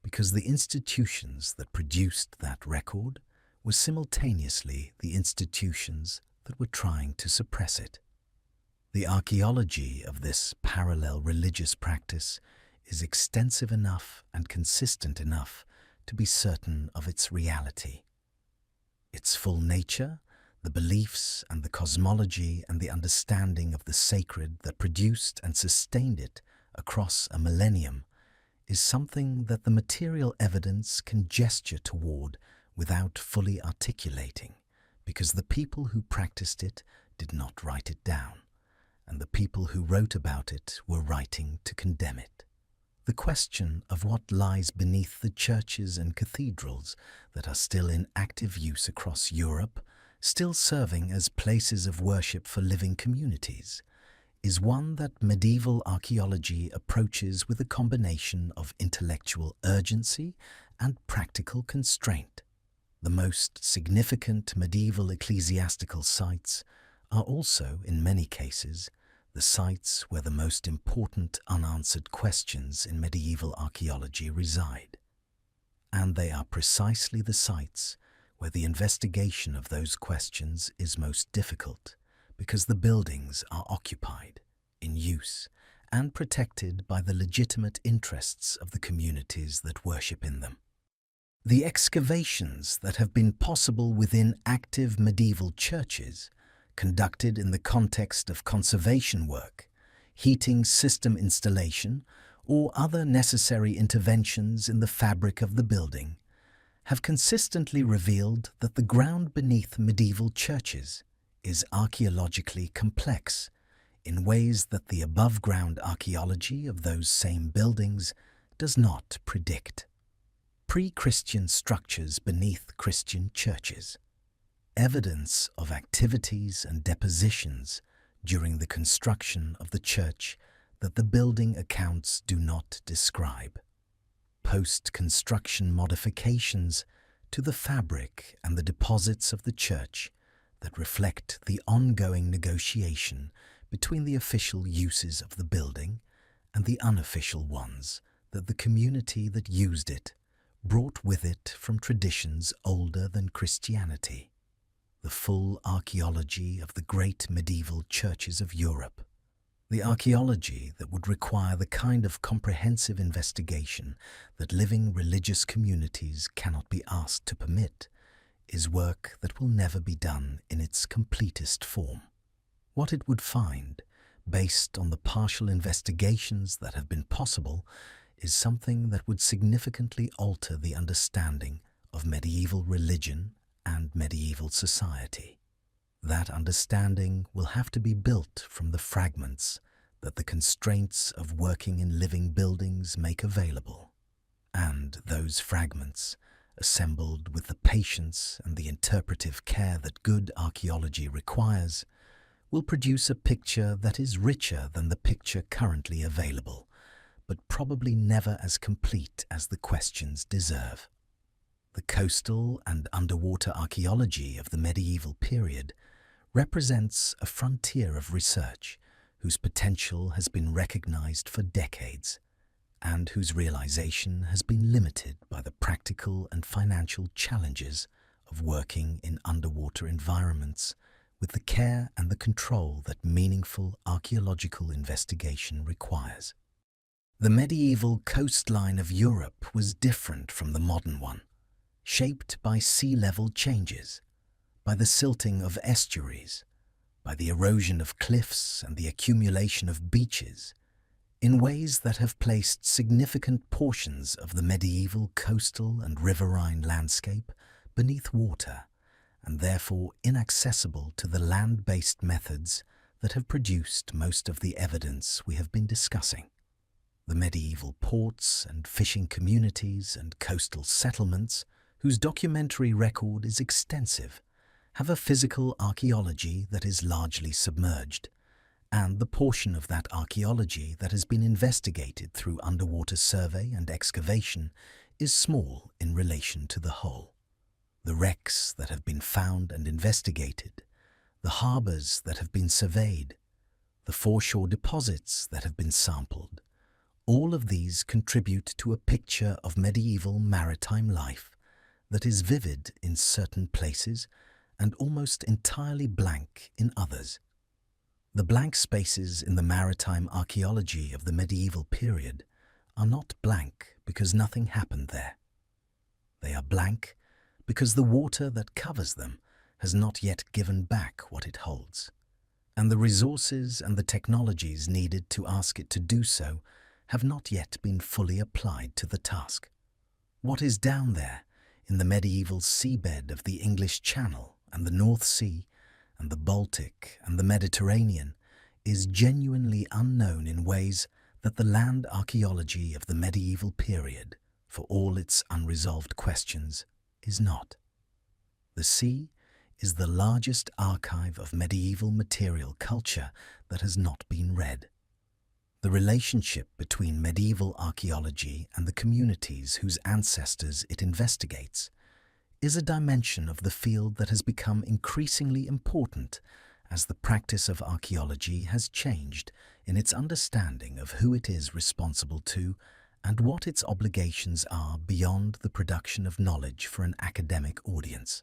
because the institutions that produced that record were simultaneously the institutions that were trying to suppress it. The archaeology of this parallel religious practice is extensive enough and consistent enough to be certain of its reality. Its full nature, the beliefs and the cosmology and the understanding of the sacred that produced and sustained it across a millennium is something that the material evidence can gesture toward without fully articulating, because the people who practiced it did not write it down, and the people who wrote about it were writing to condemn it. The question of what lies beneath the churches and cathedrals that are still in active use across Europe, still serving as places of worship for living communities, is one that medieval archaeology approaches with a combination of intellectual urgency and practical constraint. The most significant medieval ecclesiastical sites are also, in many cases, the sites where the most important unanswered questions in medieval archaeology reside. And they are precisely the sites where the investigation of those questions is most difficult, because the buildings are occupied, in use, and protected by the legitimate interests of the communities that worship in them. The excavations that have been possible within active medieval churches, conducted in the context of conservation work, heating system installation, or other necessary interventions in the fabric of the building, have consistently revealed that the ground beneath medieval churches is archaeologically complex in ways that the above-ground archaeology of those same buildings does not predict. Pre-Christian structures beneath Christian churches. Evidence of activities and depositions during the construction of the church that the building accounts do not describe. Post-construction modifications to the fabric and the deposits of the church that reflect the ongoing negotiation between the official uses of the building and the unofficial ones that the community that used it brought with it from traditions older than Christianity. The full archaeology of the great medieval churches of Europe. The archaeology that would require the kind of comprehensive investigation that living religious communities cannot be asked to permit is work that will never be done in its completest form. What it would find, based on the partial investigations that have been possible, is something that would significantly alter the understanding of medieval religion and medieval society. That understanding will have to be built from the fragments that the constraints of working in living buildings make available. And those fragments, assembled with the patience and the interpretive care that good archaeology requires, will produce a picture that is richer than the picture currently available, but probably never as complete as the questions deserve. The coastal and underwater archaeology of the medieval period represents a frontier of research whose potential has been recognized for decades and whose realization has been limited by the practical and financial challenges of working in underwater environments with the care and the control that meaningful archaeological investigation requires. The medieval coastline of Europe was different from the modern one, shaped by sea level changes, by the silting of estuaries, by the erosion of cliffs and the accumulation of beaches, in ways that have placed significant portions of the medieval coastal and riverine landscape beneath water, and therefore inaccessible to the land-based methods that have produced most of the evidence we have been discussing. The medieval ports and fishing communities and coastal settlements, whose documentary record is extensive, have a physical archaeology that is largely submerged, and the portion of that archaeology that has been investigated through underwater survey and excavation is small in relation to the whole. The wrecks that have been found and investigated, the harbours that have been surveyed, the foreshore deposits that have been sampled, all of these contribute to a picture of medieval maritime life that is vivid in certain places and almost entirely blank in others. The blank spaces in the maritime archaeology of the medieval period are not blank because nothing happened there. They are blank because the water that covers them has not yet given back what it holds, and the resources and the technologies needed to ask it to do so have not yet been fully applied to the task. What is down there in the medieval seabed of the English Channel and the North Sea and the Baltic and the Mediterranean is genuinely unknown in ways that the land archaeology of the medieval period, for all its unresolved questions, is not. The sea is the largest archive of medieval material culture that has not been read. The relationship between medieval archaeology and the communities whose ancestors it investigates is a dimension of the field that has become increasingly important as the practice of archaeology has changed in its understanding of who it is responsible to and what its obligations are beyond the production of knowledge for an academic audience.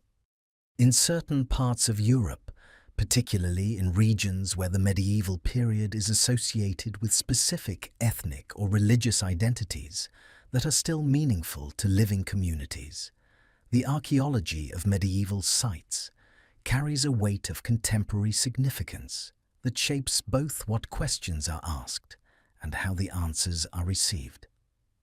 In certain parts of Europe, particularly in regions where the medieval period is associated with specific ethnic or religious identities that are still meaningful to living communities, the archaeology of medieval sites carries a weight of contemporary significance that shapes both what questions are asked and how the answers are received.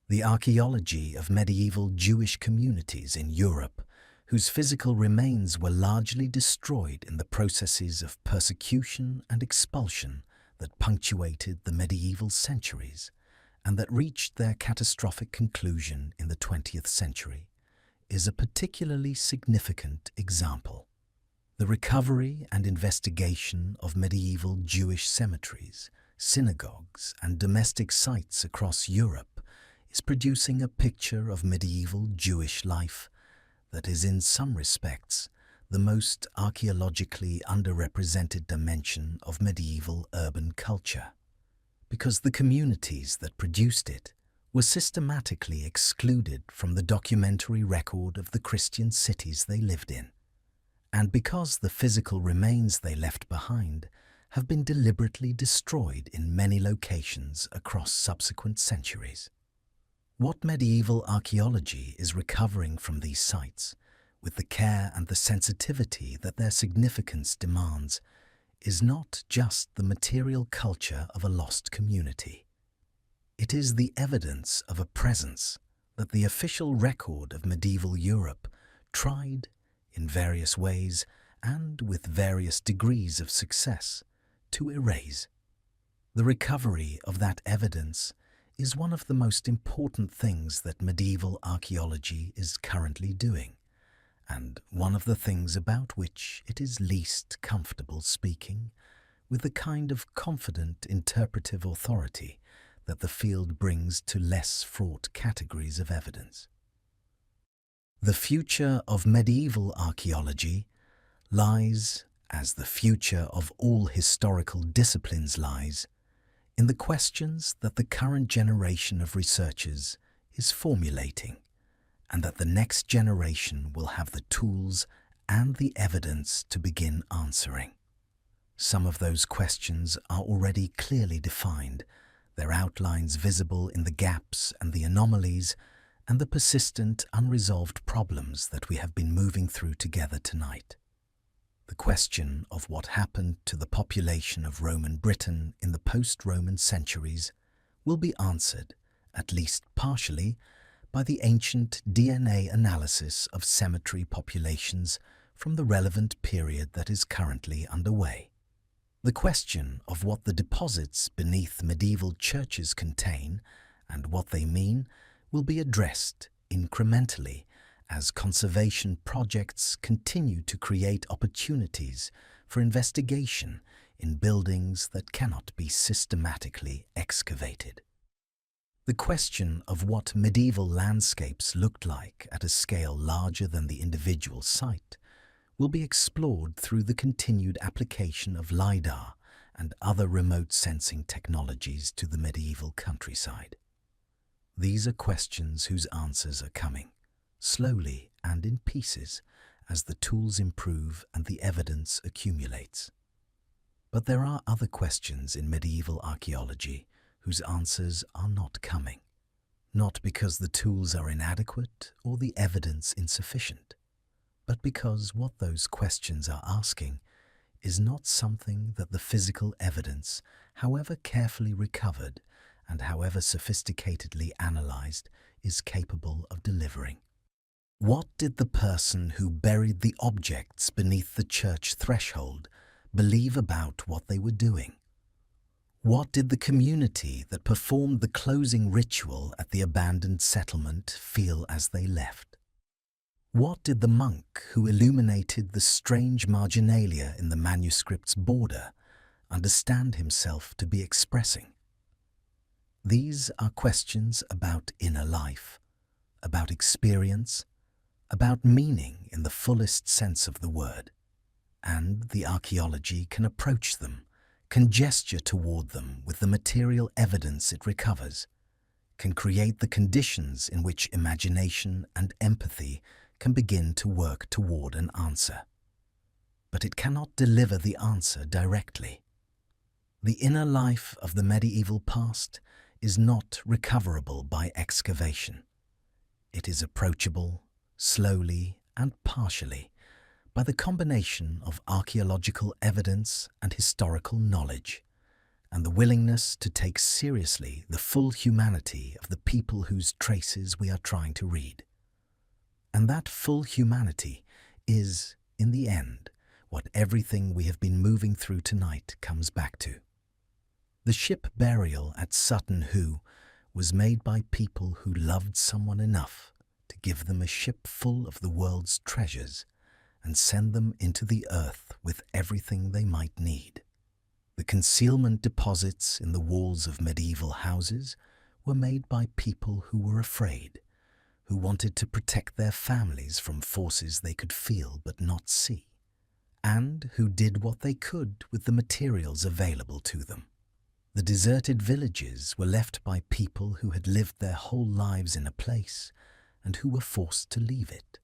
The archaeology of medieval Jewish communities in Europe, whose physical remains were largely destroyed in the processes of persecution and expulsion that punctuated the medieval centuries and that reached their catastrophic conclusion in the 20th century, is a particularly significant example. The recovery and investigation of medieval Jewish cemeteries, synagogues, and domestic sites across Europe is producing a picture of medieval Jewish life that is in some respects the most archaeologically underrepresented dimension of medieval urban culture, because the communities that produced it were systematically excluded from the documentary record of the Christian cities they lived in, and because the physical remains they left behind have been deliberately destroyed in many locations across subsequent centuries. What medieval archaeology is recovering from these sites, with the care and the sensitivity that their significance demands, is not just the material culture of a lost community. It is the evidence of a presence that the official record of medieval Europe tried, in various ways and with various degrees of success, to erase. The recovery of that evidence is one of the most important things that medieval archaeology is currently doing, and one of the things about which it is least comfortable speaking with the kind of confident interpretive authority that the field brings to less fraught categories of evidence. The future of medieval archaeology lies, as the future of all historical disciplines lies, in the questions that the current generation of researchers is formulating, and that the next generation will have the tools and the evidence to begin answering. Some of those questions are already clearly defined, their outlines visible in the gaps and the anomalies and the persistent unresolved problems that we have been moving through together tonight. The question of what happened to the population of Roman Britain in the post-Roman centuries will be answered, at least partially, by the ancient DNA analysis of cemetery populations from the relevant period that is currently underway. The question of what the deposits beneath medieval churches contain and what they mean will be addressed incrementally as conservation projects continue to create opportunities for investigation in buildings that cannot be systematically excavated. The question of what medieval landscapes looked like at a scale larger than the individual site will be explored through the continued application of LiDAR and other remote sensing technologies to the medieval countryside. These are questions whose answers are coming, slowly and in pieces, as the tools improve and the evidence accumulates. But there are other questions in medieval archaeology whose answers are not coming, not because the tools are inadequate or the evidence insufficient, but because what those questions are asking is not something that the physical evidence, however carefully recovered and however sophisticatedly analyzed, is capable of delivering. What did the person who buried the objects beneath the church threshold believe about what they were doing? What did the community that performed the closing ritual at the abandoned settlement feel as they left? What did the monk who illuminated the strange marginalia in the manuscript's border understand himself to be expressing? These are questions about inner life, about experience, about meaning in the fullest sense of the word. And the archaeology can approach them, can gesture toward them with the material evidence it recovers, can create the conditions in which imagination and empathy can begin to work toward an answer. But it cannot deliver the answer directly. The inner life of the medieval past is not recoverable by excavation. It is approachable, slowly and partially, by the combination of archaeological evidence and historical knowledge, and the willingness to take seriously the full humanity of the people whose traces we are trying to read. And that full humanity is, in the end, what everything we have been moving through tonight comes back to. The ship burial at Sutton Hoo was made by people who loved someone enough to give them a ship full of the world's treasures and send them into the earth with everything they might need. The concealment deposits in the walls of medieval houses were made by people who were afraid, who wanted to protect their families from forces they could feel but not see, and who did what they could with the materials available to them. The deserted villages were left by people who had lived their whole lives in a place and who were forced to leave it,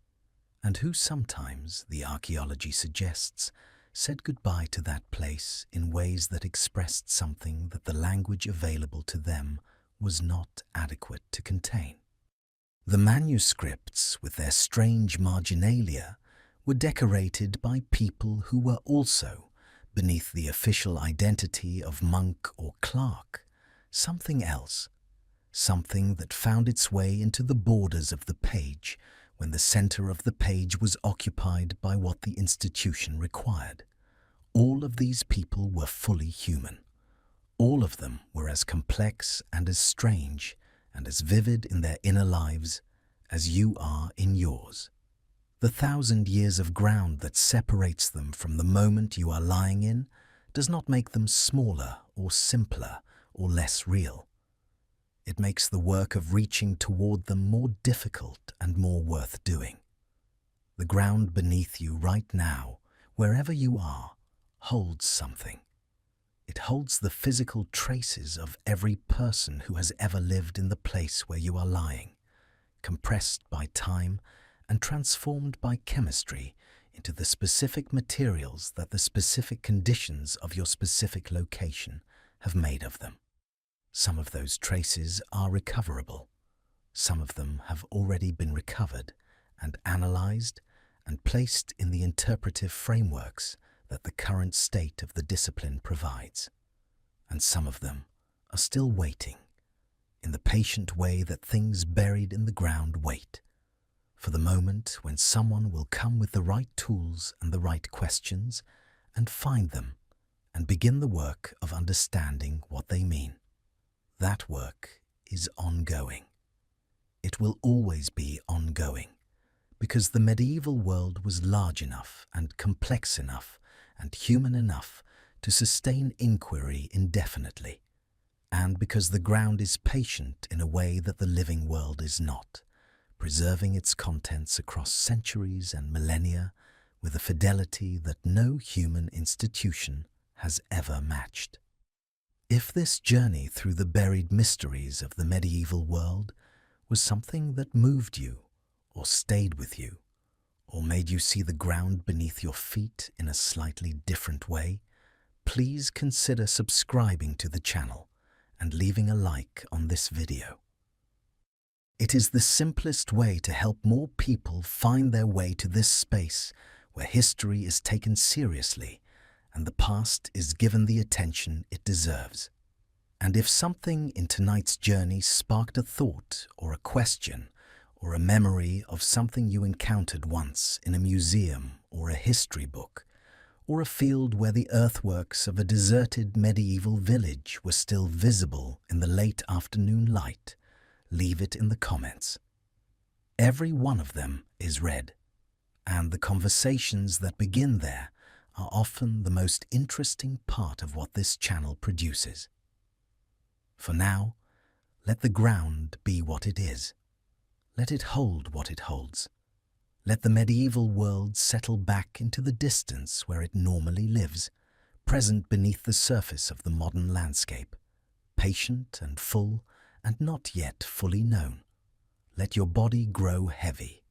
and who sometimes, the archaeology suggests, said goodbye to that place in ways that expressed something that the language available to them was not adequate to contain. The manuscripts, with their strange marginalia, were decorated by people who were also, beneath the official identity of monk or clerk, something else, something that found its way into the borders of the page when the center of the page was occupied by what the institution required. All of these people were fully human. All of them were as complex and as strange and as vivid in their inner lives as you are in yours. The 1,000 years of ground that separates them from the moment you are lying in does not make them smaller or simpler or less real. It makes the work of reaching toward them more difficult and more worth doing. The ground beneath you right now, wherever you are, holds something. It holds the physical traces of every person who has ever lived in the place where you are lying, compressed by time and transformed by chemistry into the specific materials that the specific conditions of your specific location have made of them. Some of those traces are recoverable. Some of them have already been recovered and analyzed and placed in the interpretive frameworks that the current state of the discipline provides. And some of them are still waiting, in the patient way that things buried in the ground wait, for the moment when someone will come with the right tools and the right questions and find them and begin the work of understanding what they mean. That work is ongoing. It will always be ongoing, because the medieval world was large enough and complex enough and human enough to sustain inquiry indefinitely, and because the ground is patient in a way that the living world is not, preserving its contents across centuries and millennia with a fidelity that no human institution has ever matched. If this journey through the buried mysteries of the medieval world was something that moved you, or stayed with you, or made you see the ground beneath your feet in a slightly different way, please consider subscribing to the channel and leaving a like on this video. It is the simplest way to help more people find their way to this space where history is taken seriously and the past is given the attention it deserves. And if something in tonight's journey sparked a thought or a question or a memory of something you encountered once in a museum or a history book, or a field where the earthworks of a deserted medieval village were still visible in the late afternoon light, leave it in the comments. Every one of them is read, and the conversations that begin there are often the most interesting part of what this channel produces. For now, Let the ground be what it is. Let it hold what it holds. Let the medieval world settle back into the distance where it normally lives, present beneath the surface of the modern landscape, patient and full and not yet fully known. Let your body grow heavy.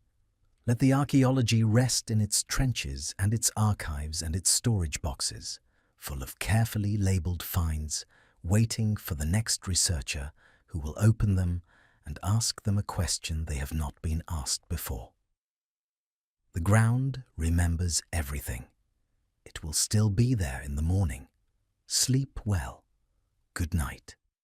Let the archaeology rest in its trenches and its archives and its storage boxes, full of carefully labelled finds, waiting for the next researcher who will open them and ask them a question they have not been asked before. The ground remembers everything. It will still be there in the morning. Sleep well. Good night.